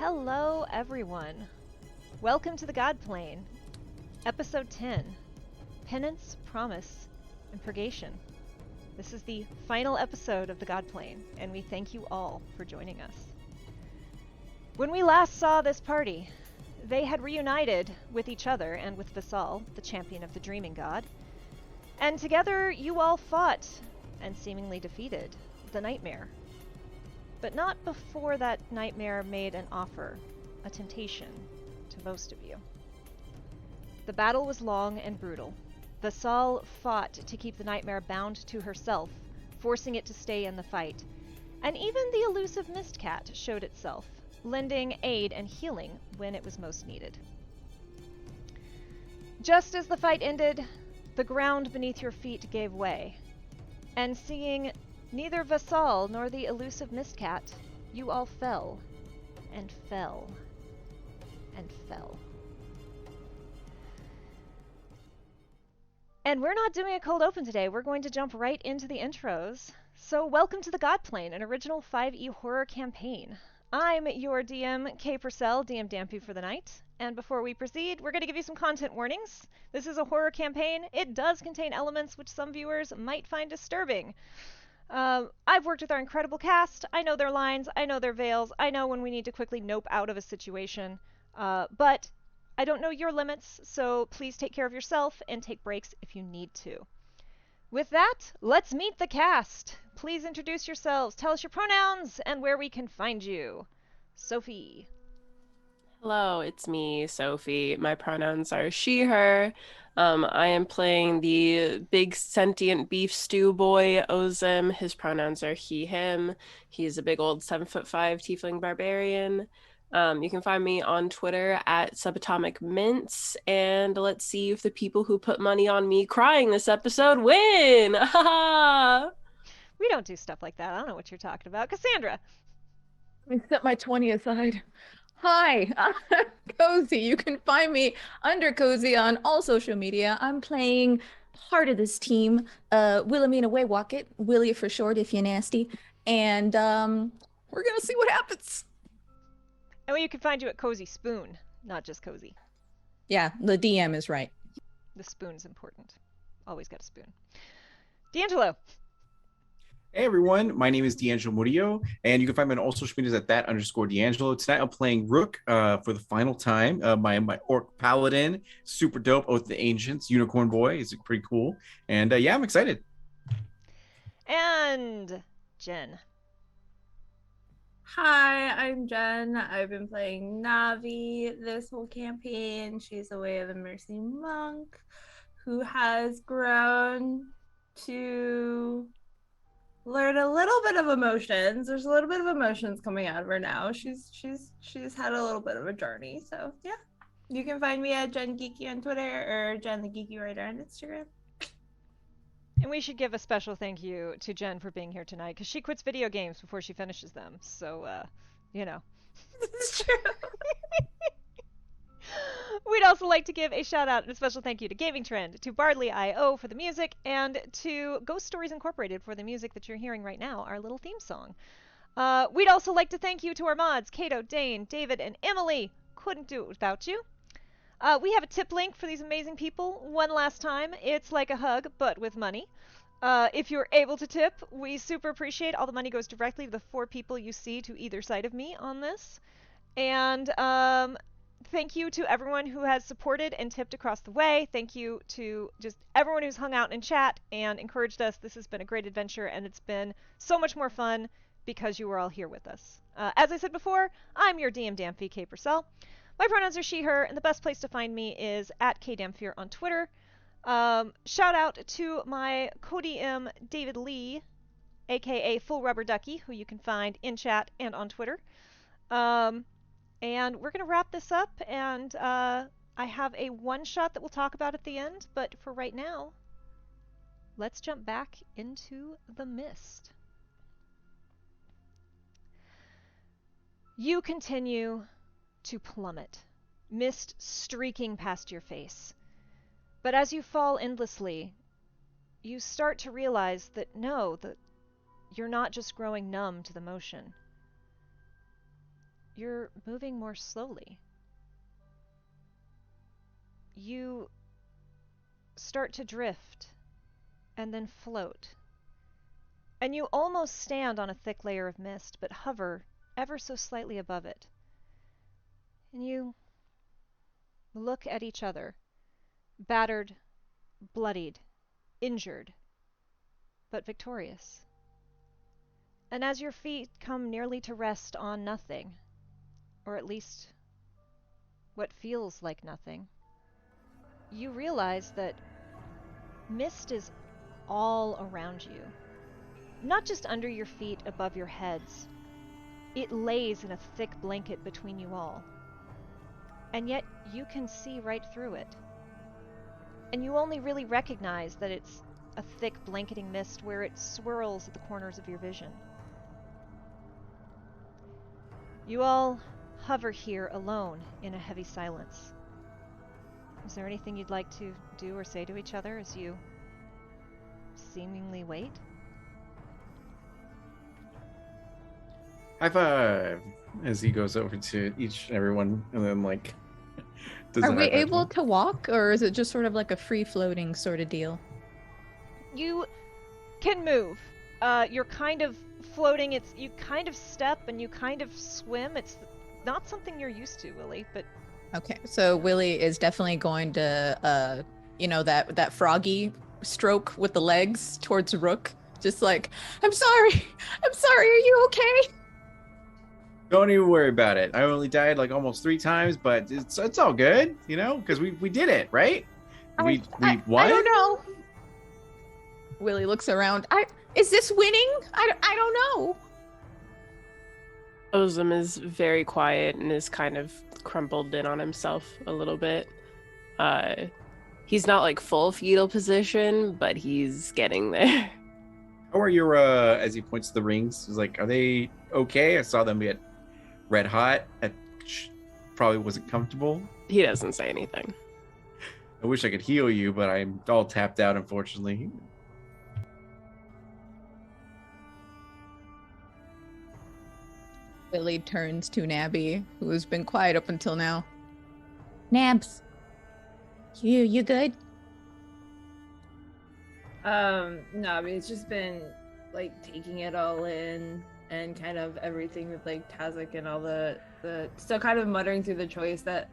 Hello, everyone. Welcome to the Godplane, Episode 10, Penance, Promise, and Purgation. This is the final episode of the Godplane, and we thank you all for joining us. When we last saw this party, they had reunited with each other and with Vassal, the champion of the Dreaming God, and together you all fought, and seemingly defeated, the Nightmare. But not before that nightmare made an offer, a temptation, to most of you. The battle was long and brutal. Vassal fought to keep the nightmare bound to herself, forcing it to stay in the fight. And even the elusive Mistcat showed itself, lending aid and healing when it was most needed. Just as the fight ended, the ground beneath your feet gave way, and seeing neither Vassal nor the elusive Mistcat, you all fell, and fell, and fell. And we're not doing a cold open today, we're going to jump right into the intros. So welcome to the Godplane, an original 5e horror campaign. I'm your DM, Kay Purcell, DM Dampy for the night. And before we proceed, we're going to give you some content warnings. This is a horror campaign. It does contain elements which some viewers might find disturbing. I've worked with our incredible cast. I know their lines, I know their veils, I know when we need to quickly nope out of a situation, but I don't know your limits, so please take care of yourself and take breaks if you need to. With that, let's meet the cast. Please introduce yourselves, tell us your pronouns, and where we can find you. Sophie. Hello, it's me, Sophie. My pronouns are she, her. I am playing the big sentient beef stew boy, Ozim. His pronouns are he, him. He's a big old 7'5" tiefling barbarian. You can find me on Twitter at Subatomic Mints, and let's see if the people who put money on me crying this episode win! We don't do stuff like that. I don't know what you're talking about. Cassandra. Let me set my 20 aside. Hi, I'm Cozy. You can find me under Cozy on all social media. I'm playing part of this team, Wilhelmina Waywalkit, Willie for short if you're nasty. And we're gonna see what happens. And you can find you at Cozy Spoon, not just Cozy. Yeah, the DM is right. The spoon's important. Always got a spoon. D'Angelo. Hey everyone, my name is D'Angelo Murillo, and you can find me on all social medias at @D'Angelo. Tonight I'm playing Rook for the final time. My Orc Paladin, super dope. Oath of the Ancients, Unicorn Boy is pretty cool, and yeah, I'm excited. And Jen. Hi, I'm Jen. I've been playing Navi this whole campaign. She's a Way of the Mercy monk who has grown to learn a little bit of emotions. There's a little bit of emotions coming out of her now. She's had a little bit of a journey. So yeah, you can find me at Jen Geeky on Twitter or Jen the Geeky Writer on Instagram. And we should give a special thank you to Jen for being here tonight, because she quits video games before she finishes them. So, you know. This is true. We'd also like to give a shout out and a special thank you to Gaming Trend, to Bardley.io for the music, and to Ghost Stories Incorporated for the music that you're hearing right now, our little theme song. We'd also like to thank you to our mods, Kato, Dane, David, and Emily. Couldn't do it without you. We have a tip link for these amazing people one last time. It's like a hug, but with money. If you're able to tip, we super appreciate. All the money goes directly to the 4 people you see to either side of me on this. And thank you to everyone who has supported and tipped across the way. Thank you to just everyone who's hung out in chat and encouraged us. This has been a great adventure, and it's been so much more fun because you were all here with us. As I said before, I'm your DM Damphy, Kay Purcell. My pronouns are she, her, and the best place to find me is at KDamphier on Twitter. Shout out to my co-DM David Lee, aka Full Rubber Ducky, who you can find in chat and on Twitter. And we're going to wrap this up, and I have a one-shot that we'll talk about at the end, but for right now, let's jump back into the mist. You continue to plummet, mist streaking past your face. But as you fall endlessly, you start to realize that no, that you're not just growing numb to the motion. you're moving more slowly. You start to drift and then float. And you almost stand on a thick layer of mist, but hover ever so slightly above it. And you look at each other, battered, bloodied, injured, but victorious. And as your feet come nearly to rest on nothing, or at least what feels like nothing, you realize that mist is all around you. Not just under your feet, above your heads. It lays in a thick blanket between you all. And yet you can see right through it. And you only really recognize that it's a thick blanketing mist where it swirls at the corners of your vision. You all hover here alone in a heavy silence. Is there anything you'd like to do or say to each other as you seemingly wait? High five as he goes over to each and everyone, and then like. Does Are the we high five able one. to walk, or is it just sort of like a free floating sort of deal? You can move. You're kind of floating. You kind of step and you kind of swim. It's not something you're used to, Willie, but Okay, so Willie is definitely going to, that froggy stroke with the legs towards Rook. Just like, I'm sorry, are you okay? Don't even worry about it. I only died like almost 3 times, but it's all good, because we did it, right? We won. I don't know. Willie looks around. Is this winning? I don't know. Ozem is very quiet and is kind of crumpled in on himself a little bit. He's not like full fetal position, but he's getting there. How are your as he points to the rings? He's like, are they okay? I saw them get red hot. Probably wasn't comfortable. He doesn't say anything. I wish I could heal you, but I'm all tapped out, unfortunately. Willie turns to Nabby, who has been quiet up until now. Nabs, you good? No, it's just been like taking it all in and kind of everything with like Tazak and all the still kind of muttering through the choice that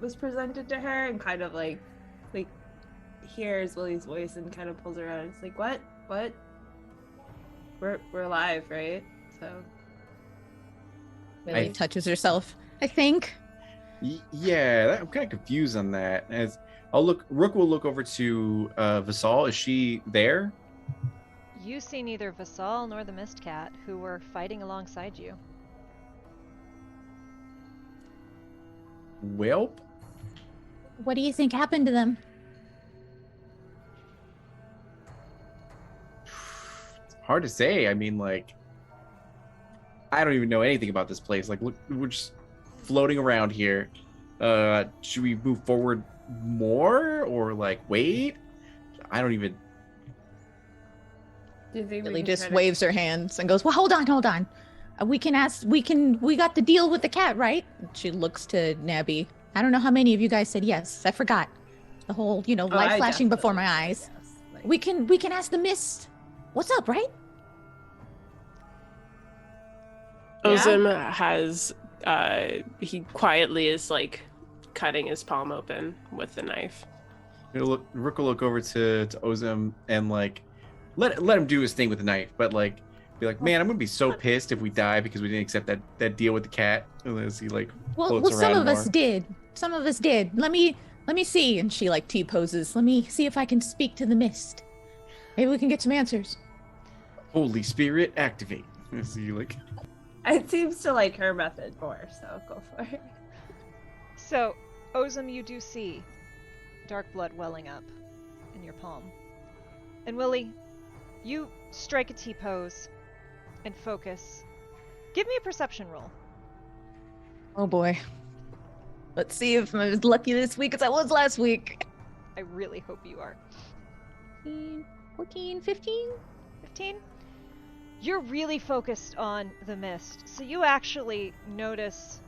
was presented to her, and kind of like hears Willie's voice and kind of pulls her out. It's like, what? We're alive, right? So Willie touches herself, I think. Yeah, I'm kind of confused on that. As Rook will look over to Vasal. Is she there? you see neither Vasal nor the Mist Cat, who were fighting alongside you. Welp. What do you think happened to them? It's hard to say. I mean, like, I don't even know anything about this place. Like, look, we're just floating around here. Should we move forward more or like wait? I don't even. do you think Willie just waves her hands and goes, well, hold on. We got the deal with the cat, right? She looks to Nabby. I don't know how many of you guys said yes. I forgot. The whole, light flashing before my eyes. Yes. We can ask the mist. What's up, right? Ozem has, he quietly is like cutting his palm open with the knife. Rook will look over to Ozem and like let him do his thing with the knife, but like be like, man, I'm gonna be so pissed if we die because we didn't accept that deal with the cat. As he like floats Well, some around of us more. did. Some of us did. Let me see. And she like T-poses. Let me see if I can speak to the mist. Maybe we can get some answers. Holy Spirit, activate. As he like. It seems to like her method more, so go for it. So, Ozem, you do see dark blood welling up in your palm. And Willie, you strike a T-pose and focus. Give me a perception roll. Oh boy. Let's see if I'm as lucky this week as I was last week. I really hope you are. 14, 15? 15? You're really focused on the mist, so you actually notice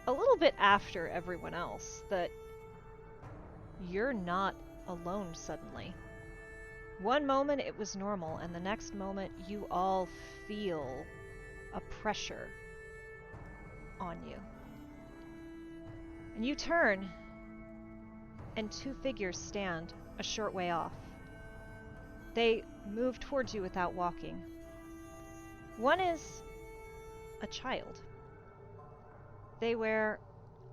a little bit after everyone else that you're not alone suddenly. One moment it was normal, and the next moment you all feel a pressure on you. And you turn, and two figures stand a short way off. They move towards you without walking. One is a child. They wear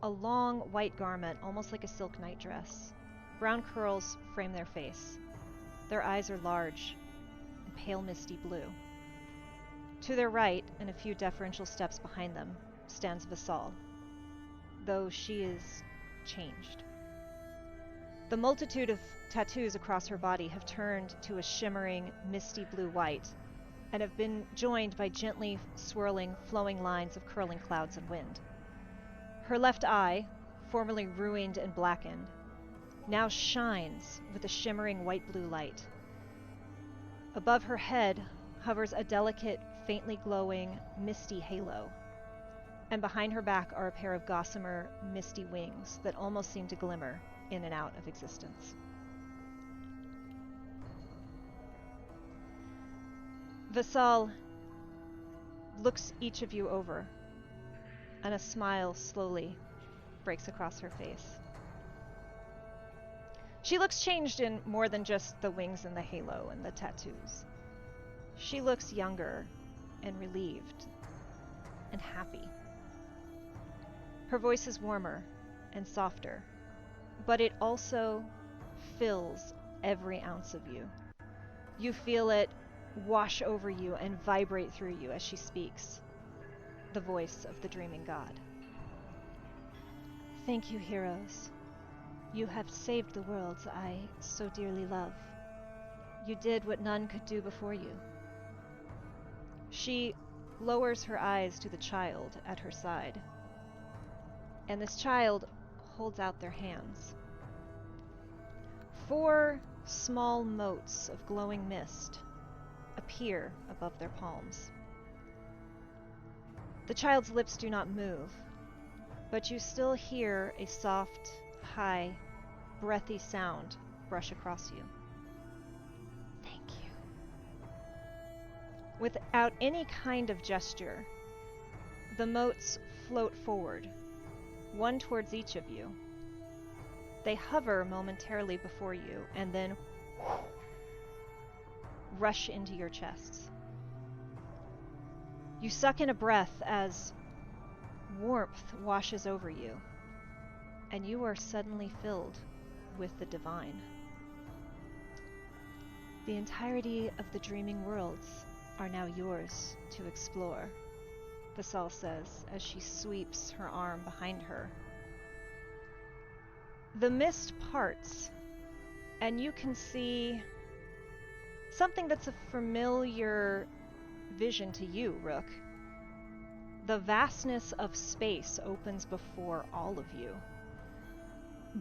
a long white garment, almost like a silk nightdress. Brown curls frame their face. Their eyes are large and pale misty blue. To their right, and a few deferential steps behind them, stands Vassal, though she is changed. The multitude of tattoos across her body have turned to a shimmering, misty blue-white, and have been joined by gently swirling, flowing lines of curling clouds and wind. Her left eye, formerly ruined and blackened, now shines with a shimmering white-blue light. Above her head hovers a delicate, faintly glowing, misty halo, and behind her back are a pair of gossamer, misty wings that almost seem to glimmer in and out of existence. Vassal looks each of you over, and a smile slowly breaks across her face. She looks changed in more than just the wings and the halo and the tattoos. She looks younger and relieved and happy. Her voice is warmer and softer, but it also fills every ounce of you. You feel it wash over you and vibrate through you as she speaks, the voice of the dreaming god. Thank you, heroes. You have saved the worlds I so dearly love. You did what none could do before you. She lowers her eyes to the child at her side, and this child holds out their hands. 4 small motes of glowing mist appear above their palms. The child's lips do not move, but you still hear a soft, high, breathy sound brush across you. Thank you. Without any kind of gesture, the motes float forward, one towards each of you. They hover momentarily before you and then rush into your chests. You suck in a breath as warmth washes over you, and you are suddenly filled with the divine. The entirety of the dreaming worlds are now yours to explore, Vassal says as she sweeps her arm behind her. The mist parts, and you can see something that's a familiar vision to you, Rook. The vastness of space opens before all of you.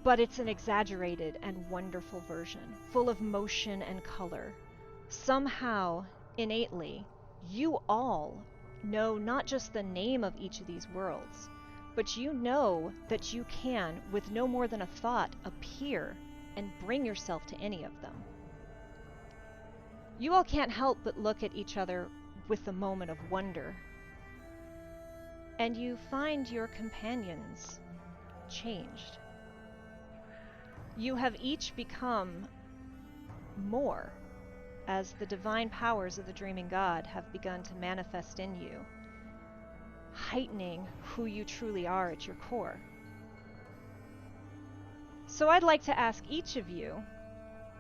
But it's an exaggerated and wonderful version, full of motion and color. Somehow, innately, you all know not just the name of each of these worlds, but you know that you can, with no more than a thought, appear and bring yourself to any of them. You all can't help but look at each other with a moment of wonder. And you find your companions changed. You have each become more as the divine powers of the dreaming god have begun to manifest in you, heightening who you truly are at your core. So I'd like to ask each of you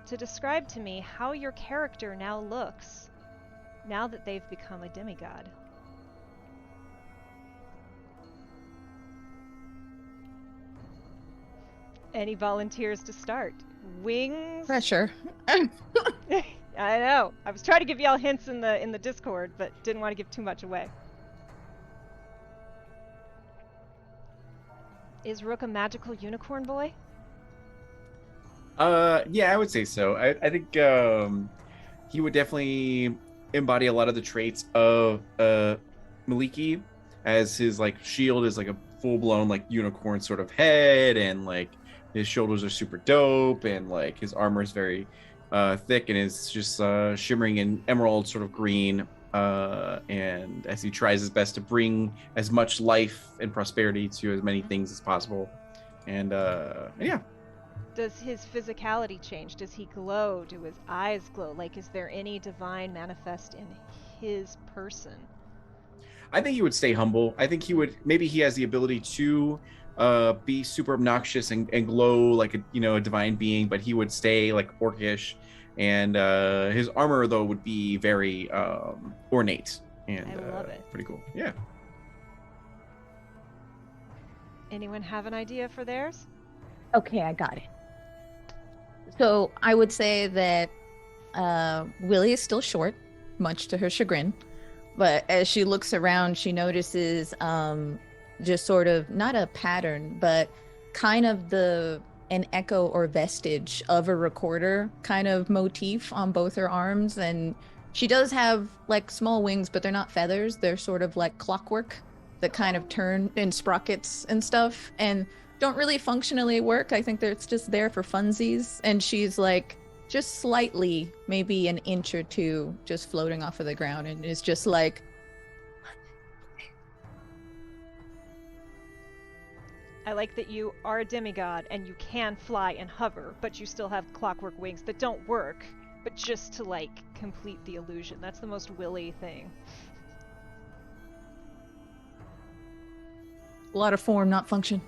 to describe to me how your character now looks now that they've become a demigod. Any volunteers to start? Wings? Pressure. I know. I was trying to give y'all hints in the Discord, but didn't want to give too much away. Is Rook a magical unicorn boy? Yeah, I would say so. I think he would definitely embody a lot of the traits of Maliki, as his like shield is like a full blown like unicorn sort of head, and like his shoulders are super dope, and like his armor is very thick and is just shimmering in emerald sort of green. And as he tries his best to bring as much life and prosperity to as many things as possible. And yeah. Does his physicality change? Does he glow? Do his eyes glow? Like, is there any divine manifest in his person? I think he would stay humble. I think he would, maybe he has the ability to be super obnoxious and glow like a divine being, but he would stay like orcish, and his armor though would be very ornate and I love it. pretty cool. Yeah. Anyone have an idea for theirs? Okay, I got it. So I would say that Willie is still short, much to her chagrin. But as she looks around, she notices just sort of not a pattern, but kind of an echo or vestige of a recorder kind of motif on both her arms. And she does have like small wings, but they're not feathers. They're sort of like clockwork that kind of turn in sprockets and stuff, and don't really functionally work. I think it's just there for funsies. And she's like just slightly, maybe an inch or two, just floating off of the ground, and it's just like. I like that you are a demigod and you can fly and hover, but you still have clockwork wings that don't work, but just to like complete the illusion. That's the most Willy thing. A lot of form, not function.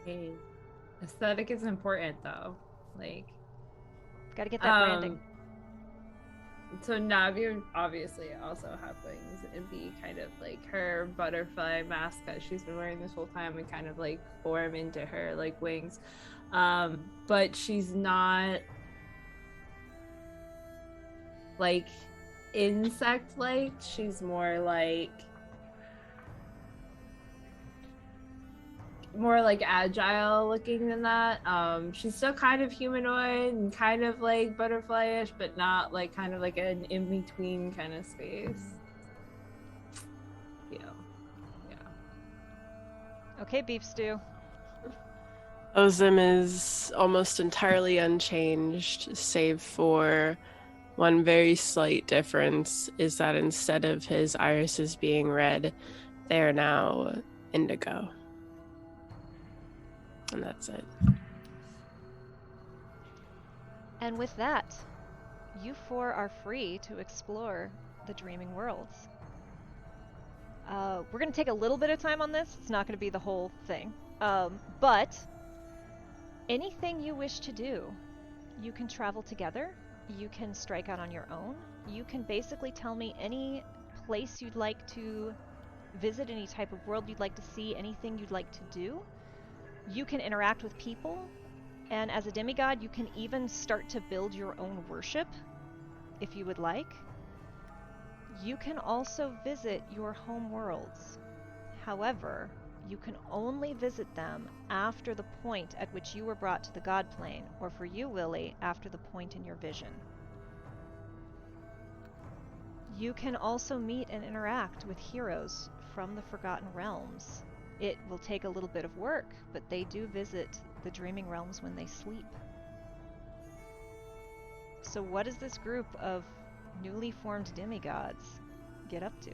Hey, aesthetic is important though. Like, gotta get that branding. So Navi would obviously also have wings and be kind of like her butterfly mask that she's been wearing this whole time and kind of like form into her like wings. But she's not like insect-like. She's more like agile looking than that. She's still kind of humanoid and kind of like butterfly-ish, but not like kind of like an in-between kind of space. Yeah. Okay, beef stew. Ozim is almost entirely unchanged, save for one very slight difference, is that instead of his irises being red, they are now indigo. And that's it. And with that, you four are free to explore the dreaming worlds. We're going to take a little bit of time on this. It's not going to be the whole thing. But anything you wish to do, you can travel together. You can strike out on your own. You can basically tell me any place you'd like to visit, any type of world you'd like to see, anything you'd like to do. You can interact with people, and as a demigod, you can even start to build your own worship, if you would like. You can also visit your home worlds. However, you can only visit them after the point at which you were brought to the Godplane, or for you, Willie, after the point in your vision. You can also meet and interact with heroes from the Forgotten Realms. It will take a little bit of work, but they do visit the dreaming realms when they sleep. So what does this group of newly formed demigods get up to?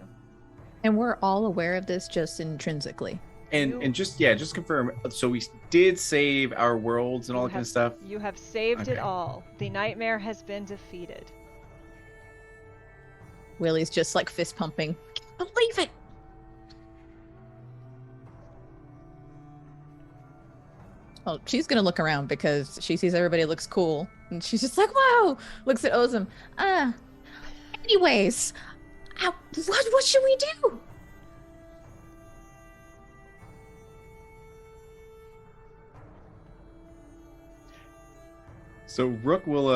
And we're all aware of this just intrinsically. And just confirm. So we did save our worlds and all that kind of stuff. You have saved it all. The nightmare has been defeated. Willie's just like fist pumping. I can't believe it. Well, she's gonna look around because she sees everybody looks cool, and she's just like, "Wow!" Looks at Ozim. Anyways, what should we do? So Rook will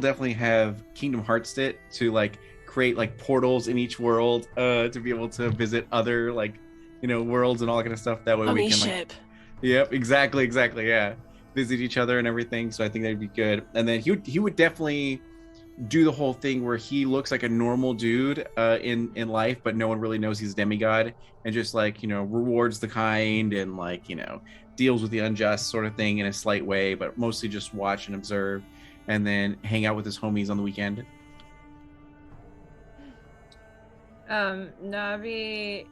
definitely have Kingdom Hearts it to like create like portals in each world to be able to visit other like worlds and all that kind of stuff. That way we can ship. Yep, exactly, yeah. Visit each other and everything. So I think that'd be good. And then he would definitely do the whole thing where he looks like a normal dude in life, but no one really knows he's a demigod, and just like, rewards the kind, and like, deals with the unjust sort of thing in a slight way, but mostly just watch and observe, and then hang out with his homies on the weekend. Navi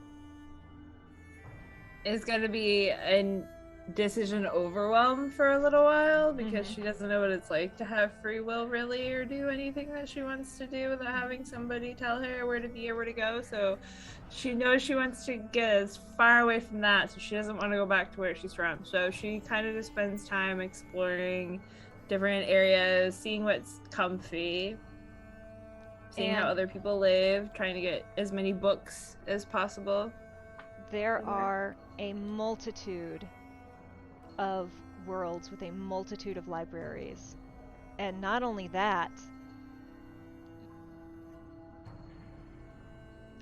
is going to be in decision overwhelmed for a little while because she doesn't know what it's like to have free will really, or do anything that she wants to do without having somebody tell her where to be or where to go. So she knows she wants to get as far away from that, so she doesn't want to go back to where she's from. So she kind of just spends time exploring different areas, seeing what's comfy, seeing how other people live, trying to get as many books as possible. There are a multitude of worlds with a multitude of libraries. And not only that,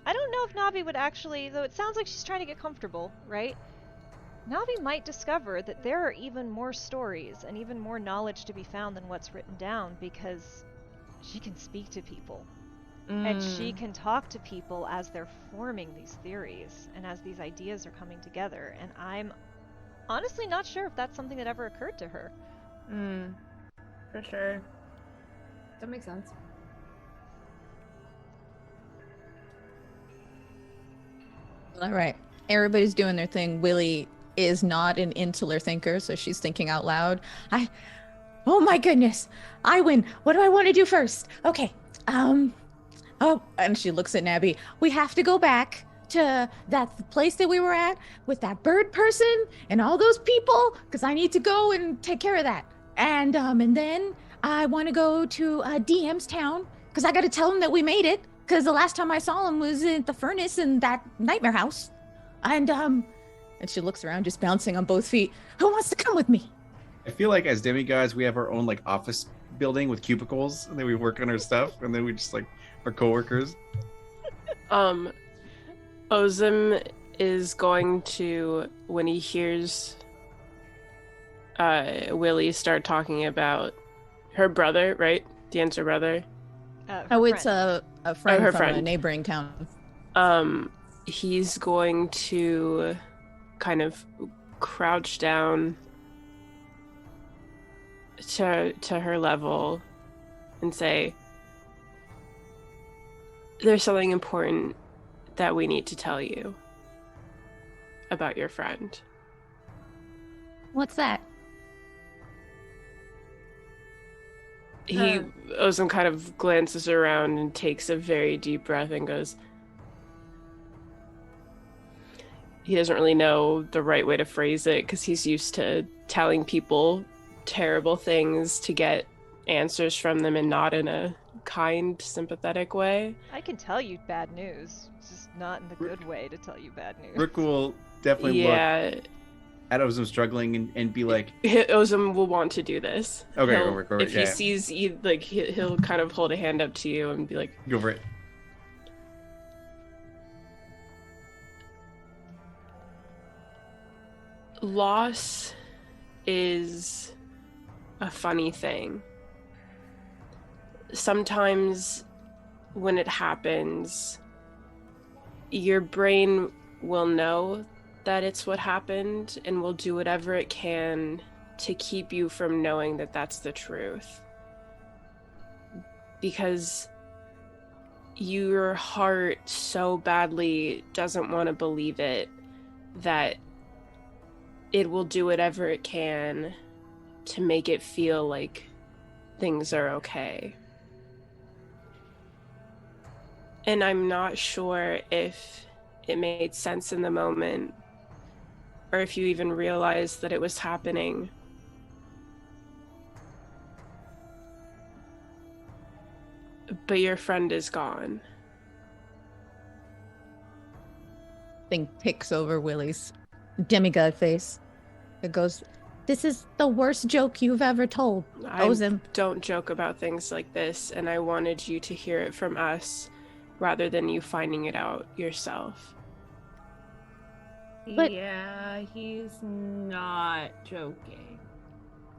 I don't know if Navi would actually, though it sounds like she's trying to get comfortable, right? Navi might discover that there are even more stories and even more knowledge to be found than what's written down, because she can speak to people. And she can talk to people as they're forming these theories and as these ideas are coming together. And I'm honestly not sure if that's something that ever occurred to her. For sure. That makes sense. All right. Everybody's doing their thing. Willie is not an insular thinker, so she's thinking out loud. Oh my goodness. I win. What do I want to do first? Okay. Oh, and she looks at Nabby. We have to go back to that place that we were at with that bird person and all those people, because I need to go and take care of that. And then I want to go to DM's town, because I got to tell him that we made it, because the last time I saw him was in the furnace in that nightmare house. And she looks around, just bouncing on both feet. Who wants to come with me? I feel like as demigods, we have our own like office building with cubicles, and then we work on our stuff, and then we just like our coworkers. Ozim is going to, when he hears Willie start talking about her brother, right? Deanne's her brother. It's a friend her from friend. a neighboring town. He's going to kind of crouch down to her level and say, there's something important that we need to tell you about your friend. What's that? Ozim kind of glances around and takes a very deep breath and goes, he doesn't really know the right way to phrase it because he's used to telling people terrible things to get answers from them, and not in a kind, sympathetic way. I can tell you bad news. It's just not in the good way to tell you bad news. Rick will definitely look at Ozim struggling and be like, Ozim will want to do this. Okay, go for it. If he sees you, like, he'll kind of hold a hand up to you and be like, go for it. Loss is a funny thing. Sometimes when it happens, your brain will know that it's what happened and will do whatever it can to keep you from knowing that that's the truth. Because your heart so badly doesn't want to believe it that it will do whatever it can to make it feel like things are okay. And I'm not sure if it made sense in the moment, or if you even realized that it was happening. But your friend is gone. Thing ticks over Willie's demigod face. It goes, this is the worst joke you've ever told, Ozim. Don't joke about things like this, and I wanted you to hear it from us rather than you finding it out yourself. But- yeah, he's not joking.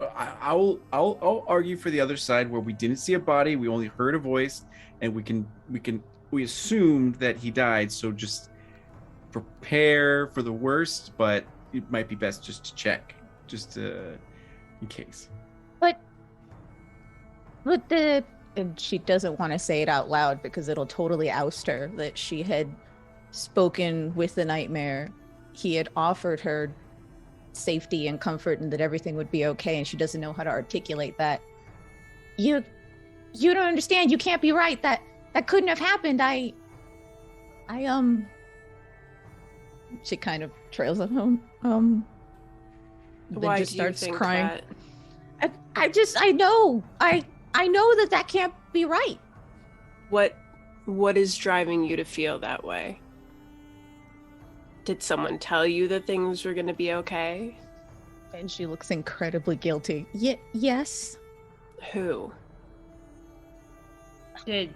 I'll argue for the other side where we didn't see a body, we only heard a voice, and we assumed that he died. So just prepare for the worst, but it might be best just to check, just in case. But but the and she doesn't want to say it out loud because it'll totally oust her that she had spoken with the nightmare. He had offered her safety and comfort and that everything would be okay, and she doesn't know how to articulate that. You don't understand. You can't be right. That couldn't have happened. I she kind of trails at home. Then Why just do you starts think crying. that? I know. I know that can't be right. What is driving you to feel that way? Did someone tell you that things were going to be okay? And she looks incredibly guilty. Yes. Who? Did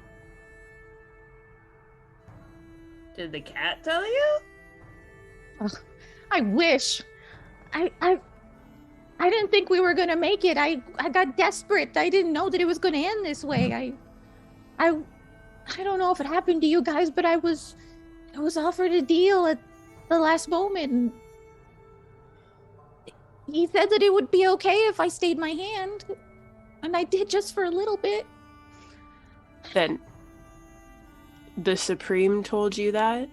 the cat tell you? I wish. I didn't think we were gonna make it. I got desperate. I didn't know that it was gonna end this way. I don't know if it happened to you guys, but I was offered a deal at the last moment. And he said that it would be okay if I stayed my hand, and I did just for a little bit. Then the Supreme told you that?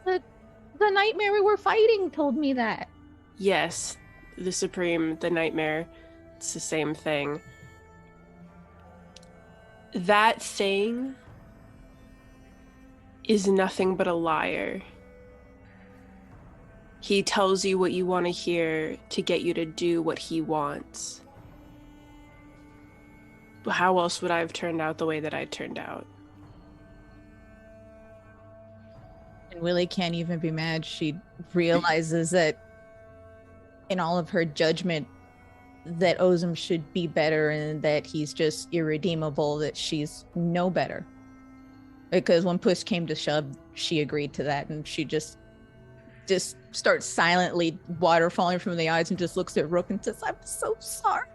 The nightmare we were fighting told me that. Yes, the Supreme, the Nightmare, it's the same thing. That thing is nothing but a liar. He tells you what you want to hear to get you to do what he wants. How else would I have turned out the way that I turned out? And Willie can't even be mad. She realizes that in all of her judgment that Ozem should be better and that he's just irredeemable, that she's no better. Because when push came to shove, she agreed to that, and she just starts silently, water falling from the eyes, and just looks at Rook and says, "I'm so sorry."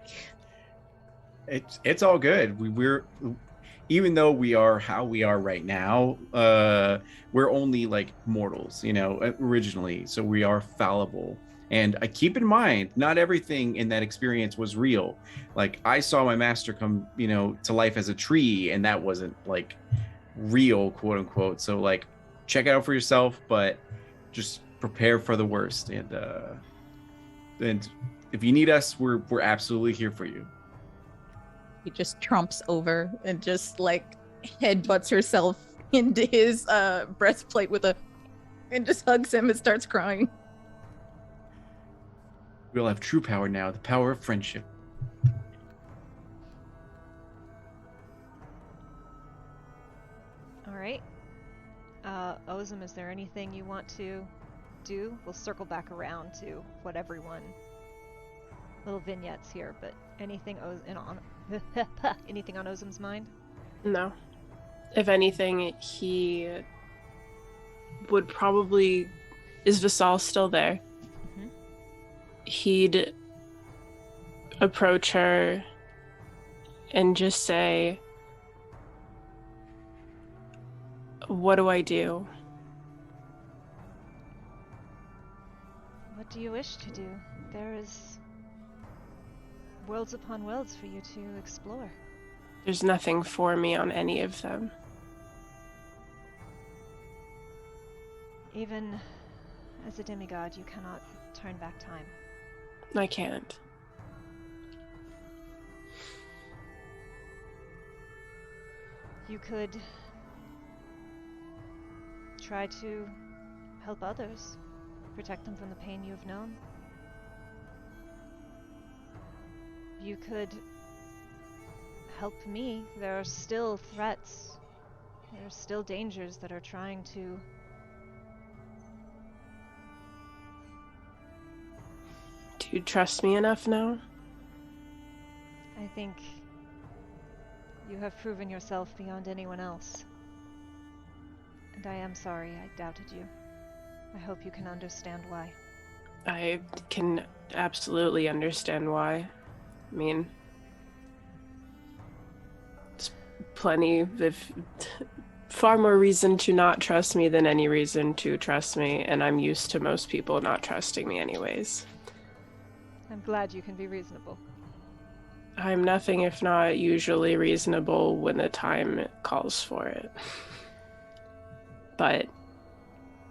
It's all good. We're even though we are how we are right now, we're only like mortals, originally. So we are fallible. And I keep in mind, not everything in that experience was real. Like I saw my master come, to life as a tree, and that wasn't like real, quote unquote. So like check it out for yourself, but just prepare for the worst. And if you need us, we're absolutely here for you. He just trumps over and just like headbutts herself into his breastplate and just hugs him and starts crying. We'll have true power now, the power of friendship. All right. Ozem, is there anything you want to do? We'll circle back around to what everyone. Little vignettes here, but anything anything on Ozem's mind? No. If anything, he would probably... Is Vasal still there? Mm-hmm. He'd approach her and just say, "What do I do?" What do you wish to do? There is worlds upon worlds for you to explore. There's nothing for me on any of them. Even as a demigod, you cannot turn back time. I can't. You could try to help others, protect them from the pain you've known. You could help me. There are still threats. There are still dangers that are trying to... Do you trust me enough now? I think you have proven yourself beyond anyone else. And I am sorry I doubted you. I hope you can understand why. I can absolutely understand why. I mean, it's far more reason to not trust me than any reason to trust me, and I'm used to most people not trusting me anyways. I'm glad you can be reasonable. I'm nothing if not usually reasonable when the time calls for it. But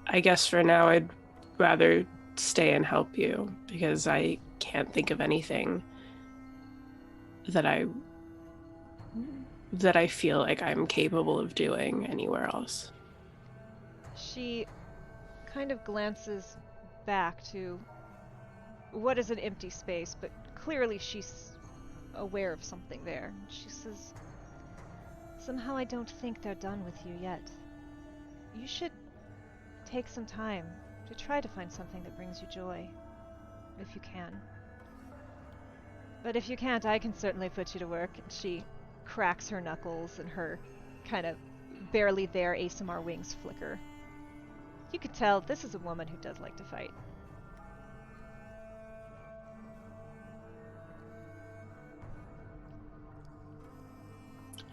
I guess for now I'd rather stay and help you because I can't think of anything that I feel like I'm capable of doing anywhere else. She kind of glances back to what is an empty space, but clearly she's aware of something there. She says, somehow I don't think they're done with you yet. You should take some time to try to find something that brings you joy, if you can. But if you can't, I can certainly put you to work. And she cracks her knuckles and her kind of barely there ASMR wings flicker. You could tell this is a woman who does like to fight.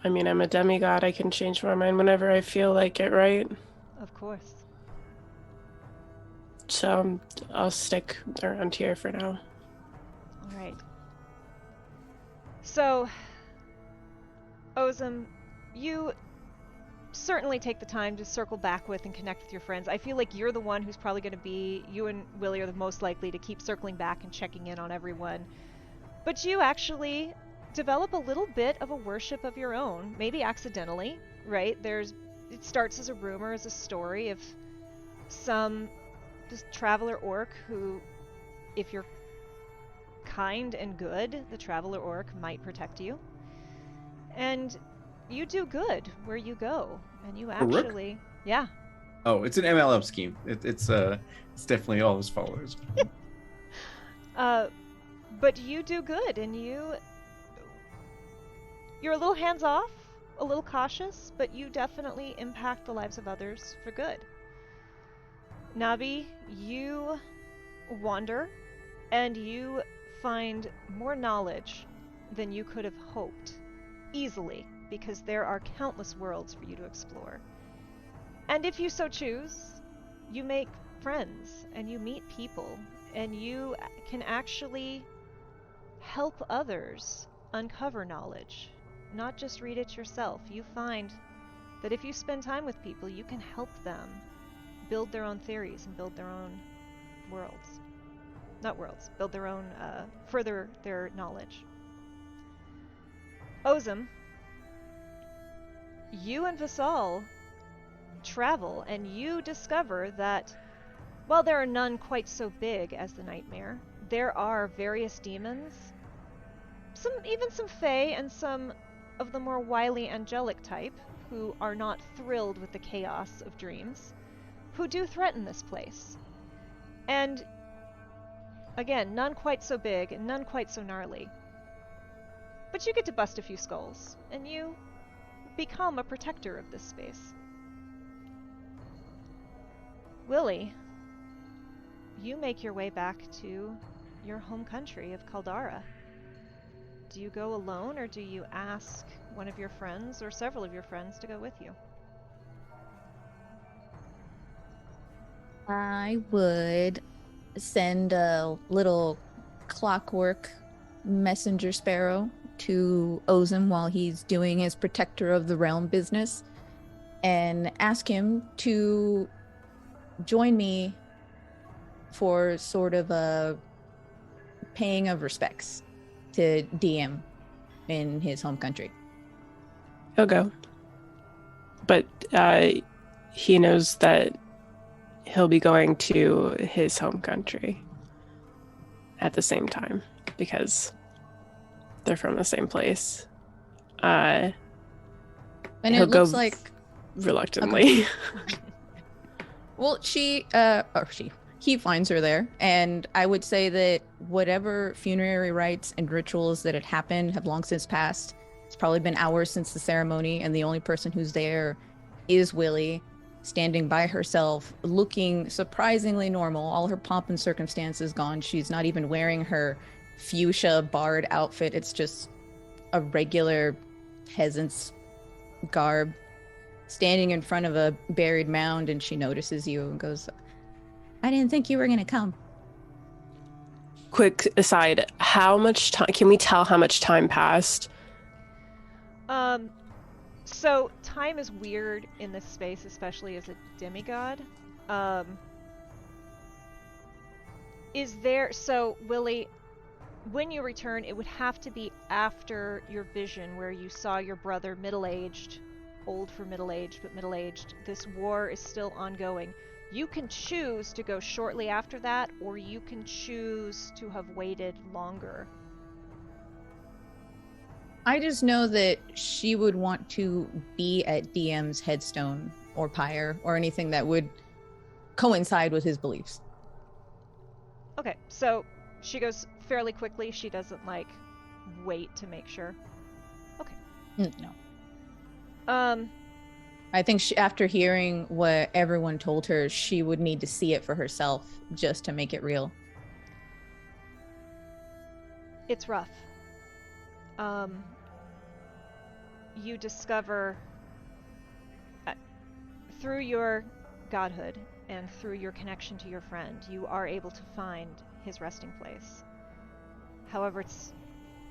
I mean, I'm a demigod. I can change my mind whenever I feel like it, right? Of course. So I'll stick around here for now. All right. So, Ozem, you certainly take the time to circle back with and connect with your friends. I feel like you're the one who's probably going to be, you and Willie are the most likely to keep circling back and checking in on everyone. But you actually develop a little bit of a worship of your own, maybe accidentally, right? It starts as a rumor, as a story of some just traveler orc who, if you're kind and good, the traveler orc might protect you. And you do good where you go, and you actually, yeah. Oh, it's an MLM scheme. It's definitely all his followers. But you do good, and you're a little hands off, a little cautious, but you definitely impact the lives of others for good. Navi, you wander, and you find more knowledge than you could have hoped, easily, because there are countless worlds for you to explore. And if you so choose, you make friends, and you meet people, and you can actually help others uncover knowledge, not just read it yourself. You find that if you spend time with people, you can help them build their own theories and build their own worlds. Not worlds, build their own, further their knowledge. Ozem, you and Vasal travel, and you discover that while there are none quite so big as the Nightmare, there are various demons, even some fae and some of the more wily angelic type, who are not thrilled with the chaos of dreams, who do threaten this place. And again, none quite so big and none quite so gnarly. But you get to bust a few skulls, and you become a protector of this space. Willie, you make your way back to your home country of Caldara. Do you go alone, or do you ask one of your friends or several of your friends to go with you? I would send a little clockwork messenger sparrow to Ozem while he's doing his Protector of the Realm business and ask him to join me for sort of a paying of respects to DM in his home country. He'll go. But he knows that he'll be going to his home country at the same time because they're from the same place. And it looks like reluctantly. Okay. Well, he finds her there, and I would say that whatever funerary rites and rituals that had happened have long since passed. It's probably been hours since the ceremony, and the only person who's there is Willie. standing by herself, looking surprisingly normal. All her pomp and circumstance is gone. She's not even wearing her fuchsia bard outfit. It's just a regular peasant's garb, standing in front of a buried mound, and she notices you and goes, I didn't think you were going to come. Quick aside, how much time, can we tell how much time passed? So time is weird in this space, especially as a demigod. So Willie, when you return, it would have to be after your vision where you saw your brother middle-aged, old for middle-aged, but middle-aged. This war is still ongoing. You can choose to go shortly after that, or you can choose to have waited longer. I just know that she would want to be at DM's headstone or pyre or anything that would coincide with his beliefs. Okay, so she goes fairly quickly. She doesn't, like, wait to make sure. Okay. No. I think after hearing what everyone told her, she would need to see it for herself just to make it real. It's rough. You discover through your godhood and through your connection to your friend, you are able to find his resting place. However, it's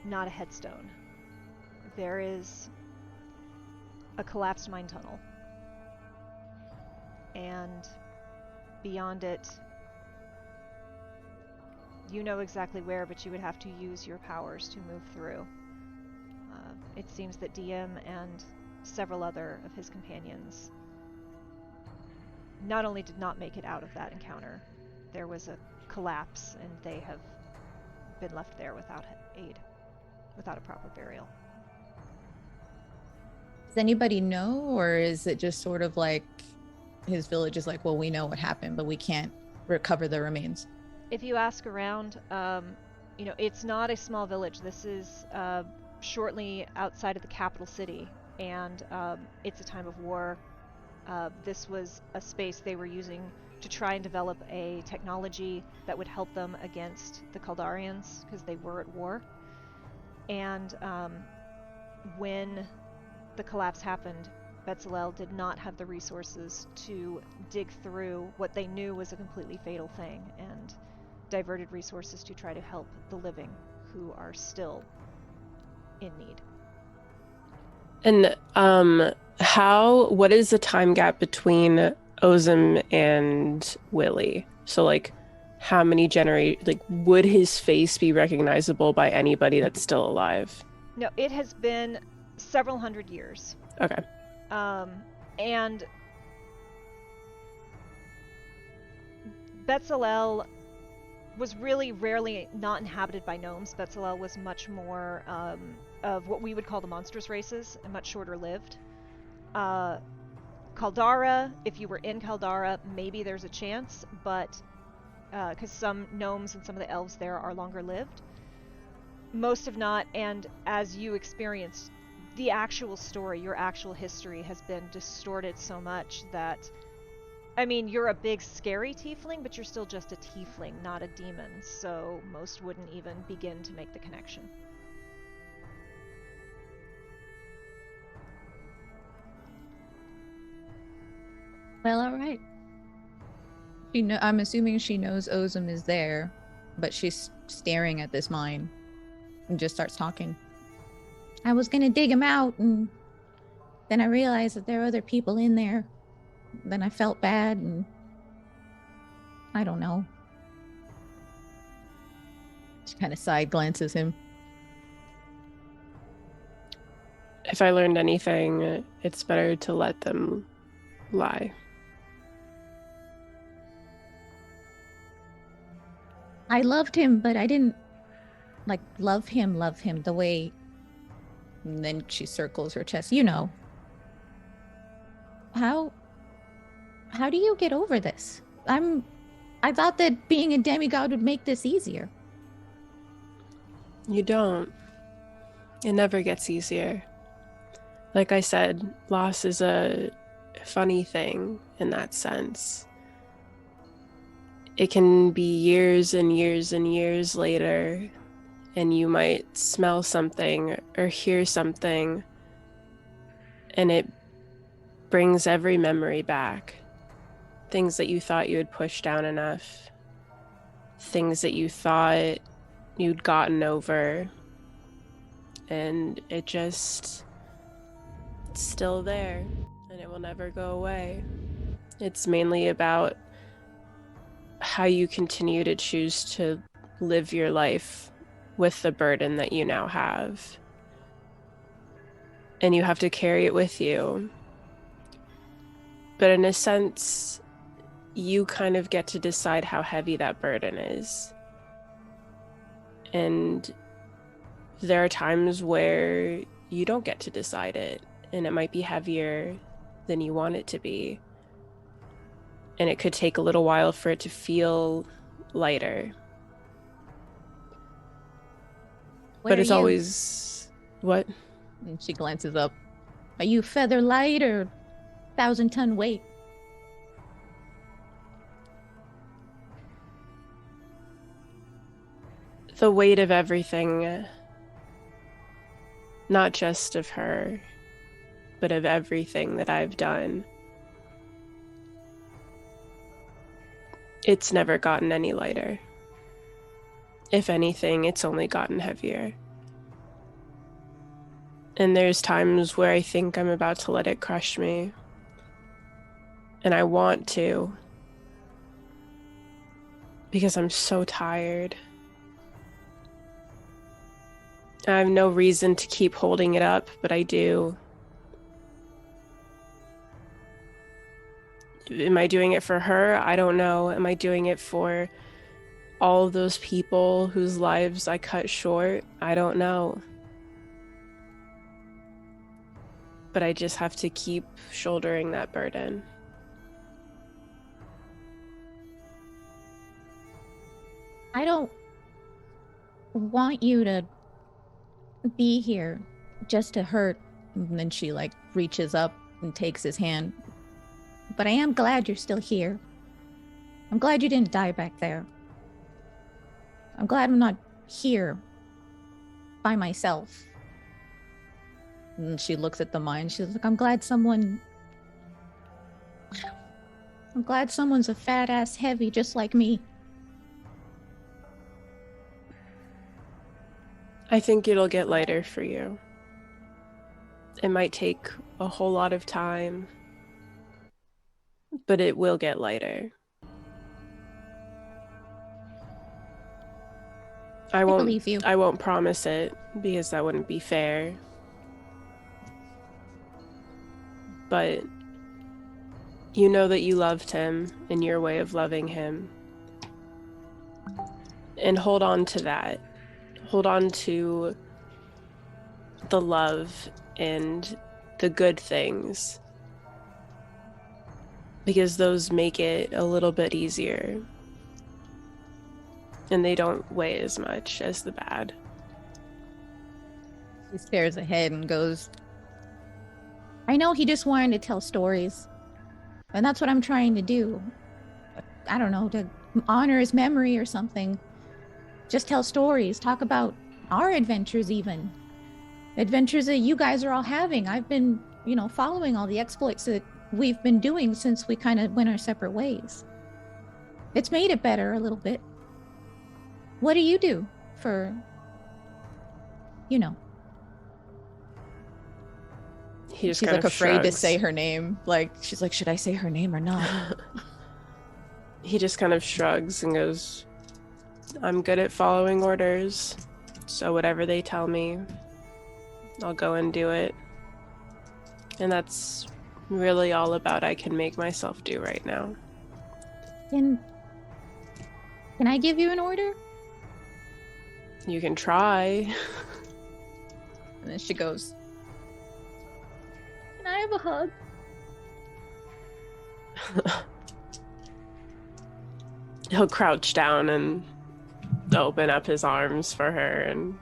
not a headstone. There is a collapsed mine tunnel. And beyond it, you know exactly where, but you would have to use your powers to move through. It seems that DM and several other of his companions not only did not make it out of that encounter, there was a collapse, and they have been left there without aid, without a proper burial. Does anybody know, or is it just sort of like his village is like, well, we know what happened, but we can't recover the remains? If you ask around, it's not a small village. This is shortly outside of the capital city, and it's a time of war. This was a space they were using to try and develop a technology that would help them against the Kaldarians, because they were at war. And when the collapse happened, Bezalel did not have the resources to dig through what they knew was a completely fatal thing, and diverted resources to try to help the living who are still in need. And what is the time gap between Ozem and Willie? So, like, how many would his face be recognizable by anybody that's still alive? No, it has been several hundred years. Okay. And Bezalel was really rarely not inhabited by gnomes. Bezalel was much more of what we would call the monstrous races, and much shorter lived. Caldara, if you were in Caldara, maybe there's a chance, but because some gnomes and some of the elves there are longer lived. Most have not, and as you experienced, the actual story, your actual history has been distorted so much that, I mean, you're a big scary tiefling, but you're still just a tiefling, not a demon, so most wouldn't even begin to make the connection. Well, all right. I'm assuming she knows Ozem is there, but she's staring at this mine and just starts talking. I was gonna dig him out, and then I realized that there are other people in there. Then I felt bad, and I don't know. She kind of side glances him. If I learned anything, it's better to let them lie. I loved him, but I didn't love him the way. And then she circles her chest. You know. How do you get over this? I thought that being a demigod would make this easier. You don't. It never gets easier. Like I said, loss is a funny thing, in that sense. It can be years and years and years later, and you might smell something or hear something, and it brings every memory back. Things that you thought you had pushed down enough, things that you thought you'd gotten over, and it's still there, and it will never go away. It's mainly about how you continue to choose to live your life with the burden that you now have. And you have to carry it with you. But in a sense, you kind of get to decide how heavy that burden is. And there are times where you don't get to decide it, and it might be heavier than you want it to be. And it could take a little while for it to feel lighter. Where But it's are you? always... What? And she glances up. Are you feather light or 1,000-ton weight? The weight of everything, not just of her, but of everything that I've done. It's never gotten any lighter. If anything, it's only gotten heavier. And there's times where I think I'm about to let it crush me. And I want to. Because I'm so tired. I have no reason to keep holding it up, but I do. Am I doing it for her? I don't know. Am I doing it for all of those people whose lives I cut short? I don't know. But I just have to keep shouldering that burden. I don't want you to be here just to hurt. And then she like reaches up and takes his hand. But I am glad you're still here. I'm glad you didn't die back there. I'm glad I'm not here by myself. And she looks at the mine. She's like, I'm glad someone's a fat ass heavy just like me. I think it'll get lighter for you. It might take a whole lot of time, but it will get lighter. I believe you. I won't promise it because that wouldn't be fair. But you know that you loved him in your way of loving him. And hold on to that. Hold on to the love and the good things. Because those make it a little bit easier. And they don't weigh as much as the bad. He stares ahead and goes, I know he just wanted to tell stories. And that's what I'm trying to do. I don't know, to honor his memory or something. Just tell stories. Talk about our adventures even. Adventures that you guys are all having. I've been, following all the exploits that we've been doing since we kind of went our separate ways. It's made it better a little bit. What do you do for, She's like afraid to say her name. Like, she's like, should I say her name or not? He just kind of shrugs and goes, I'm good at following orders, so whatever they tell me, I'll go and do it. And that's really all about I can make myself do right now. Can I give you an order? You can try. And then she goes, can I have a hug? He'll crouch down and open up his arms for her, and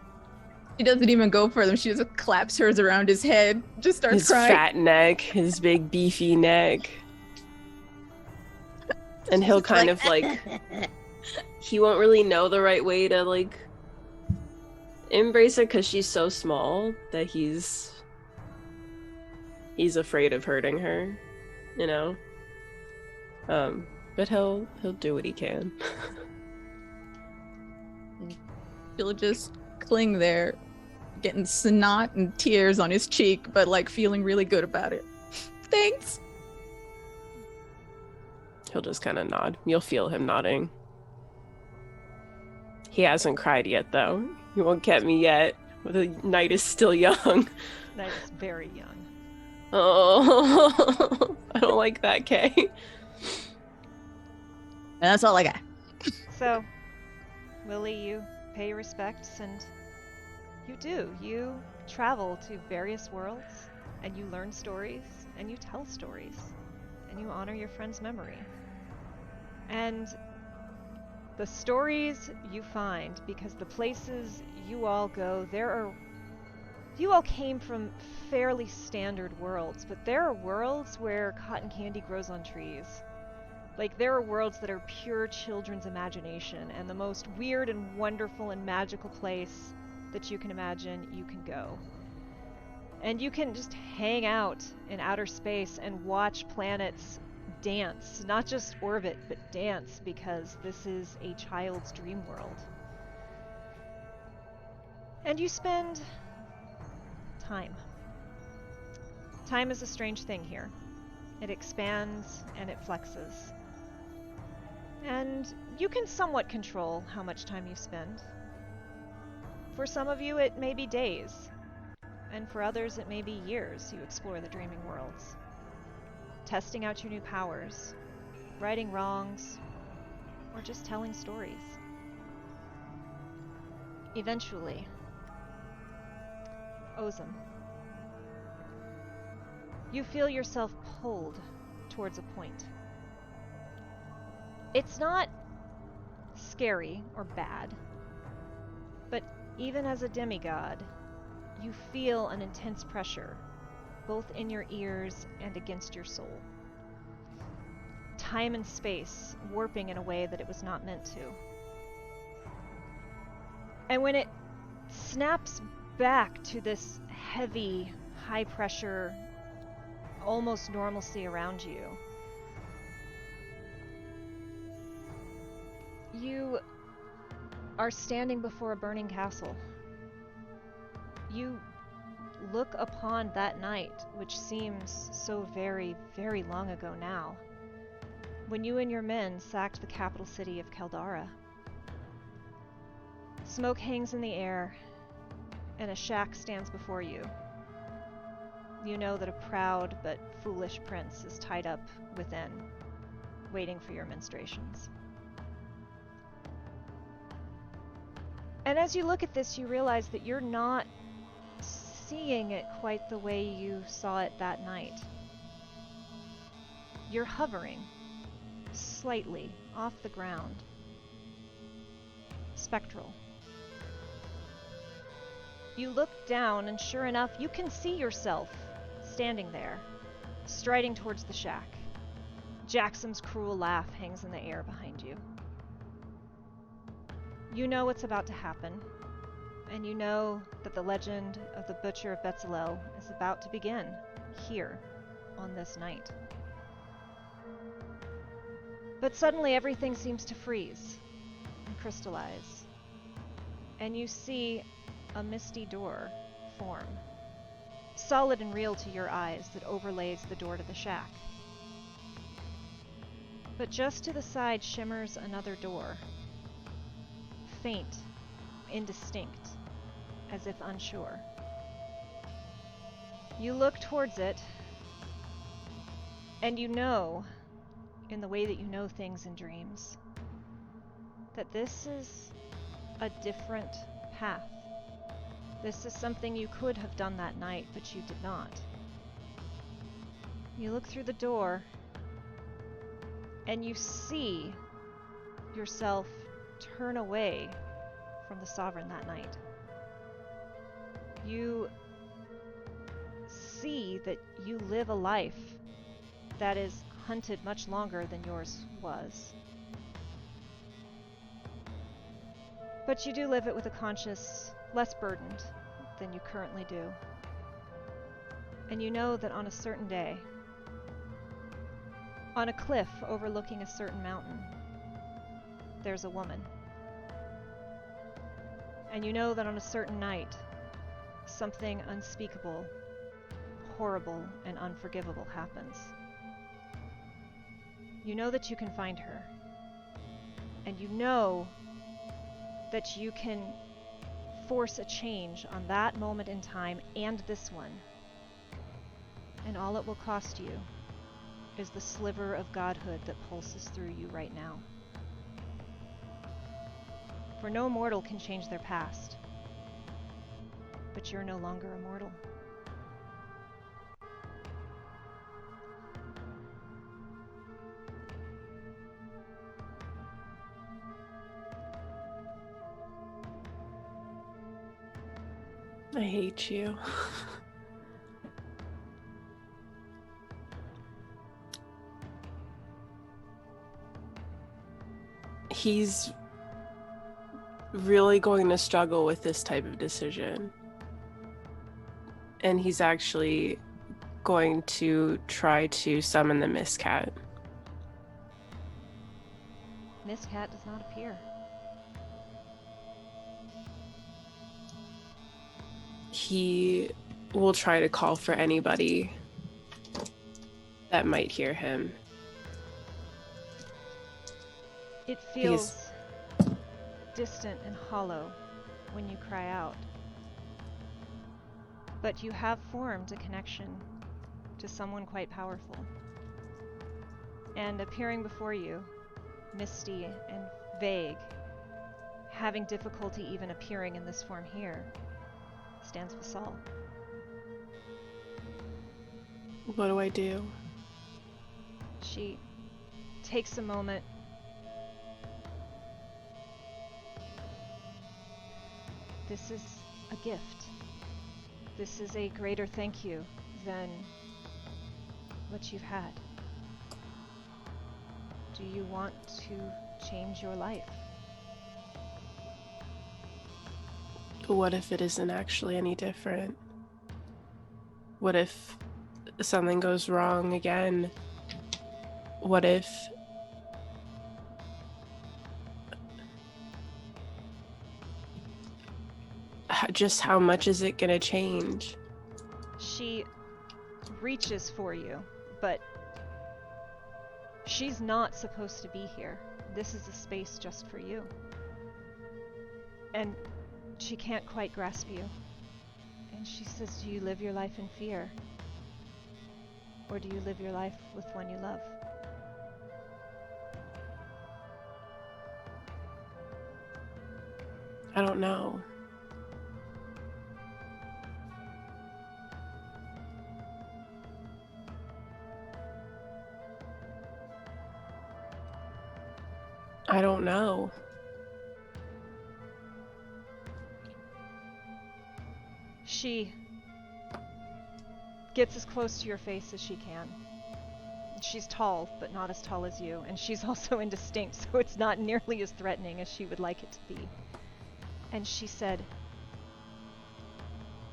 She doesn't even go for them. She just claps hers around his head, just starts his crying. fat neck, his big beefy neck. And She's he'll just kind of like, he won't really know the right way to like embrace her because she's so small that he's afraid of hurting her, you know. But he'll do what he can. He'll just cling there, getting snot and tears on his cheek, but like feeling really good about it. Thanks. He'll just kind of nod. You'll feel him nodding. He hasn't cried yet, though. He won't get me yet. The night is still young. Night is very young. Oh, I don't like that, Kay. And that's all I got. So, Lily, you pay your respects, and you do. You travel to various worlds, and you learn stories, and you tell stories, and you honor your friend's memory. And the stories you find, because the places you all go, you all came from fairly standard worlds, but there are worlds where cotton candy grows on trees. Like, there are worlds that are pure children's imagination, and the most weird and wonderful and magical place that you can imagine, you can go. And you can just hang out in outer space and watch planets dance. Not just orbit, but dance, because this is a child's dream world. And you spend time. Time is a strange thing here. It expands and it flexes. And you can somewhat control how much time you spend. For some of you, it may be days, and for others, it may be years you explore the dreaming worlds, testing out your new powers, righting wrongs, or just telling stories. Eventually, Ozem, you feel yourself pulled towards a point. It's not scary or bad, but even as a demigod, you feel an intense pressure, both in your ears and against your soul. Time and space warping in a way that it was not meant to. And when it snaps back to this heavy, high pressure, almost normalcy around you, you are standing before a burning castle. You look upon that night, which seems so very, very long ago now, when you and your men sacked the capital city of Caldara. Smoke hangs in the air, and a shack stands before you. You know that a proud but foolish prince is tied up within, waiting for your menstruations. And as you look at this, you realize that you're not seeing it quite the way you saw it that night. You're hovering slightly off the ground, spectral. You look down, and sure enough, you can see yourself standing there, striding towards the shack. Jackson's cruel laugh hangs in the air behind you. You know what's about to happen, and you know that the legend of the Butcher of Bezalel is about to begin, here, on this night. But suddenly everything seems to freeze and crystallize, and you see a misty door form, solid and real to your eyes, that overlays the door to the shack. But just to the side shimmers another door, faint, indistinct, as if unsure. You look towards it, and you know, in the way that you know things in dreams, that this is a different path. This is something you could have done that night, but you did not. You look through the door, and you see yourself turn away from the Sovereign that night. You see that you live a life that is hunted much longer than yours was. But you do live it with a conscience less burdened than you currently do. And you know that on a certain day, on a cliff overlooking a certain mountain, there's a woman. And you know that on a certain night, something unspeakable, horrible, and unforgivable happens. You know that you can find her. And you know that you can force a change on that moment in time and this one. And all it will cost you is the sliver of godhood that pulses through you right now. For no mortal can change their past. But you're no longer a mortal. I hate you. He's really going to struggle with this type of decision. And he's actually going to try to summon the Mist Cat. Mist Cat does not appear. He will try to call for anybody that might hear him. It feels distant and hollow when you cry out. But you have formed a connection to someone quite powerful. And appearing before you, misty and vague, having difficulty even appearing in this form here, stands Vasal. What do I do? She takes a moment. This is a gift. This is a greater thank you than what you've had. Do you want to change your life? What if it isn't actually any different? What if something goes wrong again? What if just how much is it gonna change? She reaches for you, but she's not supposed to be here. This is a space just for you. And she can't quite grasp you. And she says, do you live your life in fear? Or do you live your life with one you love? I don't know. I don't know. She gets as close to your face as she can. She's tall, but not as tall as you, and she's also indistinct, so it's not nearly as threatening as she would like it to be. And she said,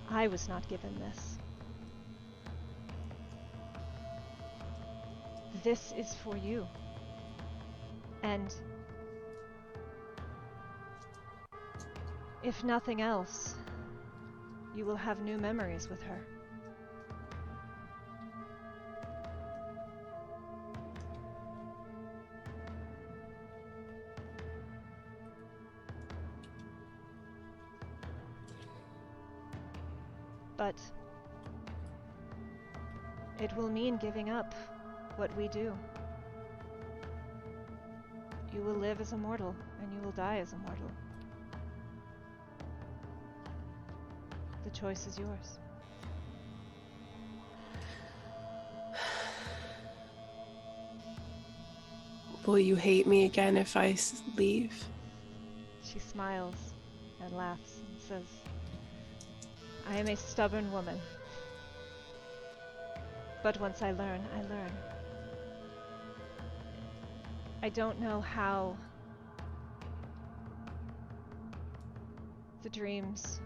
I was not given this. This is for you. And if nothing else, you will have new memories with her. But it will mean giving up what we do. You will live as a mortal, and you will die as a mortal. The choice is yours. Will you hate me again if I leave? She smiles and laughs and says, I am a stubborn woman. But once I learn, I learn. I don't know how the dreams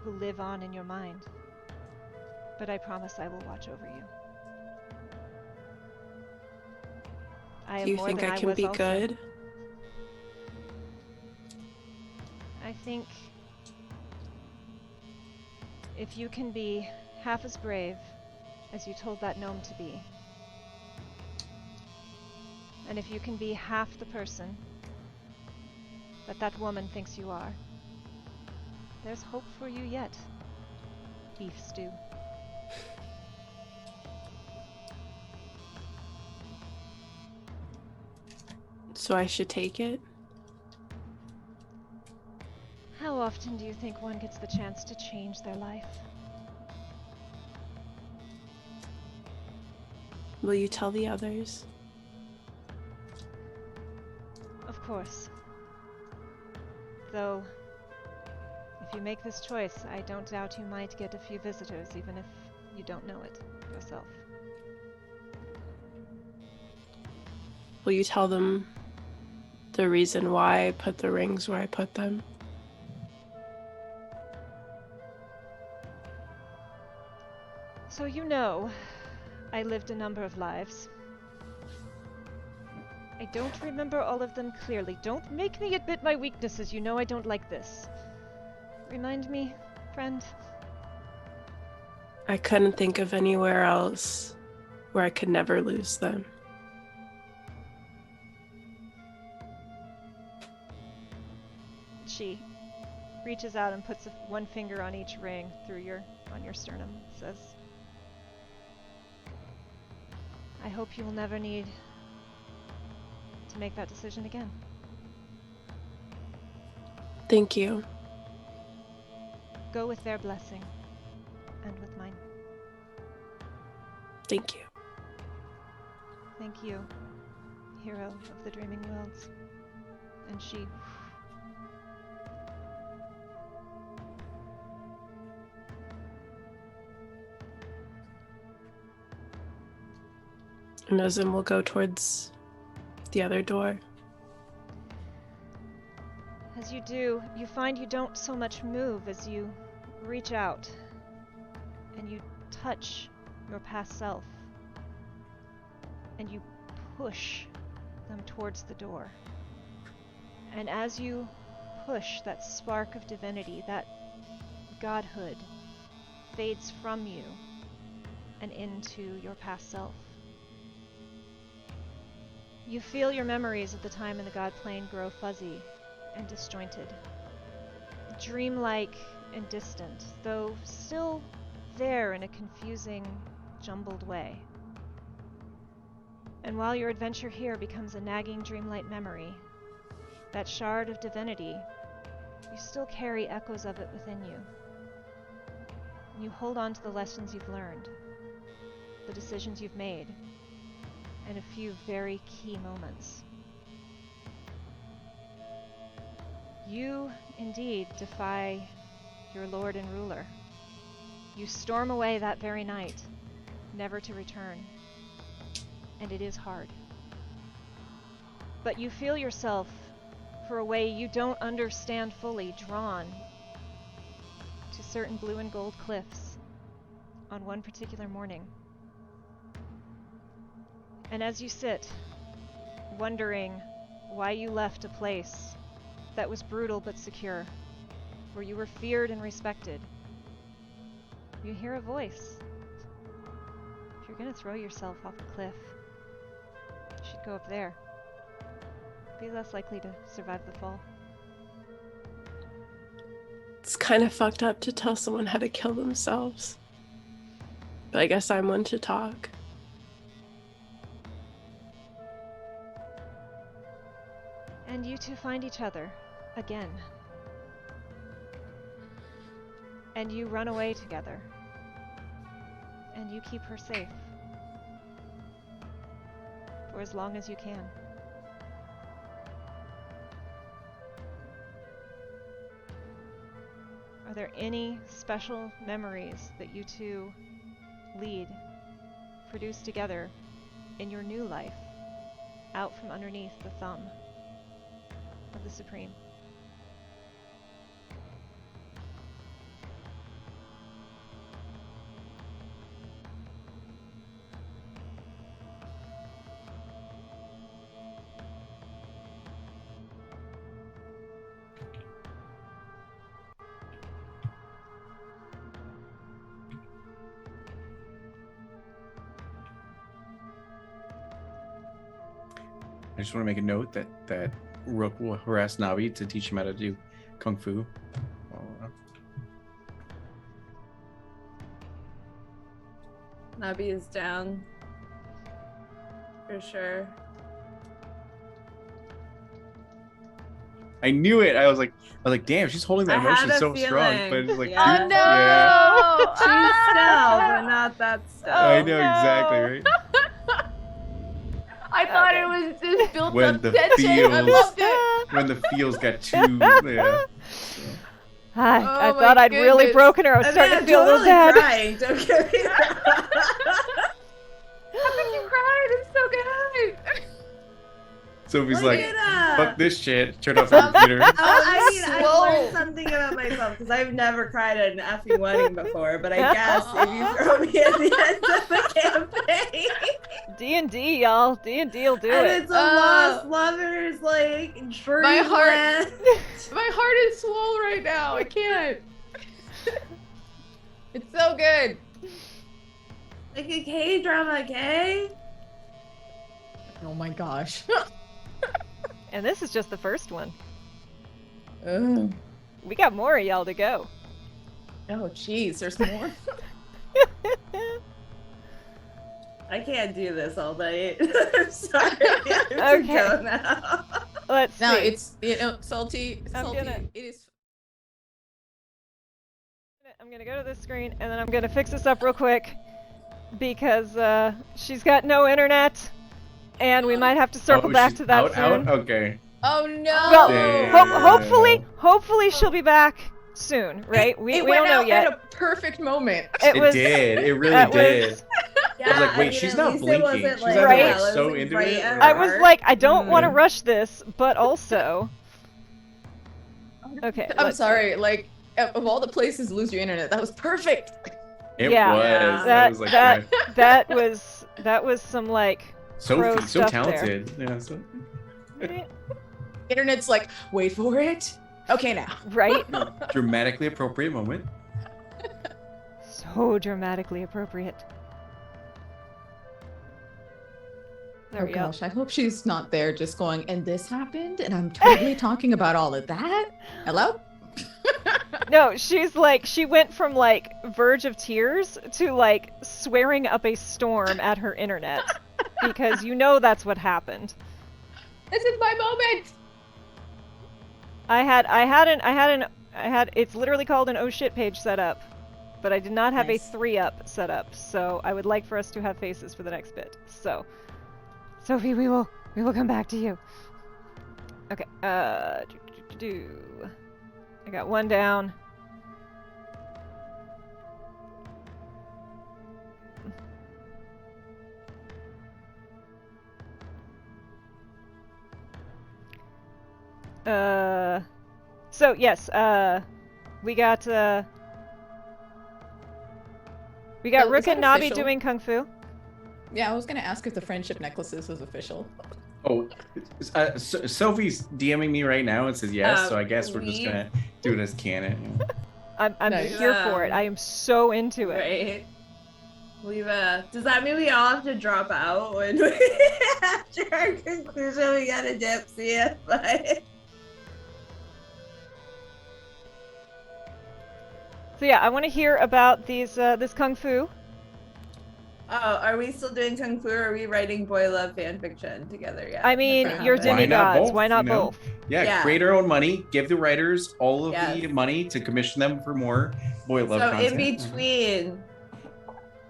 will live on in your mind, but I promise I will watch over you. I Do am you more think than I I can was be also. good? I think if you can be half as brave as you told that gnome to be, and if you can be half the person that that woman thinks you are, there's hope for you yet, beef stew. So I should take it? How often do you think one gets the chance to change their life? Will you tell the others? Of course. Though, if you make this choice, I don't doubt you might get a few visitors, even if you don't know it yourself. Will you tell them the reason why I put the rings where I put them? So you know, I lived a number of lives. I don't remember all of them clearly. Don't make me admit my weaknesses. You know I don't like this. Remind me, friend. I couldn't think of anywhere else where I could never lose them. She reaches out and puts one finger on each ring on your sternum. Says, I hope you will never need to make that decision again. Thank you. Go with their blessing and with mine. Thank you. Thank you, hero of the Dreaming Worlds. And she And Ozim will go towards the other door. As you do, you find you don't so much move as you reach out and you touch your past self and you push them towards the door. And as you push, that spark of divinity, that godhood, fades from you and into your past self. You feel your memories of the time in the Godplane grow fuzzy and disjointed, dreamlike and distant, though still there in a confusing, jumbled way. And while your adventure here becomes a nagging dreamlight memory, that shard of divinity, you still carry echoes of it within you. And you hold on to the lessons you've learned, the decisions you've made, and a few very key moments. You, indeed, defy your lord and ruler. You storm away that very night, never to return. And it is hard. But you feel yourself, for a way you don't understand fully, drawn to certain blue and gold cliffs on one particular morning. And as you sit, wondering why you left a place that was brutal but secure, where you were feared and respected, you hear a voice. If you're gonna throw yourself off a cliff, you should go up there. Be less likely to survive the fall. It's kind of fucked up to tell someone how to kill themselves. But I guess I'm one to talk. And you two find each other again. And you run away together. And you keep her safe. For as long as you can. Are there any special memories that you two produce together in your new life out from underneath the thumb of the Supreme. I just want to make a note that Rook will harass Navi to teach him how to do kung fu. Nabi is down. For sure. I knew it. I was like, damn, she's holding that I had emotion a so strong. feeling. But it's like, Yeah. Oh no! Yeah. She's still, but not that still. I Oh, know no. exactly, right? I thought Okay. it was just built When up the tension. I feels- loved it. When the feels got too, yeah. I Oh my thought I'd really goodness. broken her. I was starting to feel a little bad. Crying. Don't get me wrong. How could you cry? It's so good. Sophie's Look like, at her. fuck this shit. Turn off the computer. I Whoa. learned something about myself because I've never cried at an effing wedding before. But I guess if you throw me at the end of the campaign, D&D, y'all. D&D will do and it. it's a lost lovers like My heart- dreamland. My heart is swole right now. I can't. It's so good. Like a K drama, okay? Oh my gosh. And this is just the first one. Ugh. We got more of y'all to go. Oh jeez, there's more. I can't do this all night. I'm sorry. I have to go now. Let's No, see. it's salty. I'm Salty. gonna- It is. I'm gonna go to this screen and then I'm gonna fix this up real quick because she's got no internet and we might have to circle back she's to that soon. out? Okay. Oh no. Well, Damn. hopefully she'll be back soon, right? We it don't went know out yet. at a perfect moment. It was did. It really that did. was- I was like, wait, mean, she's at not least it blinking. wasn't, She's like, either, like, it so was into right it, at or- I was her. like, I don't want to Mm. rush this, but also okay. I'm let's- sorry. Like, of all the places to lose your internet, that was perfect. It Yeah. was. Yeah. That was like that was some like pro Sophie, so stuff there. talented. Yeah. So, Internet's like, wait for it. Okay, now. right? dramatically appropriate moment. So dramatically appropriate. There Oh we go. gosh, I hope she's not there just going, and this happened, and I'm totally talking about all of that. Hello? No, she's like, she went from like verge of tears to like swearing up a storm at her internet because you know that's what happened. This is my moment. It's literally called an oh shit page set up, but I did not have Nice. a 3-up set up, so I would like for us to have faces for the next bit. So, Sophie, we will come back to you. Okay, I got one down. So yes, we got Oh, Rook is that and Nabi official? doing kung fu. Yeah, I was gonna ask if the friendship necklaces was official. Oh, Sophie's DMing me right now and says yes, so I guess we're just gonna do it as canon. I'm Nice. here for it. I am so into it. Right. Does that mean we all have to drop out when we, after our conclusion we gotta dip? See ya. Bye. So yeah, I want to hear about this kung fu. Oh, are we still doing kung fu or are we writing boy love fan fiction together yet? I mean, That's you're what happened. Why not demigods. both, Why not you know? both? Yeah, Yeah. create our own money, give the writers all of the Yes. money to commission them for more boy love So content. in between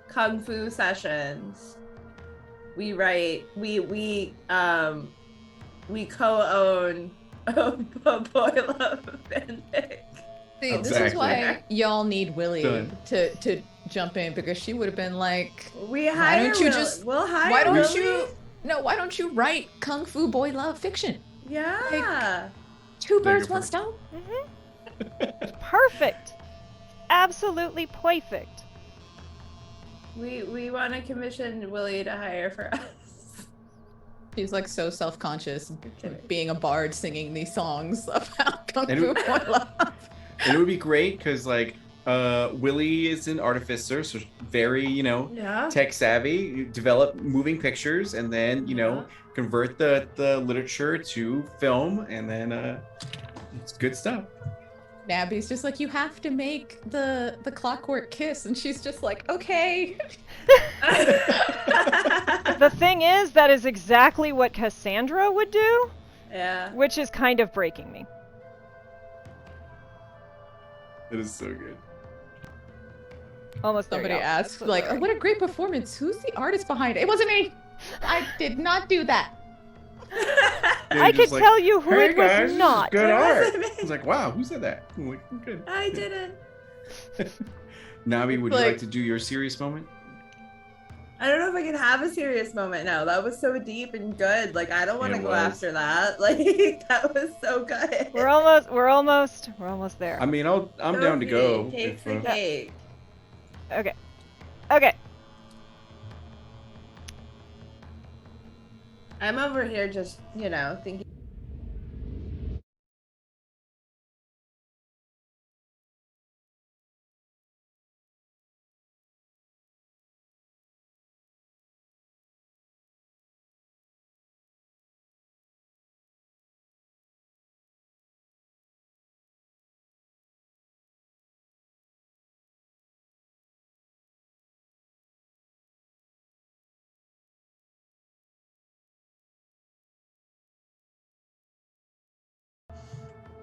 kung fu sessions, we write we co-own a boy love fanfic. See, this is Exactly. why y'all need Willie Done. to jump in because she would have been like, We Why hire don't you Will- just- we'll hire why don't Willie. you No, why don't you write Kung Fu boy love fiction? Yeah. Two There you birds, go, one perfect. stone. Perfect. Absolutely perfect. We want to commission Willie to hire for us. She's like so self-conscious kidding. being a bard singing these songs about Kung And Fu boy love. And it would be great because like Willie is an artificer, so very, Yeah. tech savvy. You develop moving pictures and then, convert the literature to film, and then it's good stuff. Nabby's just like, you have to make the clockwork kiss, and she's just like, okay. The thing is, that is exactly what Cassandra would do, Yeah. which is kind of breaking me. It is so good. Almost there, Somebody y'all. asked, So like, sorry. oh, what a great performance. Who's the artist behind it? It wasn't me. I did not do that. I could tell you who hey it was guys, this is not. good It art. wasn't me. It's like, wow, who said that? I'm like, good. I didn't. Nabi, would you Like- like to do your serious moment? I don't know if I can have a serious moment now. That was so deep and good. Like, I don't want to It go was. after that. Like, that was so good. We're almost there. I mean, I'm down to go. Cake's if, the cake. Okay. I'm over here just, thinking.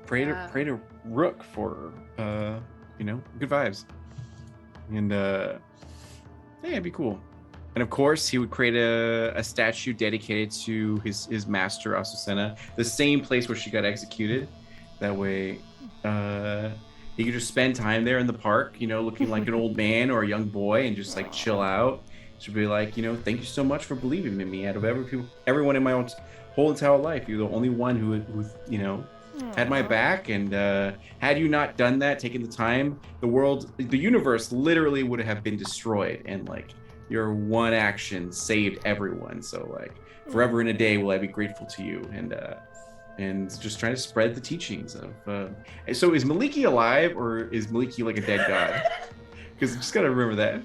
pray Yeah. to Rook for good vibes, and yeah, it'd be cool. And of course, he would create a statue dedicated to his master Azucena, the same place where she got executed. That way, he could just spend time there in the park, looking like an old man or a young boy, and just like chill out. She'd be like, thank you so much for believing in me. Out of everyone in my whole entire life, you're the only one who had my back, and had you not done that, taken the time, the universe literally would have been destroyed, and like your one action saved everyone. So like forever and a day will I be grateful to you, and just trying to spread the teachings of so is Maliki alive, or is Maliki like a dead god? Because just gotta remember that.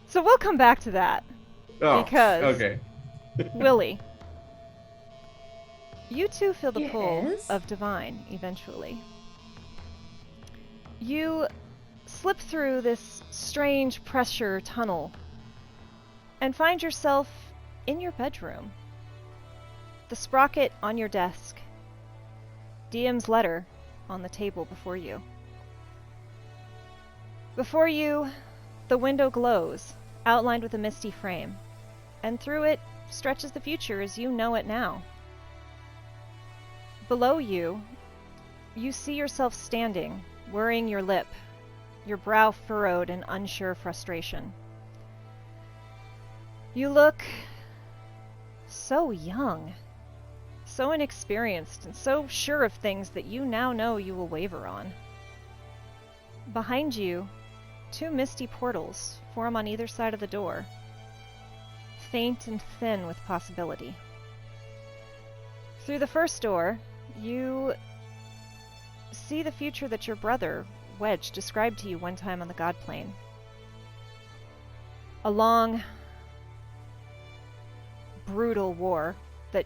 So we'll come back to that. Oh, Because- okay. Willie, you too feel the pull Yes? of divine eventually. You slip through this strange pressure tunnel and find yourself in your bedroom. The sprocket on your desk. DM's letter on the table before you. Before you, the window glows, outlined with a misty frame, and through it stretches the future as you know it now. Below you, you see yourself standing, worrying your lip, your brow furrowed in unsure frustration. You look so young, so inexperienced, and so sure of things that you now know you will waver on. Behind you, two misty portals form on either side of the door, faint and thin with possibility. Through the first door, you see the future that your brother, Wedge, described to you one time on the Godplane. A long, brutal war that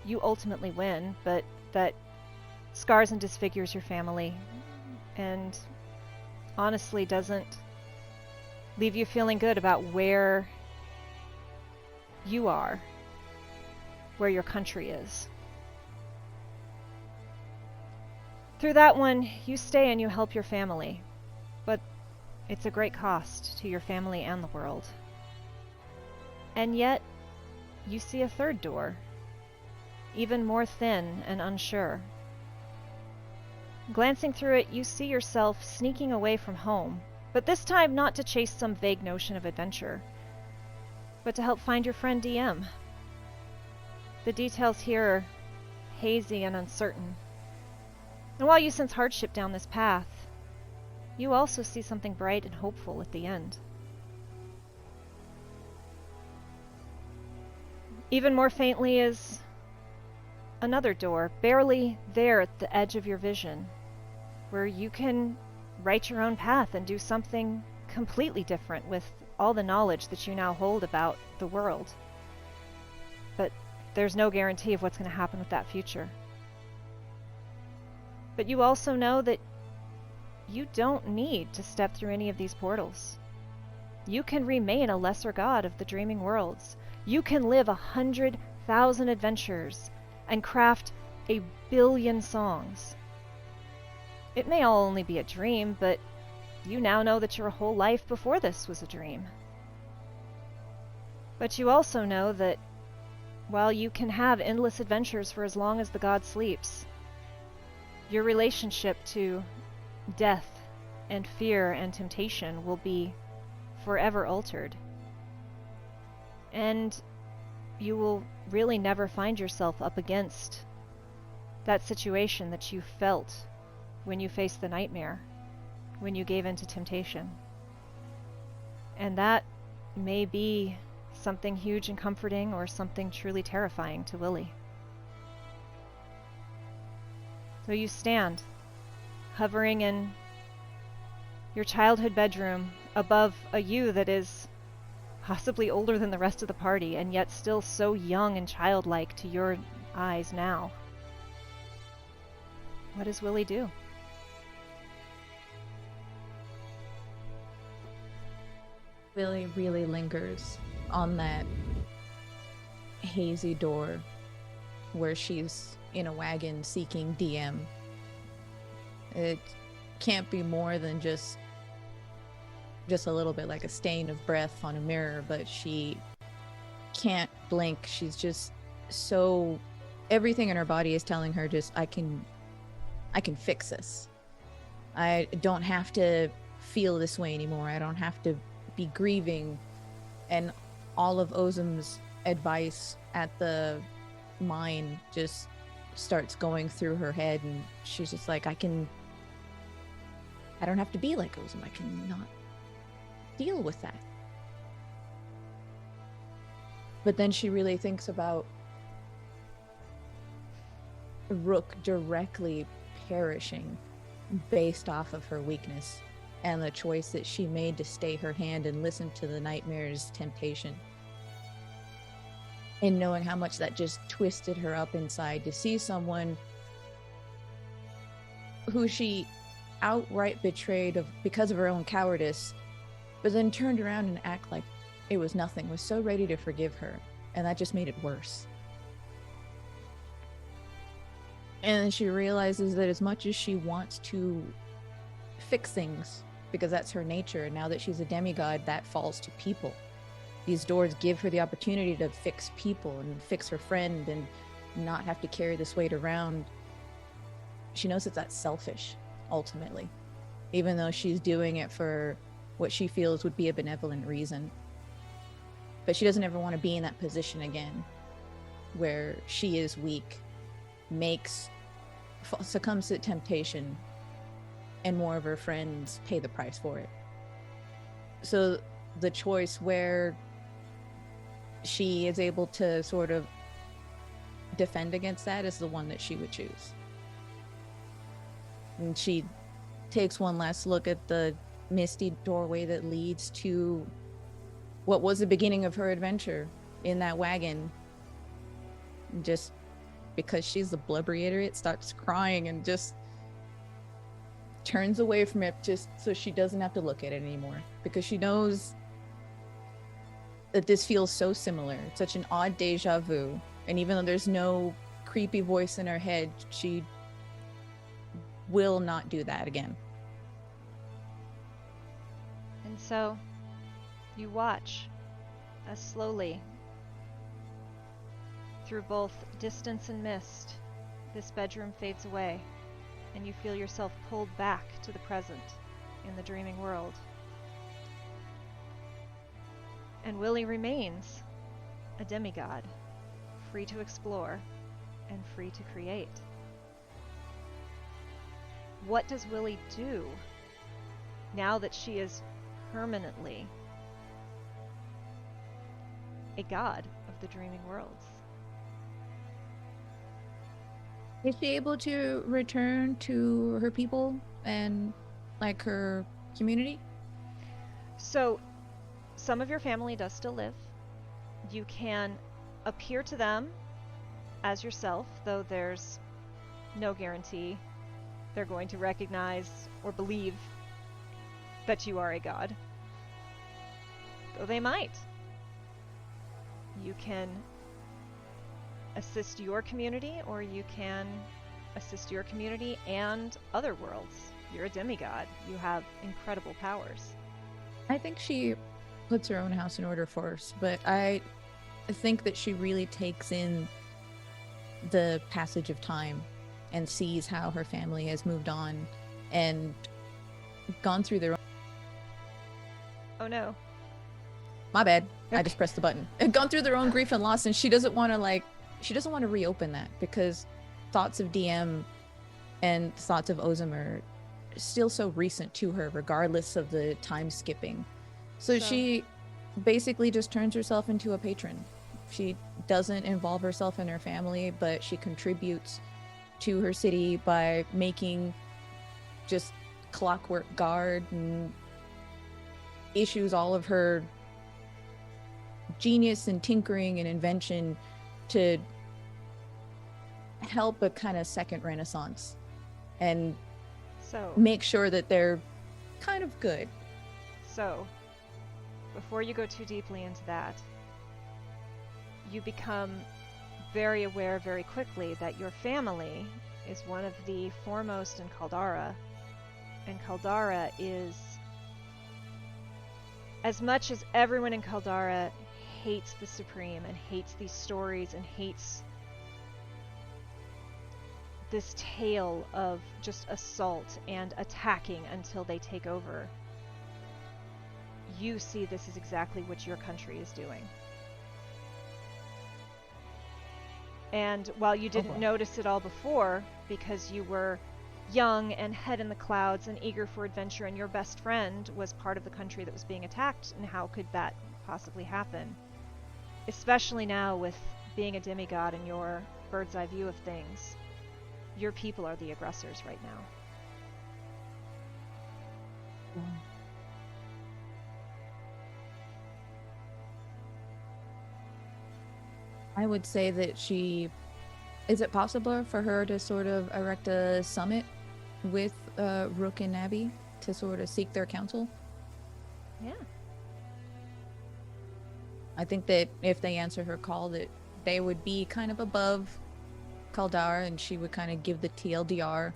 you ultimately win, but that scars and disfigures your family, and honestly doesn't leave you feeling good about where you are, where your country is. Through that one, you stay and you help your family, but it's a great cost to your family and the world. And yet, you see a third door, even more thin and unsure. Glancing through it, you see yourself sneaking away from home, but this time not to chase some vague notion of adventure, but to help find your friend DM. The details here are hazy and uncertain. And while you sense hardship down this path, you also see something bright and hopeful at the end. Even more faintly is another door, barely there at the edge of your vision, where you can write your own path and do something completely different with all the knowledge that you now hold about the world. But there's no guarantee of what's going to happen with that future. But you also know that you don't need to step through any of these portals. You can remain a lesser god of the dreaming worlds. You can live 100,000 adventures and craft 1,000,000,000 songs. It may all only be a dream, but you now know that your whole life before this was a dream. But you also know that while you can have endless adventures for as long as the god sleeps, your relationship to death and fear and temptation will be forever altered. And you will really never find yourself up against that situation that you felt when you faced the nightmare, when you gave in to temptation. And that may be something huge and comforting or something truly terrifying to Willie. So you stand, hovering in your childhood bedroom above a you that is possibly older than the rest of the party, and yet still so young and childlike to your eyes now. What does Willie do? Willie really lingers on that hazy door where she's in a wagon seeking DM. It can't be more than just a little bit like a stain of breath on a mirror, but she can't blink. She's just so, everything in her body is telling her just, I can fix this. I don't have to feel this way anymore. I don't have to be grieving. And all of Ozum's advice at the mine just starts going through her head, and she's just like, I don't have to be like Ozum. I can not deal with that. But then she really thinks about Rook directly perishing based off of her weakness and the choice that she made to stay her hand and listen to the nightmare's temptation. And knowing how much that just twisted her up inside to see someone who she outright betrayed because of her own cowardice, but then turned around and act like it was nothing, was so ready to forgive her, and that just made it worse. And then she realizes that as much as she wants to fix things, because that's her nature, now that she's a demigod, that falls to people. These doors give her the opportunity to fix people and fix her friend and not have to carry this weight around. She knows that that's selfish, ultimately, even though she's doing it for what she feels would be a benevolent reason. But she doesn't ever want to be in that position again, where she is weak, succumbs to temptation, and more of her friends pay the price for it. So the choice where she is able to sort of defend against that is the one that she would choose. And she takes one last look at the misty doorway that leads to what was the beginning of her adventure in that wagon. Just because she's a blubbery idiot, starts crying and just turns away from it just so she doesn't have to look at it anymore, because she knows that this feels so similar. It's such an odd deja vu. And even though there's no creepy voice in her head, she will not do that again. And so you watch as slowly, through both distance and mist, this bedroom fades away, and you feel yourself pulled back to the present in the dreaming world. And Willie remains a demigod, free to explore and free to create. What does Willie do now that she is permanently a god of the dreaming worlds? Is she able to return to her people and like her community? So, some of your family does still live. You can appear to them as yourself, though there's no guarantee they're going to recognize or believe that you are a god. Though they might. You can assist your community, or you can assist your community and other worlds. You're a demigod. You have incredible powers. I think she puts her own house in order first, but I think that she really takes in the passage of time and sees how her family has moved on and gone through their own... Oh no. My bad. I Okay. just pressed the button. And gone through their own grief and loss, and she doesn't want to reopen that because thoughts of DM and thoughts of Ozem are still so recent to her, regardless of the time skipping. So she basically just turns herself into a patron. She doesn't involve herself in her family, but she contributes to her city by making just clockwork guard and issues all of her genius and tinkering and invention to help a kind of second renaissance and So, make sure that they're kind of good. So, before you go too deeply into that, you become very aware very quickly that your family is one of the foremost in Caldara, and Caldara is, as much as everyone in Caldara hates the Supreme and hates these stories and hates this tale of just assault and attacking until they take over, you see this is exactly what your country is doing. And while you didn't notice it all before, because you were young and head in the clouds and eager for adventure, and your best friend was part of the country that was being attacked, and how could that possibly happen? Especially now with being a demigod and your bird's eye view of things, your people are the aggressors right now. I would say that is it possible for her to sort of erect a summit with Rook and Nabby to sort of seek their counsel? Yeah. I think that if they answer her call, that they would be kind of above Caldara, and she would kind of give the TLDR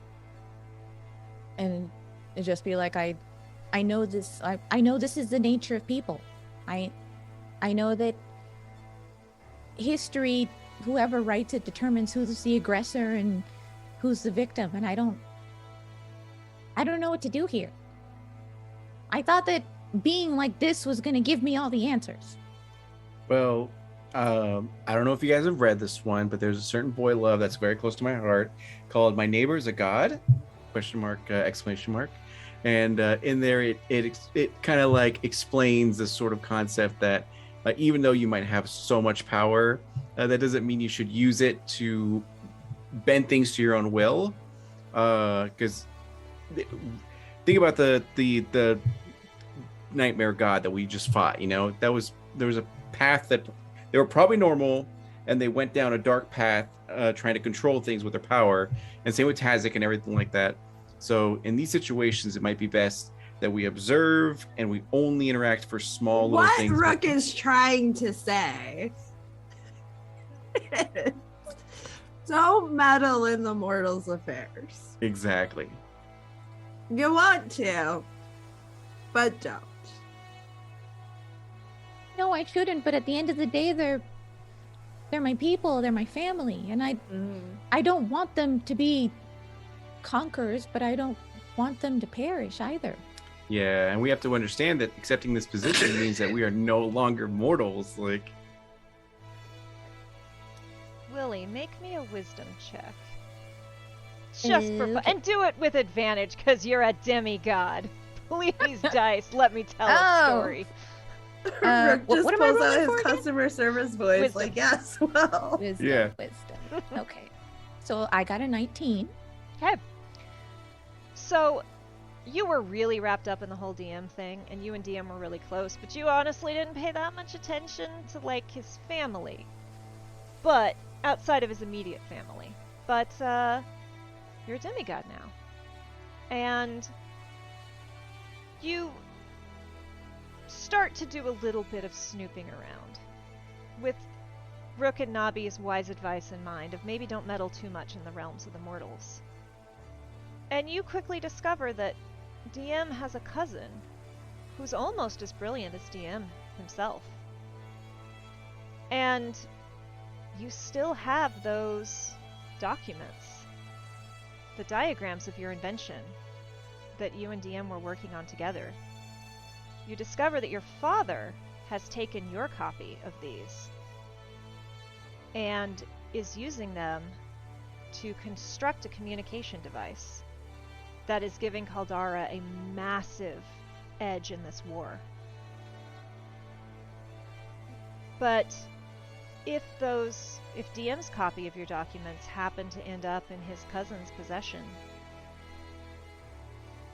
and it'd just be like, I know this. I know this is the nature of people. I know that history, whoever writes it determines who's the aggressor and who's the victim, and I don't know what to do here. I thought that being like this was gonna give me all the answers. Well, I don't know if you guys have read this one, but there's a certain boy love that's very close to my heart called "My Neighbor is a God?" Question mark, exclamation mark. And in there, it kind of like explains this sort of concept that even though you might have so much power, that doesn't mean you should use it to bend things to your own will. Because think about the nightmare god that we just fought. You know, there was a path that they were probably normal, and they went down a dark path trying to control things with their power. And same with Tazik and everything like that. So in these situations, it might be best that we observe and we only interact for small little things. What Rook is trying to say is, don't meddle in the mortals' affairs. Exactly. You want to, but don't. No, I shouldn't, but at the end of the day, they're my people, they're my family, and I don't want them to be conquerors, but I don't want them to perish either. Yeah, and we have to understand that accepting this position means that we are no longer mortals. Like, Willie, make me a wisdom check. Just for fun. Okay. And do it with advantage, because you're a demigod. Please, dice, let me tell a Oh. story. Rook just what am I pulls out rolling his for again? customer service voice, Wisdom. like, yes, well. Wisdom. Yeah. Wisdom. Okay. So I got a 19. Okay. So, you were really wrapped up in the whole DM thing, and you and DM were really close, but you honestly didn't pay that much attention to, like, his family. But, outside of his immediate family. But, you're a demigod now. And you start to do a little bit of snooping around. With Rook and Nabi's wise advice in mind of maybe don't meddle too much in the realms of the mortals. And you quickly discover that DM has a cousin who's almost as brilliant as DM himself. And you still have those documents, the diagrams of your invention that you and DM were working on together. You discover that your father has taken your copy of these and is using them to construct a communication device that is giving Caldara a massive edge in this war. But if DM's copy of your documents happen to end up in his cousin's possession,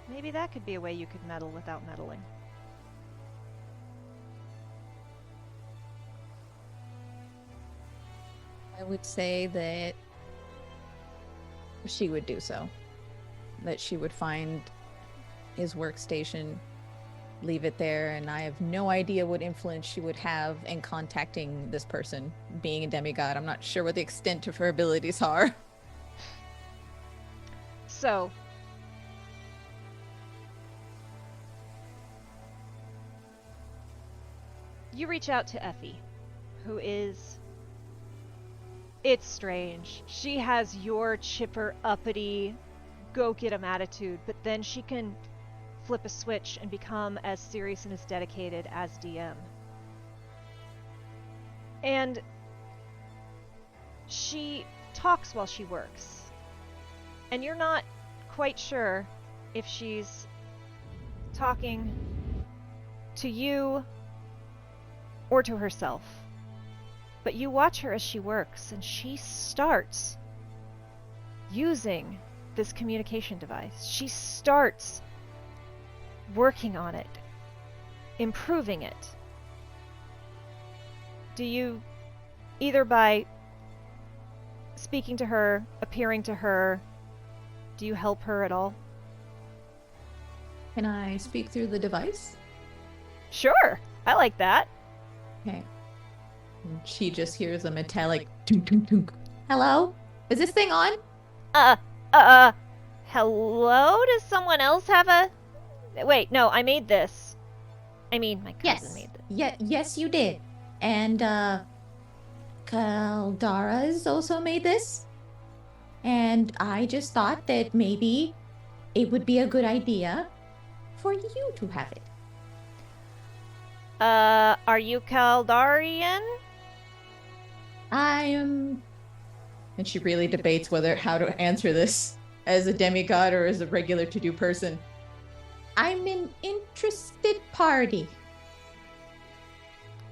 maybe that could be a way you could meddle without meddling. I would say that she would do so. That she would find his workstation, leave it there, and I have no idea what influence she would have in contacting this person. Being a demigod, I'm not sure what the extent of her abilities are. So, you reach out to Effie, who is... It's strange. She has your chipper, uppity, go-get-em attitude, but then she can flip a switch and become as serious and as dedicated as DM. And she talks while she works. And you're not quite sure if she's talking to you or to herself. But you watch her as she works, and she starts using this communication device. She starts working on it, improving it. Do you, either by speaking to her, appearing to her, do you help her at all? Can I speak through the device? Sure, I like that. Okay. And she just hears a metallic tunk tunk tunk. Hello? Is this thing on? Hello? Does someone else have a... Wait, no, I made this. I mean, my cousin made this. Yes, you did. And, Caldara's also made this. And I just thought that maybe it would be a good idea for you to have it. Are you Caldarian? I am... And she really debates how to answer this as a demigod or as a regular to-do person. I'm an interested party.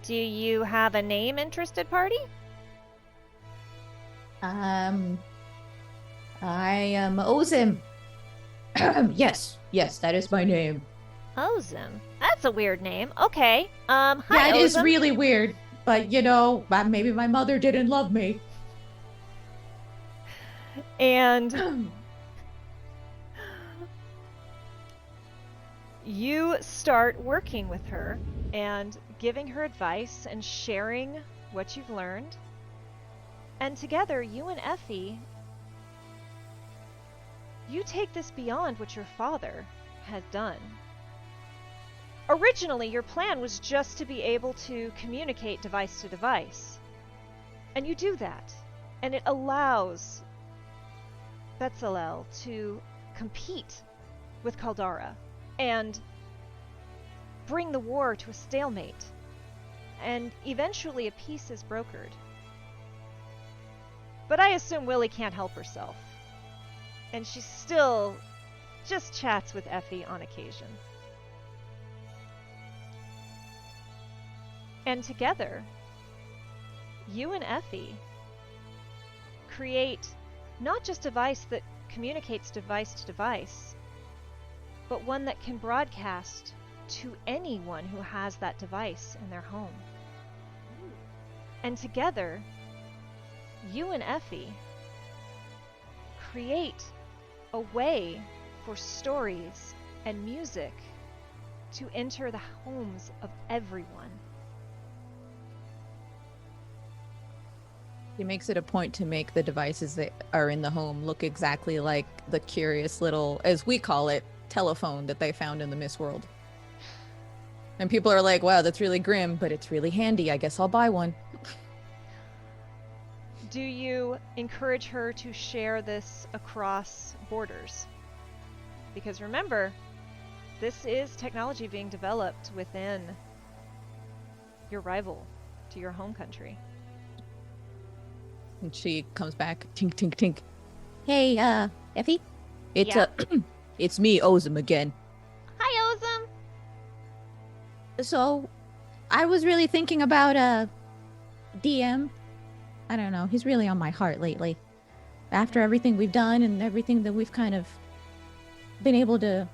Do you have a name, interested party? I am Ozim. Yes, that is my name. Ozim? That's a weird name. Okay. Hi, Yeah, it is Ozim. really weird. But, maybe my mother didn't love me. And you start working with her and giving her advice and sharing what you've learned. And together, you and Effie, you take this beyond what your father had done. Originally, your plan was just to be able to communicate device to device. And you do that. And it allows Bezalel to compete with Caldara. And bring the war to a stalemate. And eventually a peace is brokered. But I assume Willie can't help herself. And she still just chats with Effie on occasion. And together, you and Effie create not just a device that communicates device to device, but one that can broadcast to anyone who has that device in their home. And together, you and Effie create a way for stories and music to enter the homes of everyone. He makes it a point to make the devices that are in the home look exactly like the curious little, as we call it, telephone that they found in the Miss World. And people are like, wow, that's really grim, but it's really handy. I guess I'll buy one. Do you encourage her to share this across borders? Because remember, this is technology being developed within your rival to your home country. And she comes back, tink, tink, tink. Hey, Effie? It's, Yeah. It's me, Ozem, again. Hi, Ozem! So, I was really thinking about, DM. I don't know, he's really on my heart lately. After everything we've done and everything that we've kind of been able to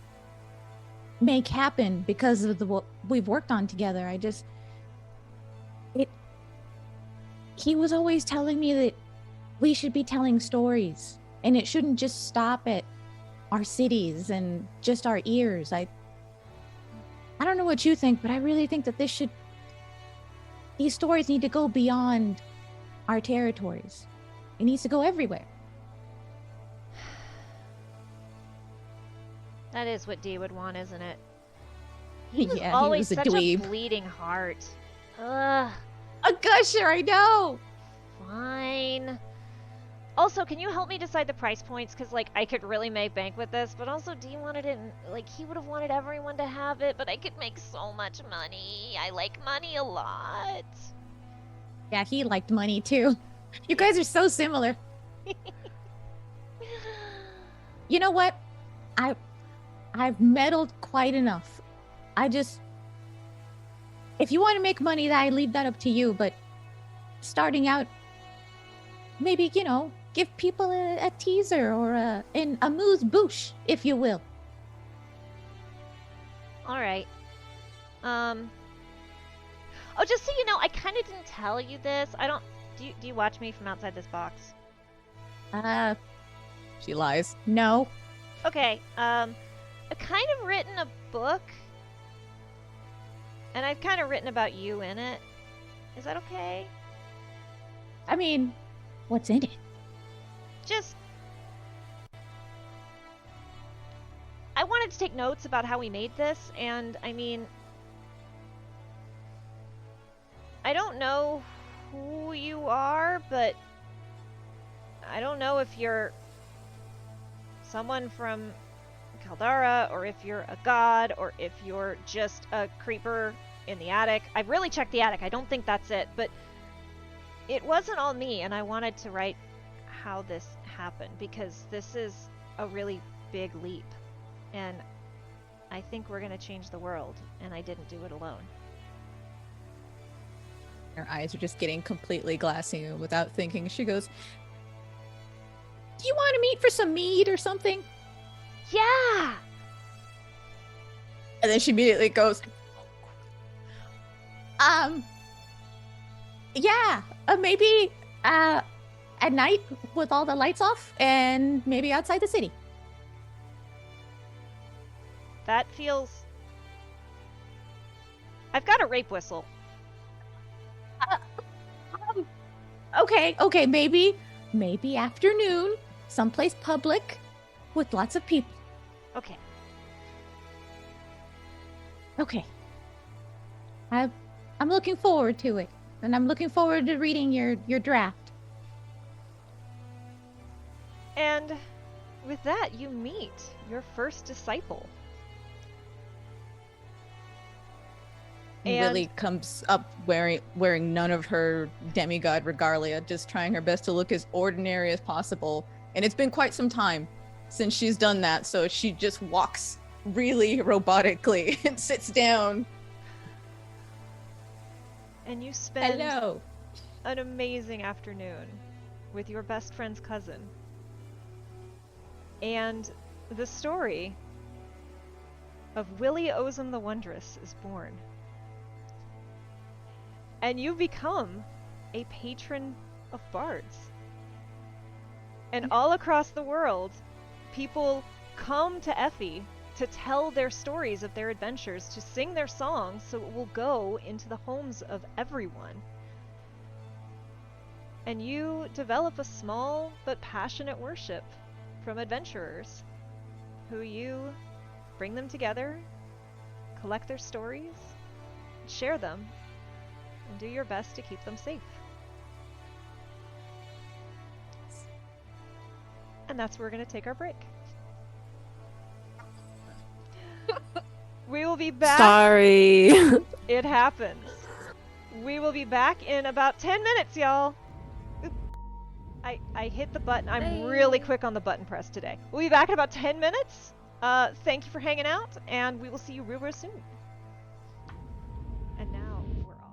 make happen because of what we've worked on together, he was always telling me that we should be telling stories and it shouldn't just stop at our cities and just our ears. I don't know what you think, but I really think that these stories need to go beyond our territories. It needs to go everywhere. That is what Dee would want, isn't it? He was Yeah, always he was a such dweeb. a bleeding heart. Ugh, A gusher, I know! fine. Also, can you help me decide the price points? Because, like, I could really make bank with this, but also Dee wanted it, like, he would have wanted everyone to have it, but I could make so much money. I like money a lot. Yeah, he liked money too. You guys are so similar. You know what? I've meddled quite enough. If you want to make money, I leave that up to you, but starting out, maybe, give people a teaser or a amuse-bouche, if you will. All right. Oh, just so you know, I kind of didn't tell you this. Do you watch me from outside this box? She lies. No. Okay, I've kind of written a book, and I've kind of written about you in it. Is that okay? I mean, what's in it? Just... I wanted to take notes about how we made this, and, I mean... I don't know who you are, but... I don't know if you're... someone from Caldara, or if you're a god, or if you're just a creeper in the attic. I've really checked the attic. I don't think that's it, but it wasn't all me, and I wanted to write how this happened, because this is a really big leap, and I think we're going to change the world, and I didn't do it alone. Her eyes are just getting completely glassy, and without thinking, she goes, "Do you want to meet for some mead or something?" Yeah! And then she immediately goes, yeah, maybe, at night with all the lights off and maybe outside the city. That feels... I've got a rape whistle. Okay, maybe afternoon, someplace public with lots of people. Okay. Okay. I'm looking forward to it, and I'm looking forward to reading your draft. And with that, you meet your first disciple. And Willie comes up wearing none of her demigod regalia, just trying her best to look as ordinary as possible. And it's been quite some time since she's done that, so she just walks really robotically and sits down. and you spend Hello. an amazing afternoon with your best friend's cousin. And the story of Willie Ozum the Wondrous is born. And you become a patron of bards. And all across the world, people come to Effie to tell their stories of their adventures, to sing their songs, so it will go into the homes of everyone. And you develop a small but passionate worship from adventurers who you bring them together, collect their stories, share them, and do your best to keep them safe. And that's where we're going to take our break. We will be back. Sorry. It happens. We will be back in about 10 minutes, y'all. Oop. I hit the button. I'm really quick on the button press today. We'll be back in about 10 minutes. Thank you for hanging out, and we will see you real soon. And now we're off.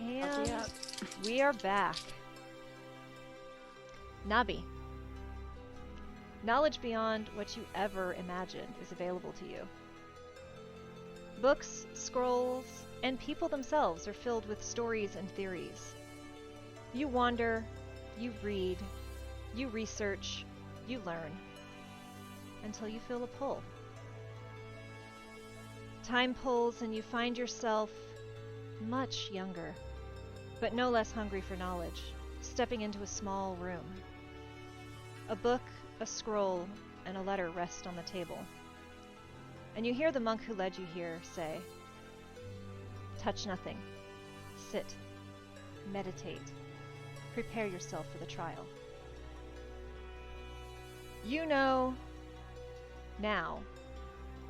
And we are back. Nabi. Knowledge beyond what you ever imagined is available to you. Books, scrolls, and people themselves are filled with stories and theories. You wander, you read, you research, you learn, until you feel a pull. Time pulls and you find yourself much younger, but no less hungry for knowledge, stepping into a small room. A book, a scroll, and a letter rest on the table. And you hear the monk who led you here say, "Touch nothing. Sit. Meditate. Prepare yourself for the trial." You know now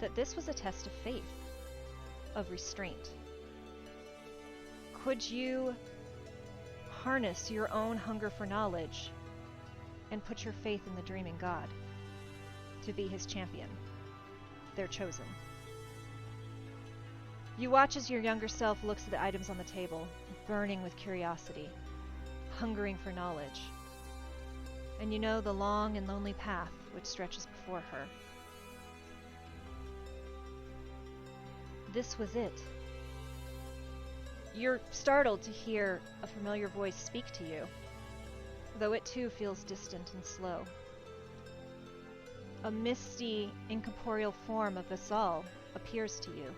that this was a test of faith, of restraint. Could you harness your own hunger for knowledge and put your faith in the dreaming god to be his champion, their chosen. You watch as your younger self looks at the items on the table, burning with curiosity, hungering for knowledge. And you know the long and lonely path which stretches before her. This was it. You're startled to hear a familiar voice speak to you, though it too feels distant and slow. A misty, incorporeal form of Basal appears to you,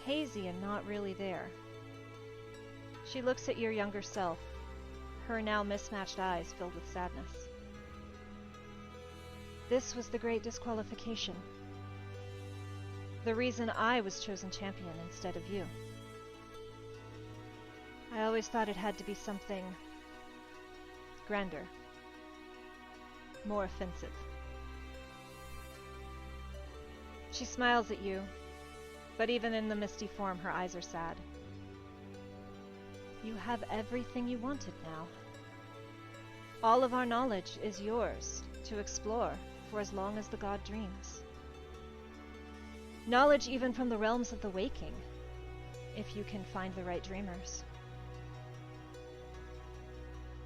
hazy and not really there. She looks at your younger self, her now mismatched eyes filled with sadness. This was the great disqualification. The reason I was chosen champion instead of you. I always thought it had to be something grander, more offensive. She smiles at you, but even in the misty form, her eyes are sad. You have everything you wanted now. All of our knowledge is yours to explore for as long as the god dreams. Knowledge even from the realms of the waking, if you can find the right dreamers.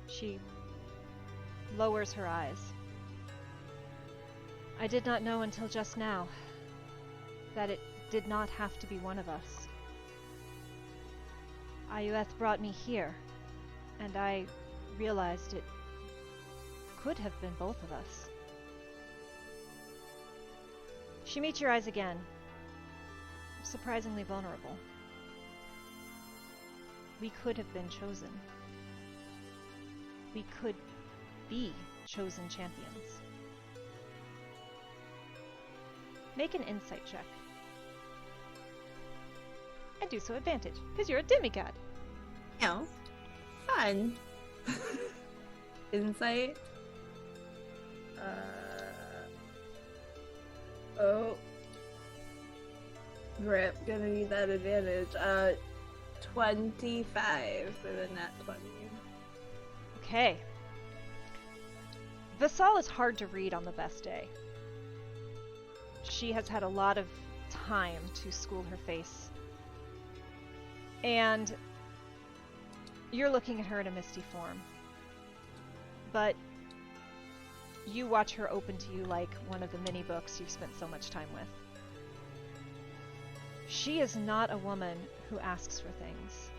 She lowers her eyes. I did not know until just now that it did not have to be one of us. Ayueth brought me here, and I realized it could have been both of us. She meets your eyes again, surprisingly vulnerable. We could have been chosen. We could be chosen champions. Make an insight check. And do so advantage, because you're a demigod. Oh, fun. Insight. Oh. Rip, gonna need that advantage. 25 with a nat 20. Okay. Vasal is hard to read on the best day. She has had a lot of time to school her face. And you're looking at her in a misty form. But you watch her open to you like one of the mini books you've spent so much time with. She is not a woman who asks for things.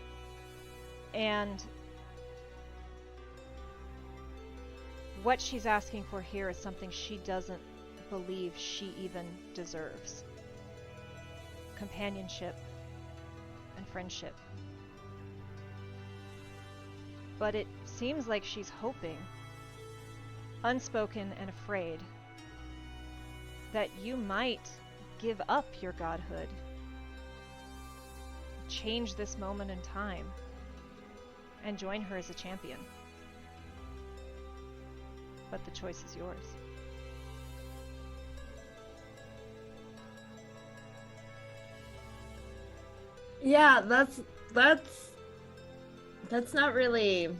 And what she's asking for here is something she doesn't believe she even deserves. Companionship and friendship. But it seems like she's hoping, unspoken and afraid, that you might give up your godhood, change this moment in time, and join her as a champion. But the choice is yours. Yeah, that's not really.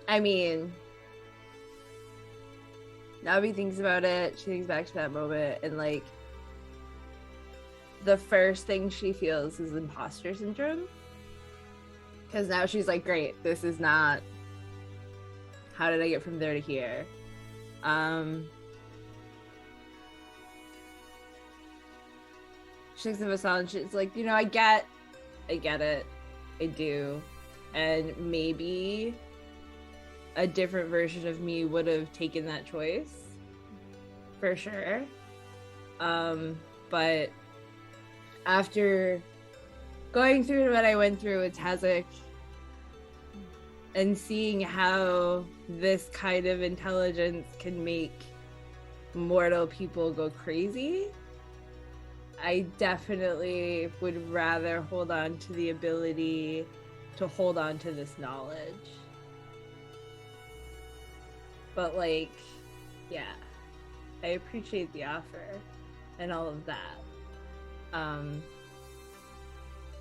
I mean, Navi thinks about it. She thinks back to that moment, and like, the first thing she feels is imposter syndrome. Because now she's like, great, this is not. How did I get from there to here? She looks at Vasal and she's like, you know, I get it. I do. And maybe a different version of me would have taken that choice. For sure. But after going through what I went through with Tazek and seeing how this kind of intelligence can make mortal people go crazy, I definitely would rather hold on to the ability to hold on to this knowledge. But like, yeah, I appreciate the offer and all of that.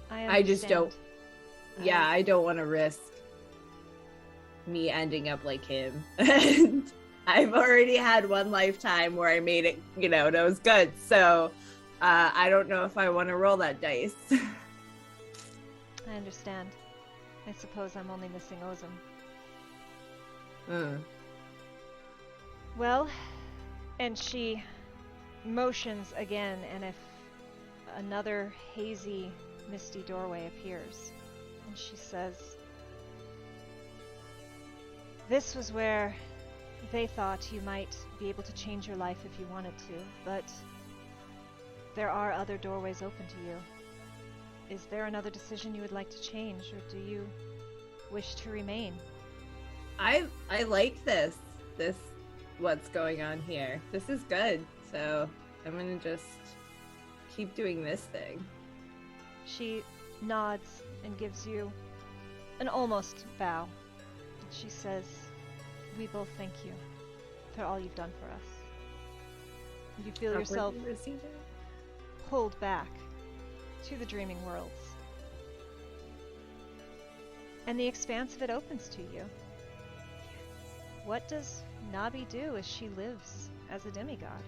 I just don't. Yeah, I don't want to risk me ending up like him. And I've already had one lifetime where I made it, and it was good. So I don't know if I want to roll that dice. I understand. I suppose I'm only missing Ozum. Well, and she motions again, and if another hazy, misty doorway appears, and she says, "This was where they thought you might be able to change your life if you wanted to, but there are other doorways open to you. Is there another decision you would like to change, or do you wish to remain?" I like this what's going on here. This is good. So I'm gonna just keep doing this thing. She nods and gives you an almost bow. She says, "We both thank you for all you've done for us." You feel yourself pulled back to the dreaming worlds. And the expanse of it opens to you. What does Nabi do as she lives as a demigod?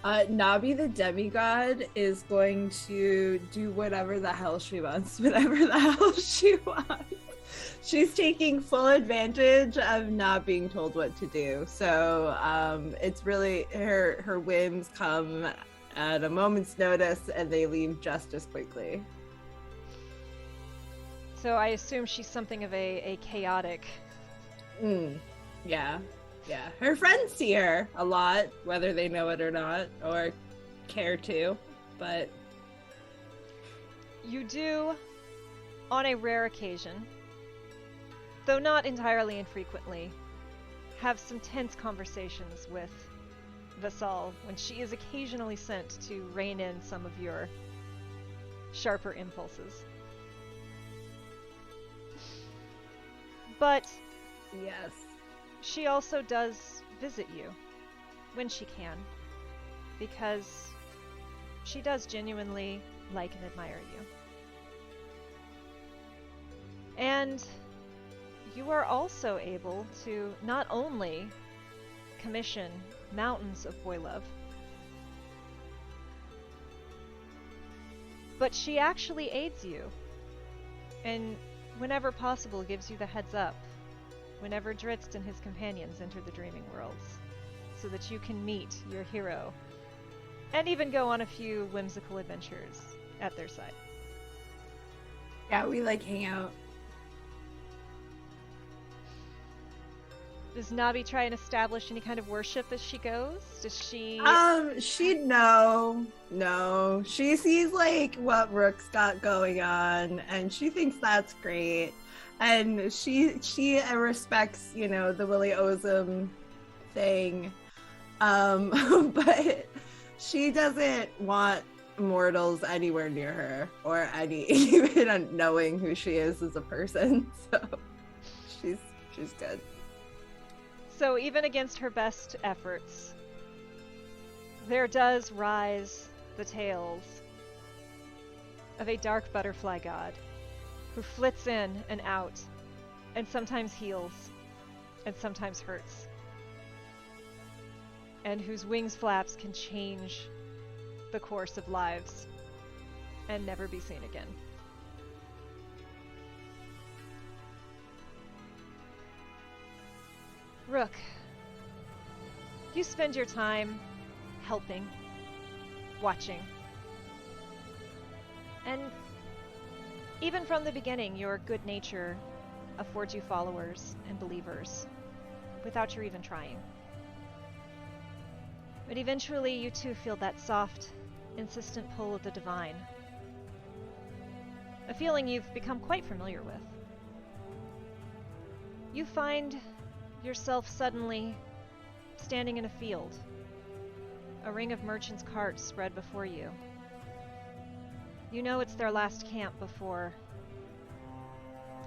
Nabi the demigod is going to do whatever the hell she wants, whatever the hell she wants. She's taking full advantage of not being told what to do. So it's really her whims come at a moment's notice, and they leave just as quickly. So I assume she's something of a chaotic... Yeah. Her friends see her a lot, whether they know it or not, or care to, but... You do, on a rare occasion, though not entirely infrequently, have some tense conversations with Vassal when she is occasionally sent to rein in some of your sharper impulses. But Yes. she also does visit you when she can, because she does genuinely like and admire you. And you are also able to not only commission mountains of boy love, but she actually aids you, and whenever possible gives you the heads up whenever Dritz and his companions enter the dreaming worlds, so that you can meet your hero and even go on a few whimsical adventures at their side. Yeah, we hang out. Does Nabi try and establish any kind of worship as she goes? Does she... No. She sees what Rook's got going on, and she thinks that's great. And she respects, the Willie Ozum thing. But she doesn't want mortals anywhere near her, or even knowing who she is as a person. So she's good. So even against her best efforts, there does rise the tales of a dark butterfly god who flits in and out, and sometimes heals, and sometimes hurts, and whose wings flaps can change the course of lives and never be seen again. Rook, you spend your time helping, watching, and even from the beginning, your good nature affords you followers and believers without your even trying. But eventually, you too feel that soft, insistent pull of the divine. A feeling you've become quite familiar with. You find yourself suddenly standing in a field, a ring of merchants' carts spread before you. You know it's their last camp before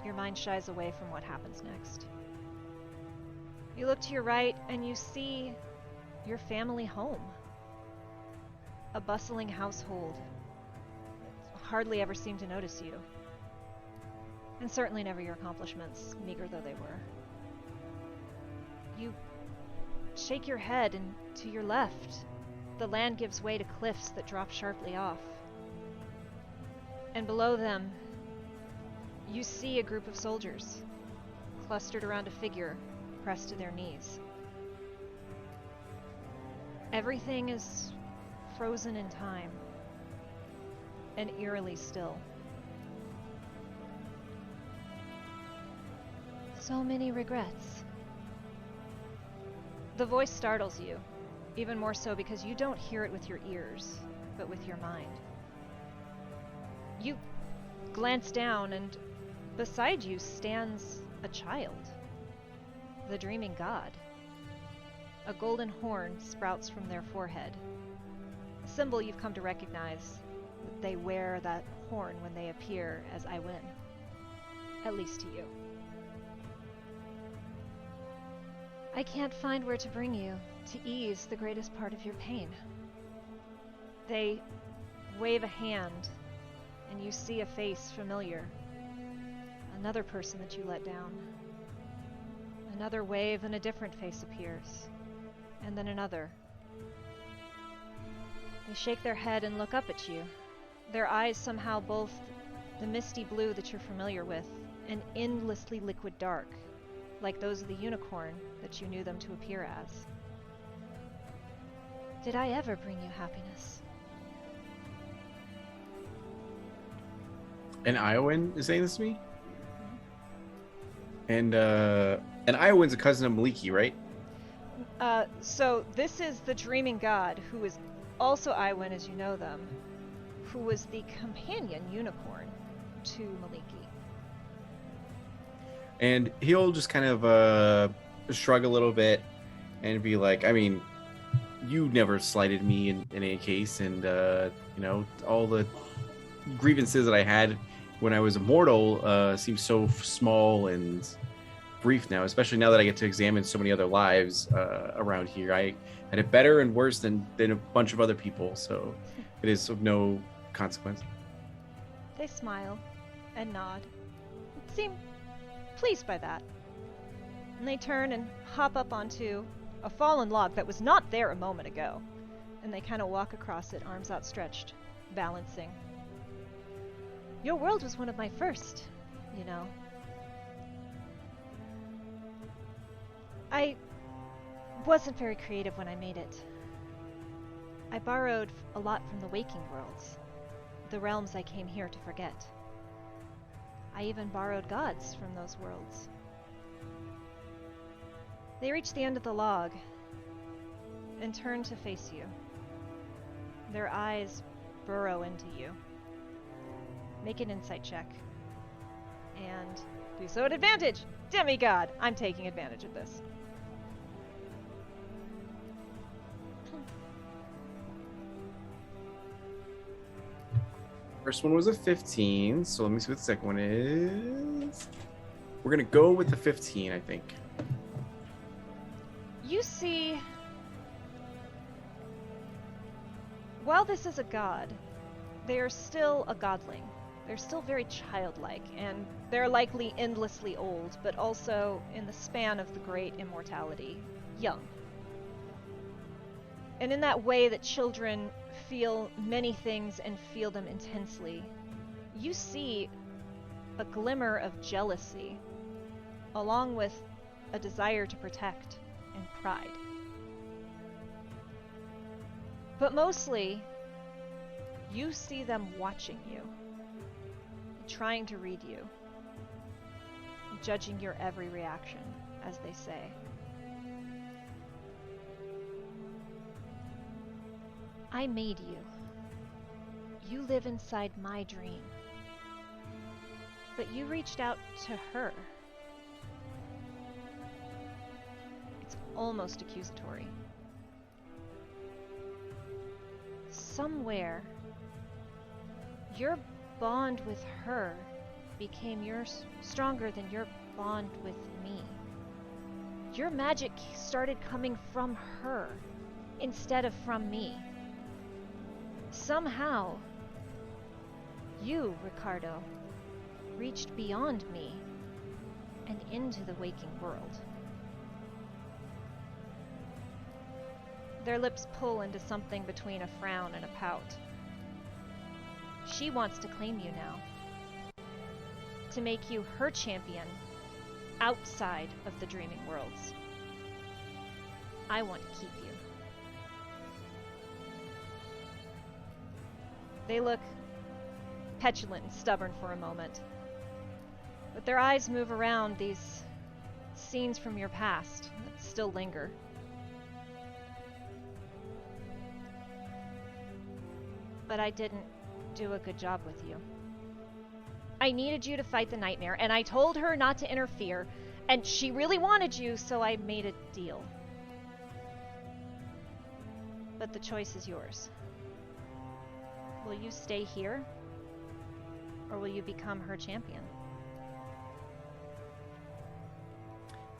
your mind shies away from what happens next. You look to your right and you see your family home. A bustling household. Hardly ever seem to notice you. And certainly never your accomplishments, meager though they were. You shake your head, and to your left, the land gives way to cliffs that drop sharply off. And below them, you see a group of soldiers clustered around a figure pressed to their knees. Everything is frozen in time and eerily still. So many regrets. The voice startles you, even more so because you don't hear it with your ears, but with your mind. You glance down, and beside you stands a child, the dreaming god. A golden horn sprouts from their forehead, a symbol you've come to recognize. They wear that horn when they appear as I win, at least to you. I can't find where to bring you to ease the greatest part of your pain. They wave a hand, and you see a face familiar. Another person that you let down. Another wave, and a different face appears. And then another. They shake their head and look up at you. Their eyes somehow both the misty blue that you're familiar with and endlessly liquid dark, like those of the unicorn that you knew them to appear as. Did I ever bring you happiness? And Iowan is saying this to me? And Iowan's a cousin of Maliki, right? So this is the dreaming god, who is also Iwin as you know them, who was the companion unicorn to Maliki. And he'll just kind of shrug a little bit and be like, I mean, you never slighted me in any case, and all the grievances that I had when I was immortal seem so small and brief now, especially now that I get to examine so many other lives around here. I had it better and worse than a bunch of other people, so it is of no consequence. They smile and nod, seem pleased by that. And they turn and hop up onto a fallen log that was not there a moment ago. And they kind of walk across it, arms outstretched, balancing. Your world was one of my first, you know. I wasn't very creative when I made it. I borrowed a lot from the waking worlds, the realms I came here to forget. I even borrowed gods from those worlds. They reach the end of the log and turn to face you. Their eyes burrow into you. Make an insight check. And do so at advantage! Demigod! I'm taking advantage of this. First one was a 15, so let me see what the second one is. We're gonna go with the 15, I think. You see, while this is a god, they are still a godling. They're still very childlike, and they're likely endlessly old, but also, in the span of the great immortality, young. And in that way that children feel many things and feel them intensely, you see a glimmer of jealousy, along with a desire to protect and pride. But mostly, you see them watching you, trying to read you, judging your every reaction, as they say. I made you. You live inside my dream. But you reached out to her. It's almost accusatory. Somewhere, your bond with her became stronger than your bond with me. Your magic started coming from her instead of from me. Somehow, you, Ricardo, reached beyond me and into the waking world. Their lips pull into something between a frown and a pout. She wants to claim you now. To make you her champion outside of the dreaming worlds. I want to keep you. They look petulant and stubborn for a moment, but their eyes move around these scenes from your past that still linger. But I didn't do a good job with you. I needed you to fight the nightmare, and I told her not to interfere, and she really wanted you, so I made a deal. But the choice is yours. Will you stay here? Or will you become her champion?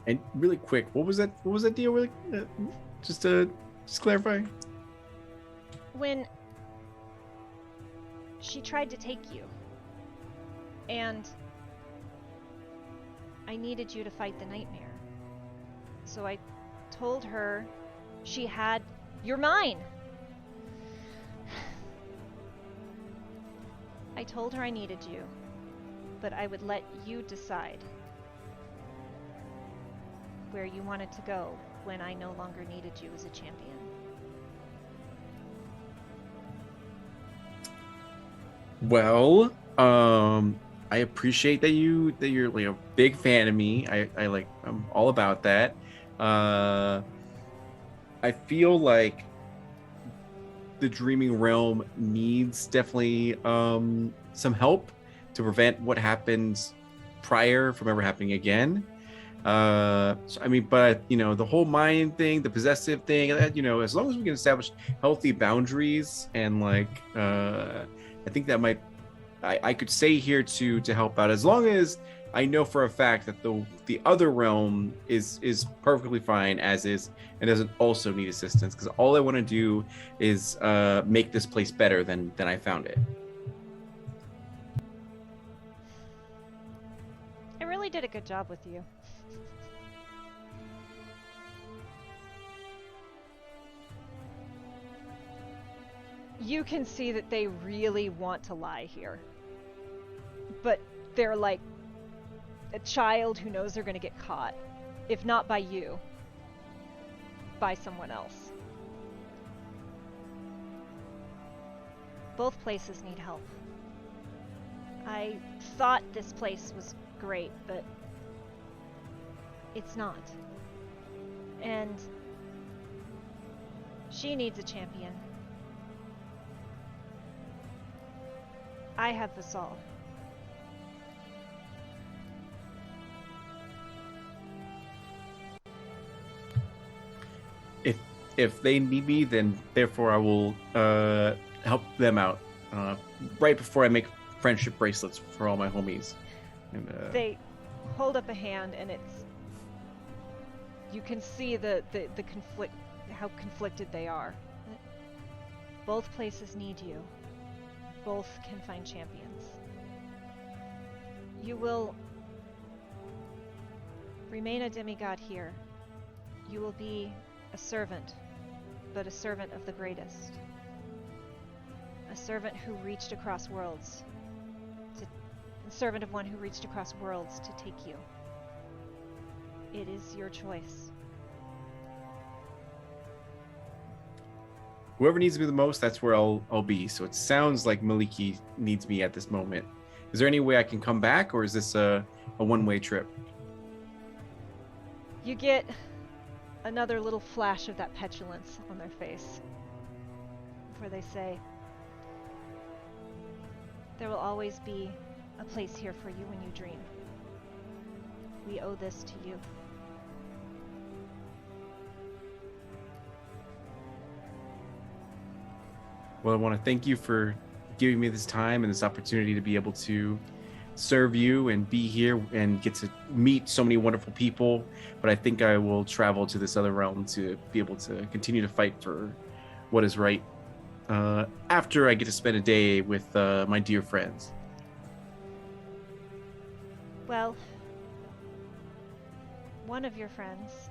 And really quick, what was that deal? Really, just to clarify. When she tried to take you, and I needed you to fight the nightmare. So I told her you're mine. I told her I needed you, but I would let you decide where you wanted to go when I no longer needed you as a champion. Well, I appreciate that you're like a big fan of me. I'm all about that. I feel like the dreaming realm needs definitely some help to prevent what happens prior from ever happening again. So, I mean, but the whole mind thing, the possessive thing, as long as we can establish healthy boundaries and I think that I could stay here to help out, as long as I know for a fact that the other realm is perfectly fine as is and doesn't also need assistance, because all I want to do is make this place better than I found it. I really did a good job with you. You can see that they really want to lie here. But they're like a child who knows they're going to get caught. If not by you, by someone else. Both places need help. I thought this place was great, but it's not. And she needs a champion. I have Vasal. If they need me, then therefore I will help them out right before I make friendship bracelets for all my homies. And, They hold up a hand, and you can see the conflict, how conflicted they are. Both places need you. Both can find champions. You will remain a demigod here. You will be a servant, but a servant of the greatest. A servant who reached across worlds. A servant of one who reached across worlds to take you. It is your choice. Whoever needs me the most, that's where I'll be. So it sounds like Maliki needs me at this moment. Is there any way I can come back, or is this a one-way trip? You get another little flash of that petulance on their face, where they say, "There will always be a place here for you when you dream. We owe this to you." Well, I want to thank you for giving me this time and this opportunity to be able to serve you and be here and get to meet so many wonderful people. But I think I will travel to this other realm to be able to continue to fight for what is right after I get to spend a day with my dear friends. Well, one of your friends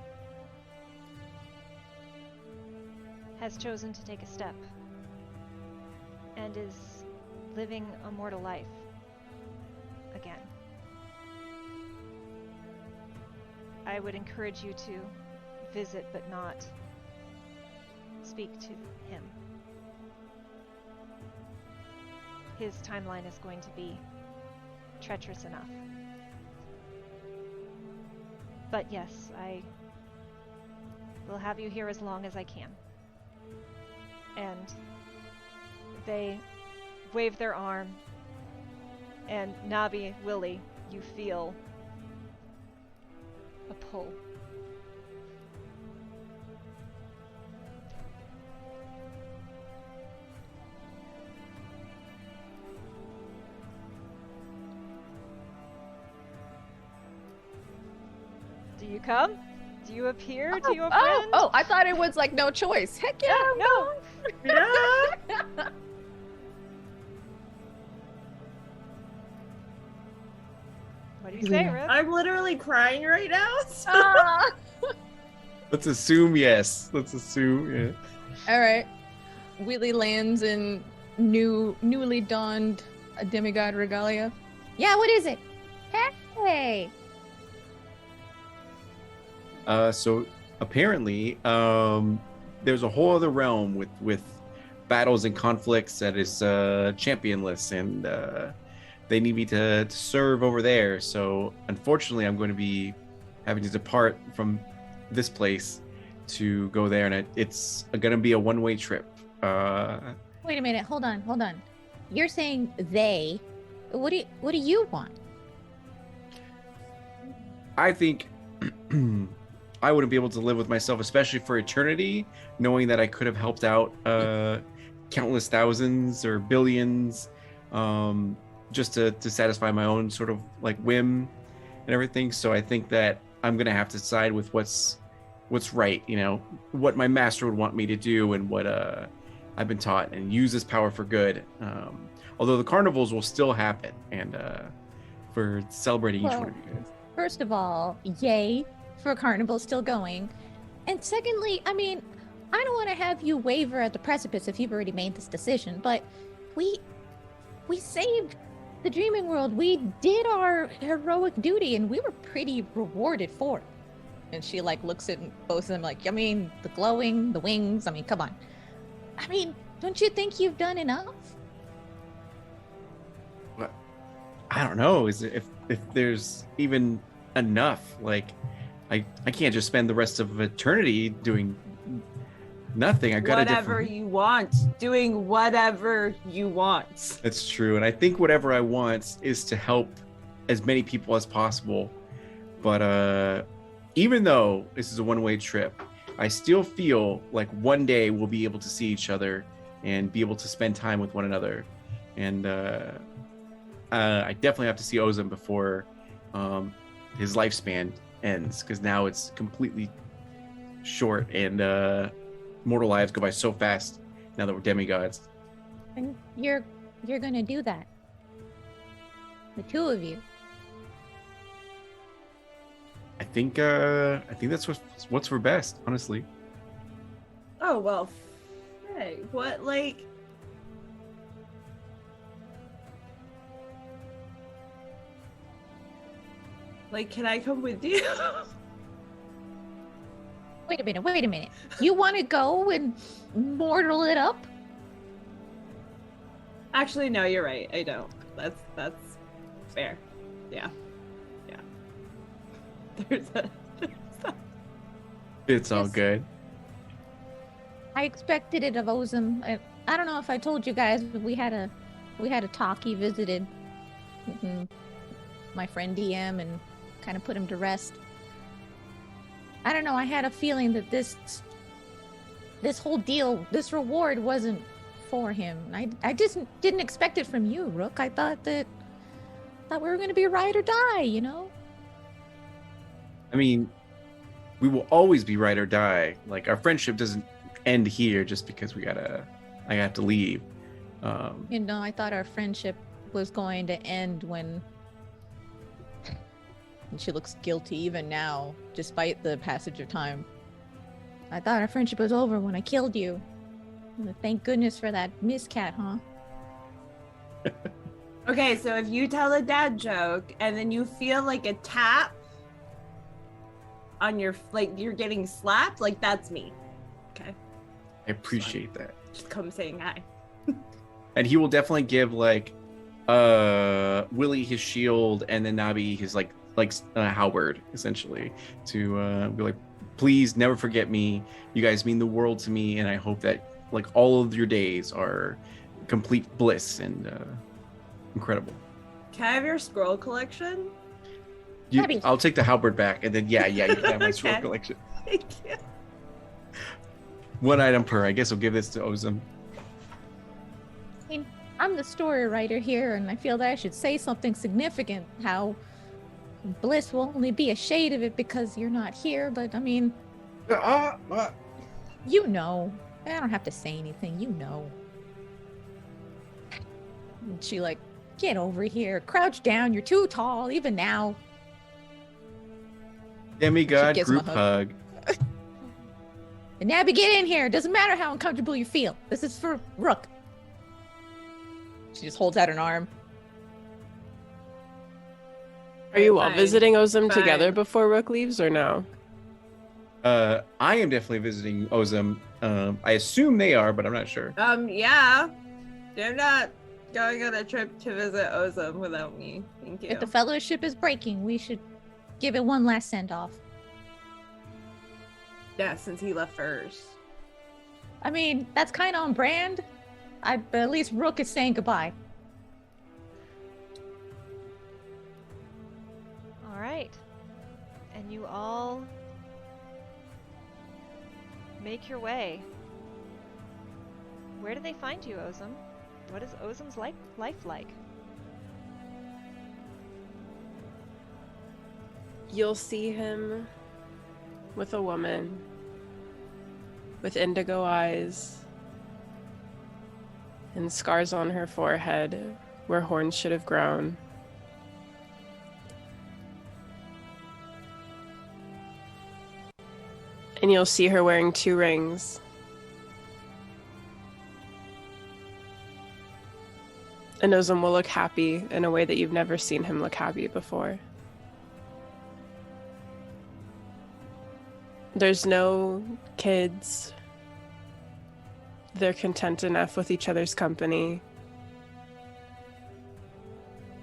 has chosen to take a step and is living a mortal life again. I would encourage you to visit but not speak to him. His timeline is going to be treacherous enough. But yes, I will have you here as long as I can. And they wave their arm, and Navi, Willie, you feel a pull. Do you come? Do you appear to your friend? Oh, I thought it was like no choice. Heck yeah, I'm no. Yeah. What do you say, Rip? I'm literally crying right now. So. Ah. Let's assume yes. Let's assume yeah. All right. Willie lands in newly donned demigod regalia. Yeah, what is it? Hey. So apparently, there's a whole other realm with battles and conflicts that is championless, and they need me to serve over there. So unfortunately, I'm going to be having to depart from this place to go there, and it's going to be a one-way trip. Wait a minute. Hold on. You're saying they. What do you want? I think I wouldn't be able to live with myself, especially for eternity, knowing that I could have helped out countless thousands or billions, just to satisfy my own sort of like whim and everything. So I think that I'm gonna have to side with what's right, what my master would want me to do and what I've been taught, and use this power for good. Although the carnivals will still happen, and for celebrating each one of you guys. First of all, yay for Carnival still going. And secondly, I mean, I don't want to have you waver at the precipice if you've already made this decision, but we saved the dreaming world. We did our heroic duty, and we were pretty rewarded for it. And she like looks at both of them like, I mean, the glowing, the wings, I mean, come on. I mean, don't you think you've done enough? I don't know. Is if there's even enough? Like, I can't just spend the rest of eternity doing nothing. I got whatever you want, doing whatever you want. That's true, and I think whatever I want is to help as many people as possible. But even though this is a one-way trip, I still feel like one day we'll be able to see each other and be able to spend time with one another. And I definitely have to see Ozem before his lifespan ends, because now it's completely short, and mortal lives go by so fast now that we're demigods. And you're gonna do that. The two of you. I think that's what's for best, honestly. Oh well, hey, what like? Like, can I come with you? Wait a minute. You want to go and mortal it up? Actually, no, you're right. I don't. That's fair. Yeah. There's a. It's all Yes. good. I expected it of Ozem. I don't know if I told you guys, but we had a talk. He visited my friend DM and kind of put him to rest. I don't know. I had a feeling that this whole deal, this reward wasn't for him. I just didn't expect it from you, Rook. I thought we were going to be ride or die, you know? I mean, we will always be ride or die. Like, our friendship doesn't end here just because I have to leave. You know, I thought our friendship was going to end when... And she looks guilty even now, despite the passage of time. I thought our friendship was over when I killed you. Thank goodness for that miscat, huh? Okay, so if you tell a dad joke and then you feel like a tap on your, like you're getting slapped, like that's me. Okay. I appreciate that. Just come saying hi. And he will definitely give like Willie his shield and then Nabi his like halberd essentially to be like, please never forget me. You guys mean the world to me, and I hope that like all of your days are complete bliss and incredible. Can I have your scroll collection? Nabi. I'll take the halberd back, and then yeah, you can have my scroll Okay. collection. Thank you. One item per. I guess I'll give this to Ozum. I mean, I'm the story writer here, and I feel that I should say something significant. How bliss will only be a shade of it because you're not here, but I mean, you know. I don't have to say anything, you know. And she like, get over here, crouch down, you're too tall, even now. Demigod She gives him a group hug. And Nabby, get in here. Doesn't matter how uncomfortable you feel. This is for Rook. She just holds out an arm. Are you all Fine. visiting Ozum Fine. together before Rook leaves, or no? I am definitely visiting Ozum. I assume they are, but I'm not sure. Yeah. They're not going on a trip to visit Ozum without me. Thank you. If the fellowship is breaking, we should give it one last send-off. Yeah, since he left first. I mean, that's kind of on brand. But at least Rook is saying goodbye. All right. And you all make your way. Where do they find you, Ozum? What is Ozum's life like? You'll see him with a woman with indigo eyes and scars on her forehead where horns should have grown. And you'll see her wearing 2 rings. And Ozum will look happy in a way that you've never seen him look happy before. There's no kids. They're content enough with each other's company.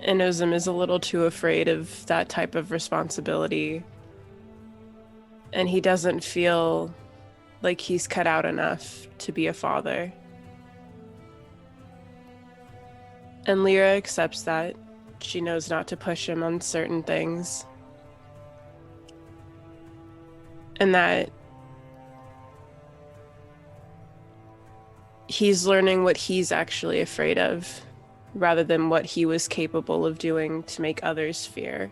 And Ozum is a little too afraid of that type of responsibility. And he doesn't feel like he's cut out enough to be a father. And Lyra accepts that. She knows not to push him on certain things. And that he's learning what he's actually afraid of, rather than what he was capable of doing to make others fear.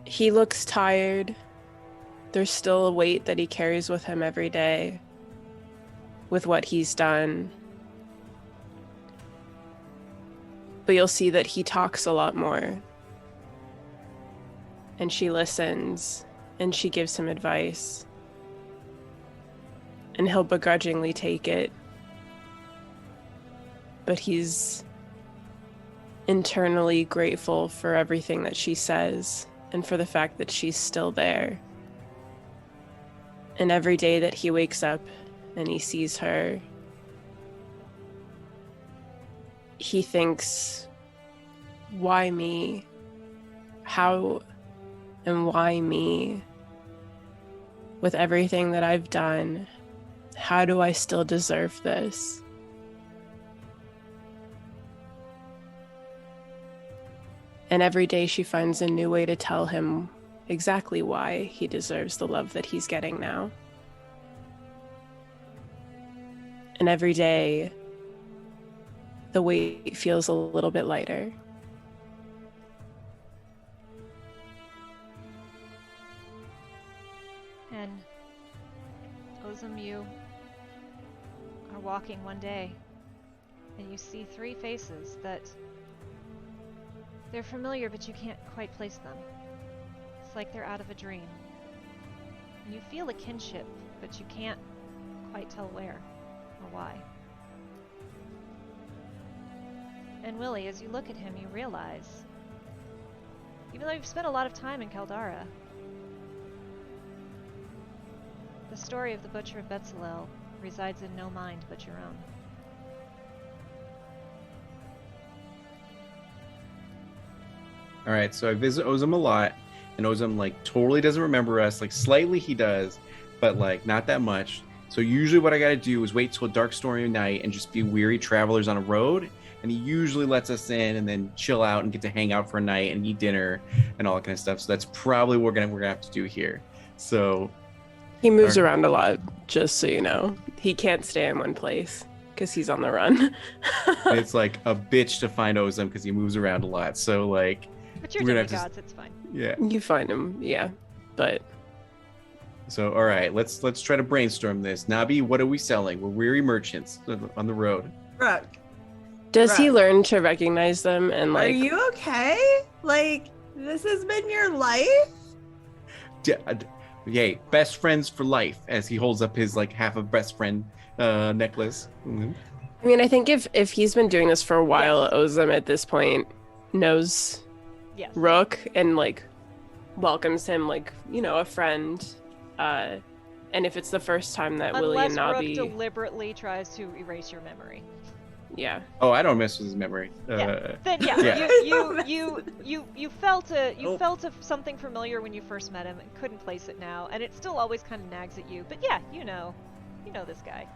He looks tired. There's still a weight that he carries with him every day, with what he's done. But you'll see that he talks a lot more. And she listens, and she gives him advice. And he'll begrudgingly take it. But he's internally grateful for everything that she says, and for the fact that she's still there. And every day that he wakes up and he sees her, he thinks, why me? How and why me? With everything that I've done, how do I still deserve this? And every day she finds a new way to tell him exactly why he deserves the love that he's getting now. And every day, the weight feels a little bit lighter. And Ozum, you are walking one day, and you see 3 faces that They're familiar, but you can't quite place them. It's like they're out of a dream. And you feel a kinship, but you can't quite tell where or why. And Willie, as you look at him, you realize, even though you've spent a lot of time in Caldara, the story of the Butcher of Betzalel resides in no mind but your own. All right, so I visit Ozem a lot, and Ozem like totally doesn't remember us. Like slightly he does, but like not that much. So usually what I gotta do is wait till a dark stormy night and just be weary travelers on a road. And he usually lets us in and then chill out and get to hang out for a night and eat dinner and all that kind of stuff. So that's probably what we're gonna have to do here. So He moves around a lot, just so you know. He can't stay in one place because he's on the run. it's like a bitch to find Ozem because he moves around a lot. So like, But you're we're gonna have to demigods, it's fine. yeah. You find him, yeah. But So all right, let's try to brainstorm this. Nabi, what are we selling? We're weary merchants on the road. Brooke, does he Right. learn to recognize them and are like you okay? Like, this has been your life? Yay, best friends for life as he holds up his like half of best friend necklace. Mhm. I mean, I think if he's been doing this for a while, Ozem at this point knows Yes. Rook and like welcomes him like, you know, a friend. And if it's the first time that Willie Unless and Rook Nabi, deliberately tries to erase your memory. yeah, Oh, I don't mess with his memory. Yeah. Then yeah, Yeah. you felt something familiar when you first met him and couldn't place it now, and it still always kind of nags at you. But yeah, you know this guy.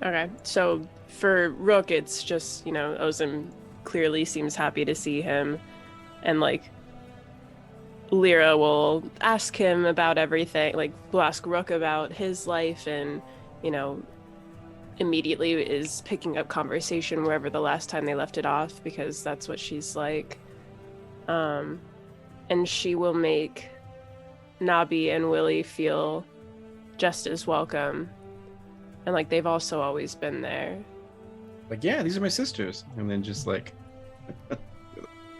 okay. So for Rook, it's just, you know, Ozem clearly seems happy to see him, and like Lyra will ask him about everything, like will ask Rook about his life, and you know, immediately is picking up conversation wherever the last time they left it off, because that's what she's like. And she will make Nabi and Willie feel just as welcome, and like they've also always been there. Like, yeah, these are my sisters. And then just like,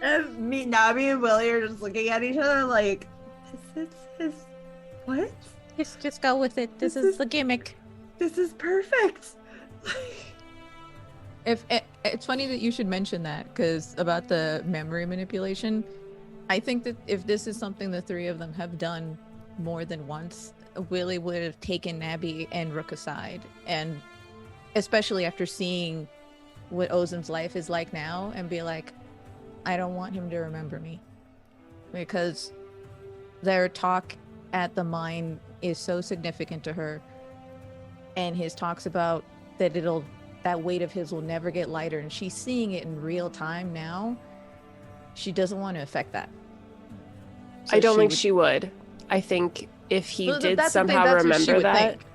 And me, Nabi, and Willie are just looking at each other like, this is what? Just go with it. This This is is- the gimmick. This is perfect. It's funny that you should mention that, because about the memory manipulation, I think that if this is something the three of them have done more than once, Willie would have taken Nabby and Rook aside, and especially after seeing what Ozem's life is like now, and be like, I don't want him to remember me, because their talk at the mine is so significant to her, and his talks about that weight of his will never get lighter, and she's seeing it in real time now. She doesn't want to affect that. So I don't think she would. I think if he Well, did that's the thing, somehow that's what she remember would that, think.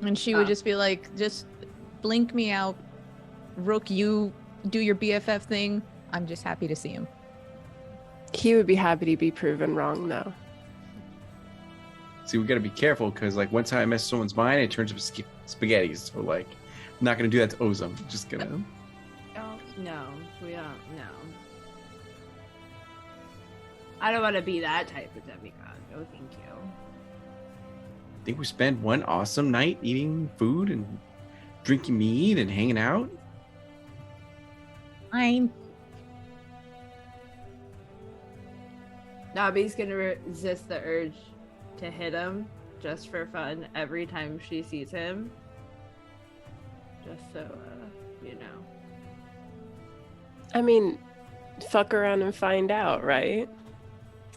And she would just be like, just blink me out. Rook, you do your BFF thing. I'm just happy to see him. he would be happy to be proven wrong, though. see, we gotta be careful because like one time I mess with someone's mind, it turns up spaghetti. So like, I'm not gonna do that to Ozem. Just gonna. Oh, no, we don't. No. I don't want to be that type of demigod. No, thank you. I think we spent one awesome night eating food and drinking mead and hanging out. Fine. Nabi's gonna resist the urge to hit him just for fun every time she sees him. Just so, you know. I mean, fuck around and find out, right?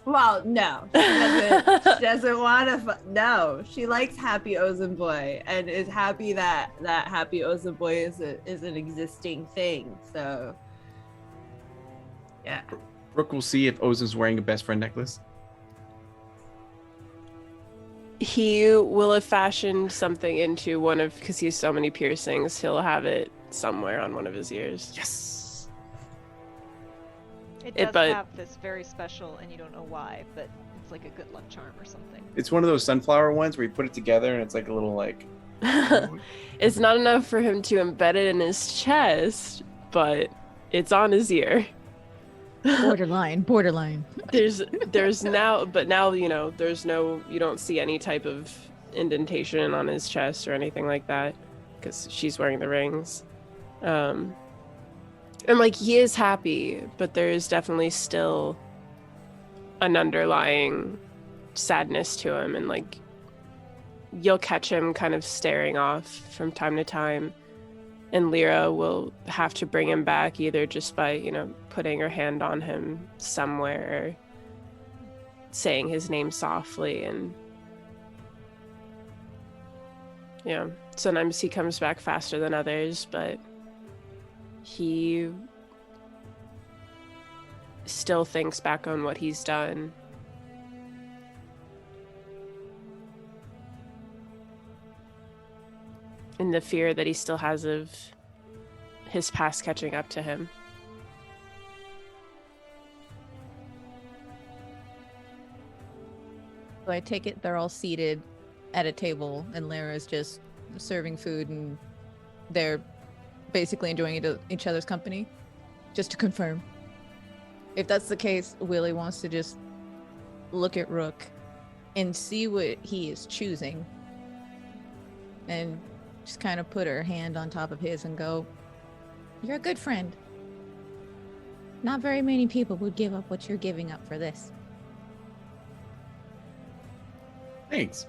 Well, no, she doesn't want to. No, she likes Happy Ozem Boy and is happy that Happy Ozem Boy is an existing thing. So, yeah. Brooke will see if Ozem's wearing a best friend necklace. He will have fashioned something into one of, because he has so many piercings, he'll have it somewhere on one of his ears. Yes. It does but- have this very special, and you don't know why, but it's like a good luck charm or something. It's one of those sunflower ones where you put it together and it's like a little like. It's not enough for him to embed it in his chest, but it's on his ear. Borderline, borderline. There's now, but now, there's no, you don't see any type of indentation on his chest or anything like that because she's wearing the rings. And like he is happy, but there is definitely still an underlying sadness to him, and like you'll catch him kind of staring off from time to time, and Lyra will have to bring him back either just by, putting her hand on him somewhere, saying his name softly, and sometimes he comes back faster than others, but he still thinks back on what he's done. And the fear that he still has of his past catching up to him. So I take it they're all seated at a table and Lyra's just serving food and they're basically enjoying each other's company? Just to confirm. If that's the case, Willie wants to just look at Rook and see what he is choosing. And just kind of put her hand on top of his and go, "You're a good friend. Not very many people would give up what you're giving up for this." Thanks.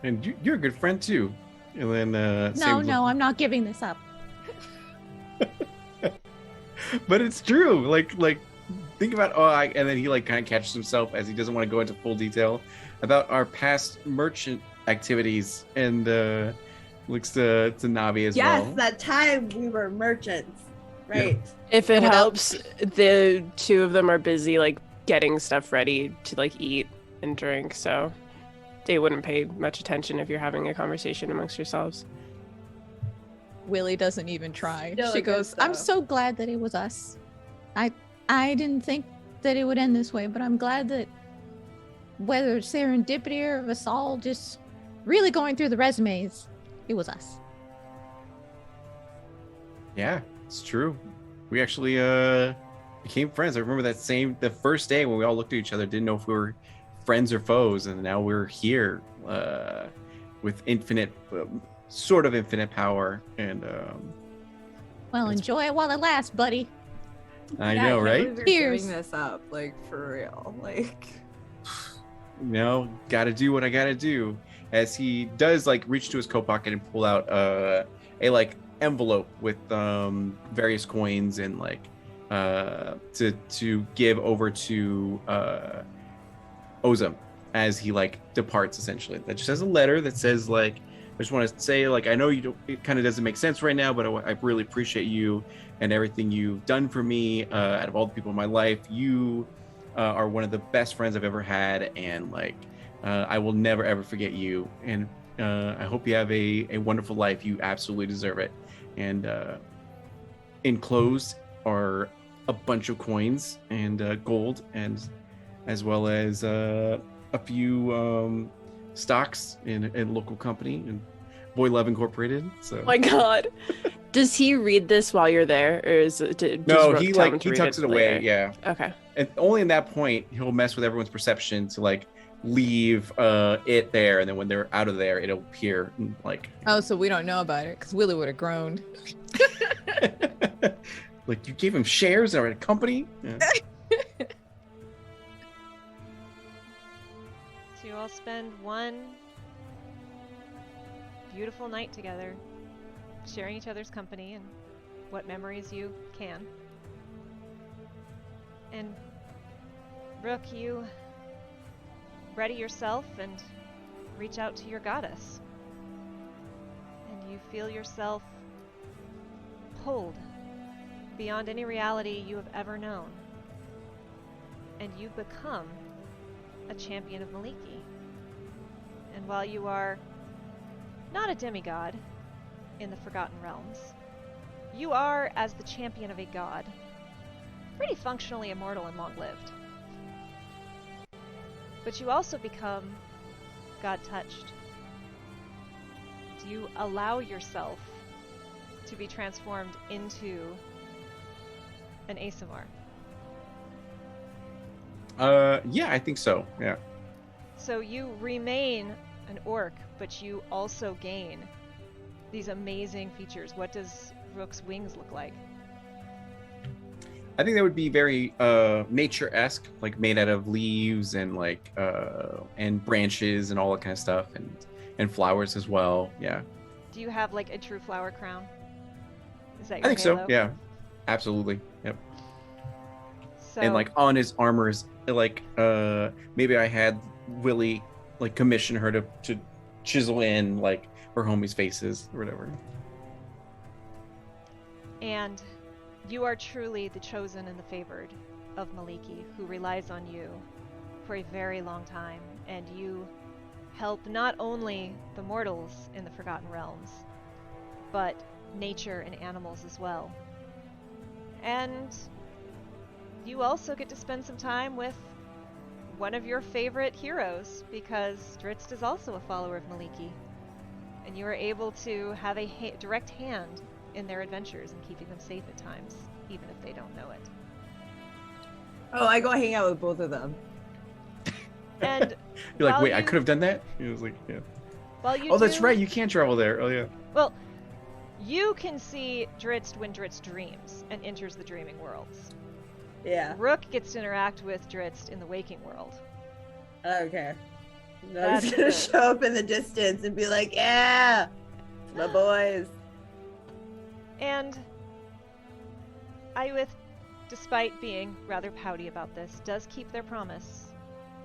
And you're a good friend too. And then No, I'm not giving this up. But it's true. Like think about and then he like kind of catches himself as he doesn't want to go into full detail about our past merchant activities, and looks to Navi as well. Yes, that time we were merchants. Right. If it helps, the two of them are busy like getting stuff ready to like eat and drink, so they wouldn't pay much attention if you're having a conversation amongst yourselves. Willie doesn't even try. Still She a good goes, "I'm stuff. so glad that it was us. I didn't think that it would end this way, but I'm glad that whether it's serendipity or of us all just really going through the resumes, it was us." Yeah, it's true. We actually became friends. I remember the first day when we all looked at each other, didn't know if we were friends or foes, and now we're here with sort of infinite power. And Well, enjoy it while it lasts, buddy. I know, right? We're Cheers. giving this up, like for real, like. Gotta do what I gotta do. As he does like reach to his coat pocket and pull out a like envelope with various coins and like to give over to Ozem as he like departs, essentially. That just has a letter that says like, I just want to say, like, I know it kind of doesn't make sense right now, but I really appreciate you and everything you've done for me. Out of all the people in my life, you are one of the best friends I've ever had, and like I will never ever forget you. And I hope you have a wonderful life. You absolutely deserve it. And enclosed are a bunch of coins and gold, and as well as a few stocks in a local company and Boy Love Incorporated. So Oh my god. Does he read this while you're there, or is it no, Rook he tell him like to he read tucks it away. later? Yeah, Okay. and only in that point he'll mess with everyone's perception to like leave it there, and then when they're out of there, it'll appear like. Oh, so we don't know about it because Willie would have groaned. Like, you gave him shares in a company. Yeah. So you all spend one beautiful night together, sharing each other's company and what memories you can. And Rook, you ready yourself and reach out to your goddess. And you feel yourself pulled beyond any reality you have ever known. And you become a champion of Maliki. And while you are not a demigod in the Forgotten Realms, you are, as the champion of a god, pretty functionally immortal and long-lived. But you also become god-touched. You allow yourself to be transformed into an Asimar. Yeah, I think so. Yeah. So you remain an orc, but you also gain these amazing features. What does Rook's wings look like? I think that would be very nature-esque, like made out of leaves and like and branches and all that kind of stuff, and flowers as well. Yeah. Do you have like a true flower crown? Is that I your think so. halo? Yeah. Absolutely. Yep. And So, like on his armors, like maybe I had Willie like commission her to chisel in like her homies' faces or whatever. and you are truly the chosen and the favored of Maliki, who relies on you for a very long time, and you help not only the mortals in the Forgotten Realms, but nature and animals as well. And you also get to spend some time with one of your favorite heroes, because Dritz is also a follower of Maliki, and you are able to have a direct hand in their adventures and keeping them safe at times, even if they don't know it. Oh, I go hang out with both of them. And You're like, while wait, I you- could have done that. He was like, yeah. While you Oh, that's do- right. You can't travel there. Oh, yeah. Well, you can see Dritz when Dritz dreams and enters the dreaming worlds. Yeah. Rook gets to interact with Dritz in the waking world. Okay. I'm That's just gonna the- show up in the distance and be like, yeah, it's my boys. And Iwith, despite being rather pouty about this, does keep their promise.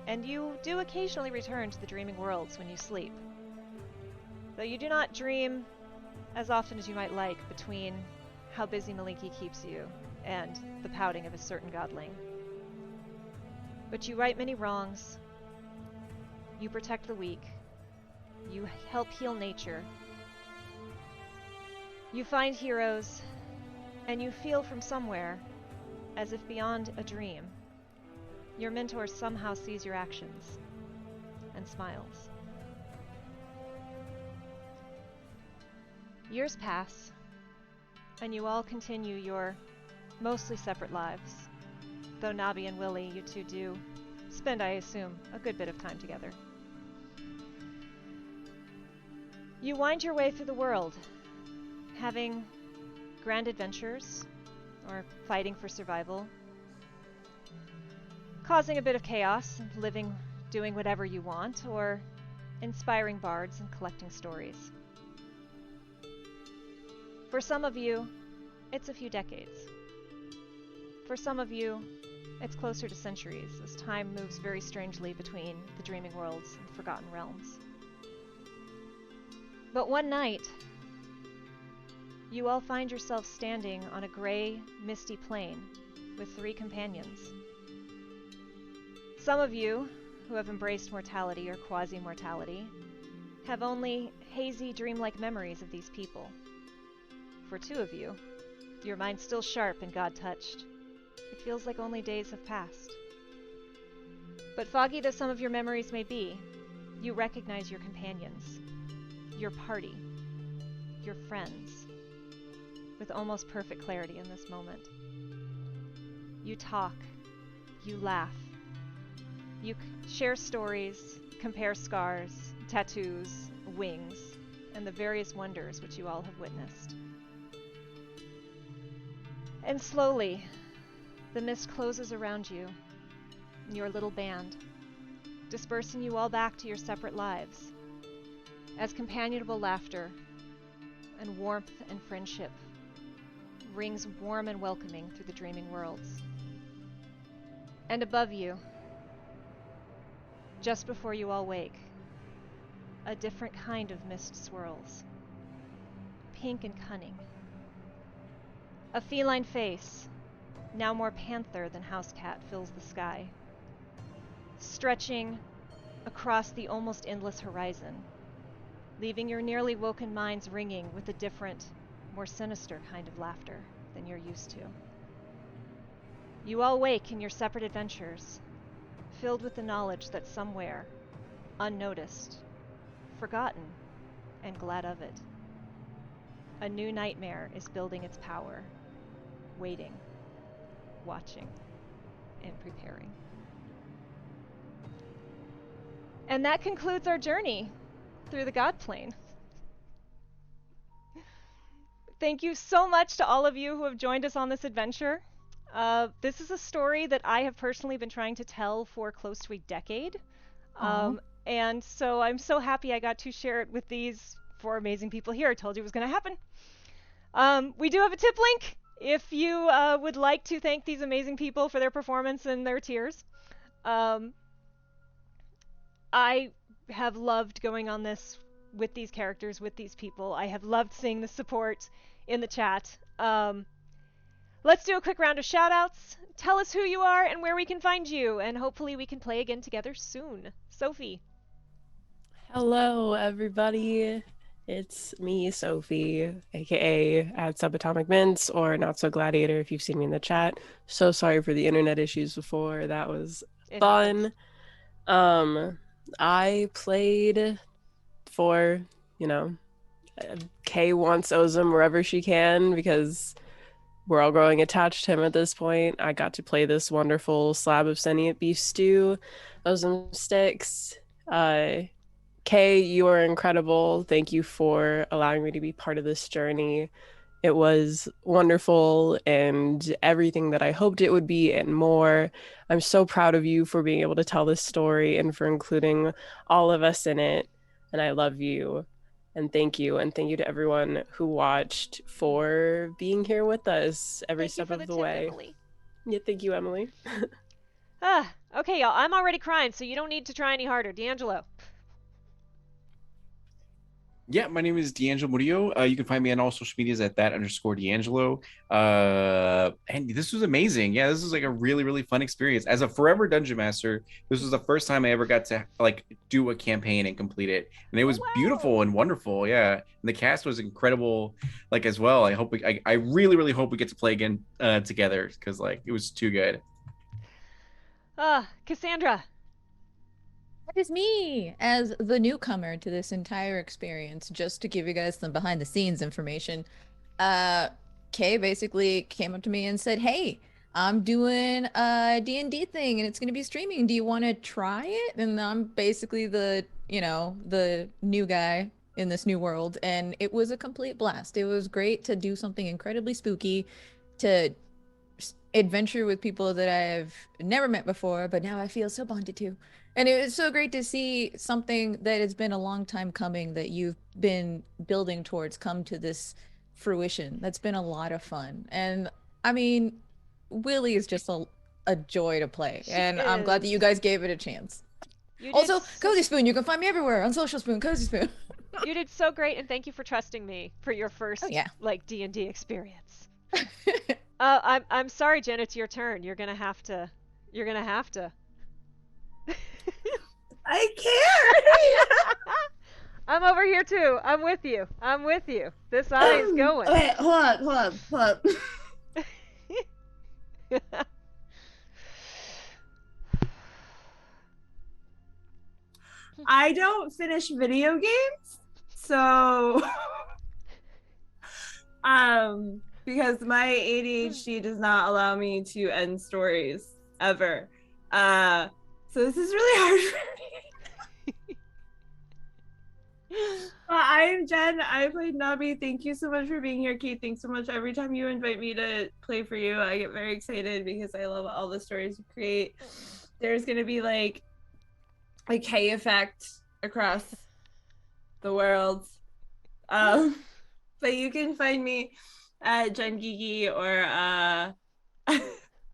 And you do occasionally return to the dreaming worlds when you sleep. Though you do not dream as often as you might like between how busy Maliki keeps you and the pouting of a certain godling. But you right many wrongs. You protect the weak. You help heal nature. You find heroes, and you feel from somewhere, as if beyond a dream, your mentor somehow sees your actions and smiles. Years pass, and you all continue your mostly separate lives, though Nabi and Willie, you two do spend, I assume, a good bit of time together. You wind your way through the world, having grand adventures, or fighting for survival, causing a bit of chaos, and doing whatever you want, or inspiring bards and collecting stories. For some of you, it's a few decades. For some of you, it's closer to centuries, as time moves very strangely between the dreaming worlds and the Forgotten Realms. But one night, you all find yourself standing on a gray, misty plain with 3 companions. Some of you, who have embraced mortality or quasi-mortality, have only hazy, dreamlike memories of these people. For 2 of you, your mind's still sharp and God-touched. It feels like only days have passed. But foggy though some of your memories may be, you recognize your companions, your party, your friends, with almost perfect clarity in this moment. You talk, you laugh, you share stories, compare scars, tattoos, wings, and the various wonders which you all have witnessed. And slowly, the mist closes around you and your little band, dispersing you all back to your separate lives, as companionable laughter and warmth and friendship rings warm and welcoming through the dreaming worlds. And above you, just before you all wake, a different kind of mist swirls, pink and cunning. A feline face, now more panther than housecat, fills the sky, stretching across the almost endless horizon, leaving your nearly woken minds ringing with a different, more sinister kind of laughter than you're used to. You all wake in your separate adventures, filled with the knowledge that somewhere, unnoticed, forgotten, and glad of it, a new nightmare is building its power, waiting, watching, and preparing. And that concludes our journey through the Godplane. Thank you so much to all of you who have joined us on this adventure. This is a story that I have personally been trying to tell for close to a decade. Aw. And so I'm so happy I got to share it with these four amazing people here. I told you it was going to happen. We do have a tip link if you would like to thank these amazing people for their performance and their tears. I have loved going on this with these characters, with these people. I have loved seeing the support in the chat. Let's do a quick round of shoutouts. Tell us who you are and where we can find you, and hopefully we can play again together soon. Sophie. Hello, everybody. It's me, Sophie, aka at Subatomic Mints or Not So Gladiator if you've seen me in the chat. So sorry for the internet issues before. That was It fun. happens. I played for, Kay wants Ozum wherever she can because we're all growing attached to him at this point. I got to play this wonderful slab of sentient beef stew, Ozum sticks. Kay, you are incredible. Thank you for allowing me to be part of this journey. It was wonderful and everything that I hoped it would be and more. I'm so proud of you for being able to tell this story and for including all of us in it. And I love you. And thank you. And thank you to everyone who watched for being here with us every step of the way. Emily. Yeah, thank you, Emily. Okay, y'all. I'm already crying, so you don't need to try any harder. D'Angelo. Yeah, my name is D'Angelo Murillo. You can find me on all social medias at _D'Angelo. And this was amazing. Yeah, this was like a really, really fun experience. As a forever dungeon master, this was the first time I ever got to like do a campaign and complete it. And it was beautiful and wonderful. Yeah. And the cast was incredible, like as well. I really, really hope we get to play again together because like it was too good. Cassandra. That is me as the newcomer to this entire experience. Just to give you guys some behind the scenes information. Kay basically came up to me and said, "Hey, I'm doing a D&D thing and it's going to be streaming. Do you want to try it?" And I'm basically the new guy in this new world, and it was a complete blast. It was great to do something incredibly spooky, to adventure with people that I've never met before, but now I feel so bonded to. And it was so great to see something that has been a long time coming that you've been building towards come to this fruition. That's been a lot of fun. And I mean, Willie is just a joy to play. And I'm glad that you guys gave it a chance. Also, Cozy Spoon, you can find me everywhere on Social Spoon, Cozy Spoon. You did so great, and thank you for trusting me for your first like D&D experience. I'm sorry, Jen, it's your turn. You're gonna have to. I can't. I'm over here too. I'm with you. This eye is going. Wait, hold on. I don't finish video games, so because my ADHD does not allow me to end stories ever. So this is really hard for me. I'm Jen. I played Nabi. Thank you so much for being here, Kate. Thanks so much. Every time you invite me to play for you, I get very excited because I love all the stories you create. There's gonna be like a K effect across the world. But you can find me at Jen Gigi or I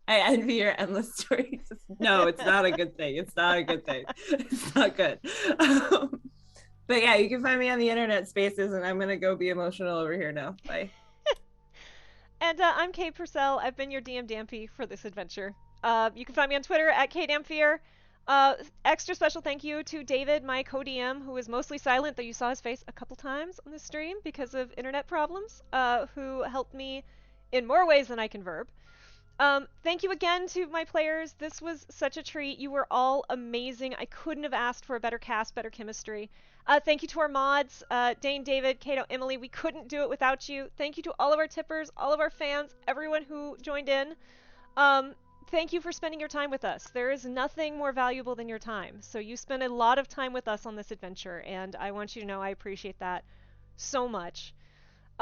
envy your endless stories. No, it's not a good thing. It's not good. But yeah, you can find me on the internet spaces, and I'm gonna go be emotional over here now. Bye. And I'm Kay Purcell. I've been your DM Dampy for this adventure. You can find me on Twitter at KDamphier. Extra special thank you to David, my co-DM, who is mostly silent, though you saw his face a couple times on the stream because of internet problems, who helped me in more ways than I can verb. Thank you again to my players. This was such a treat. You were all amazing. I couldn't have asked for a better cast, better chemistry. Thank you to our mods, Dane, David, Kato, Emily. We couldn't do it without you. Thank you to all of our tippers, all of our fans, everyone who joined in. thank you for spending your time with us. There is nothing more valuable than your time. So you spend a lot of time with us on this adventure, and I want you to know I appreciate that so much.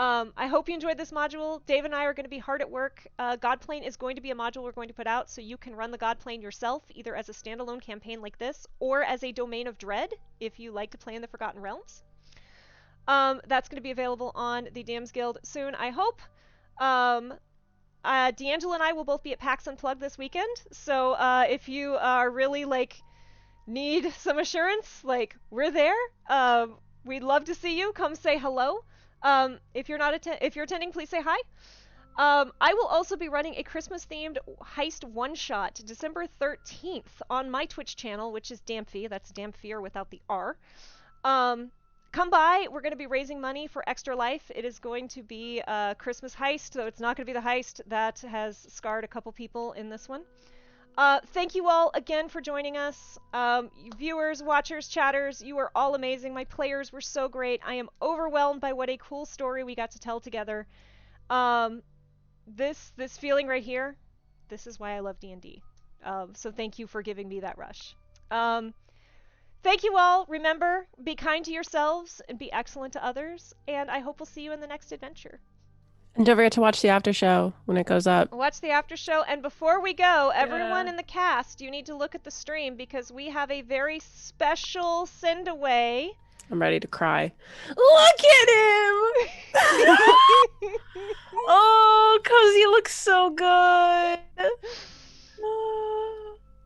I hope you enjoyed this module. Dave and I are going to be hard at work. Godplane is going to be a module we're going to put out, so you can run the Godplane yourself, either as a standalone campaign like this, or as a Domain of Dread, if you like to play in the Forgotten Realms. That's going to be available on the DMs Guild soon, I hope. D'Angelo and I will both be at PAX Unplugged this weekend, so if you really need some assurance, we're there. We'd love to see you. Come say hello. If you're attending, please say hi. I will also be running a Christmas-themed heist one-shot December 13th on my Twitch channel, which is Damphy. That's Damphier without the R. Come by. We're going to be raising money for Extra Life. It is going to be a Christmas heist, though it's not going to be the heist that has scarred a couple people in this one. Thank you all again for joining us. Viewers, watchers, chatters, you are all amazing. My players were so great. I am overwhelmed by what a cool story we got to tell together. This feeling right here, this is why I love D&D. So thank you for giving me that rush. Thank you all. Remember, be kind to yourselves and be excellent to others, and I hope we'll see you in the next adventure. And don't forget to watch the after show when it goes up. Watch the after show, and before we go, everyone in the cast, you need to look at the stream because we have a very special send away. I'm ready to cry. Look at him! Oh, Cozy looks so good.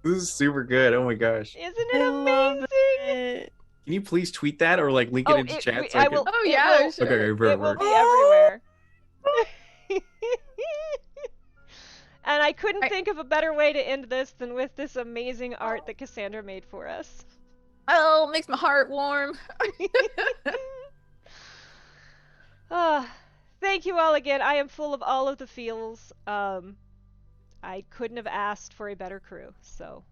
This is super good. Oh my gosh. Isn't it amazing? It. Can you please tweet that or link it into chat? So I will. Oh yeah, It will, sure. Okay, it will be everywhere. And I couldn't think of a better way to end this than with this amazing art that Cassandra made for us. Oh, makes my heart warm. Thank you all again. I am full of all of the feels. I couldn't have asked for a better crew. So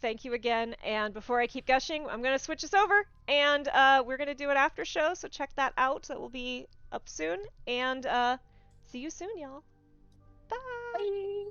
thank you again. And before I keep gushing, I'm going to switch this over. And we're going to do an after show. So check that out. That will be up soon. And see you soon, y'all. Bye. Bye.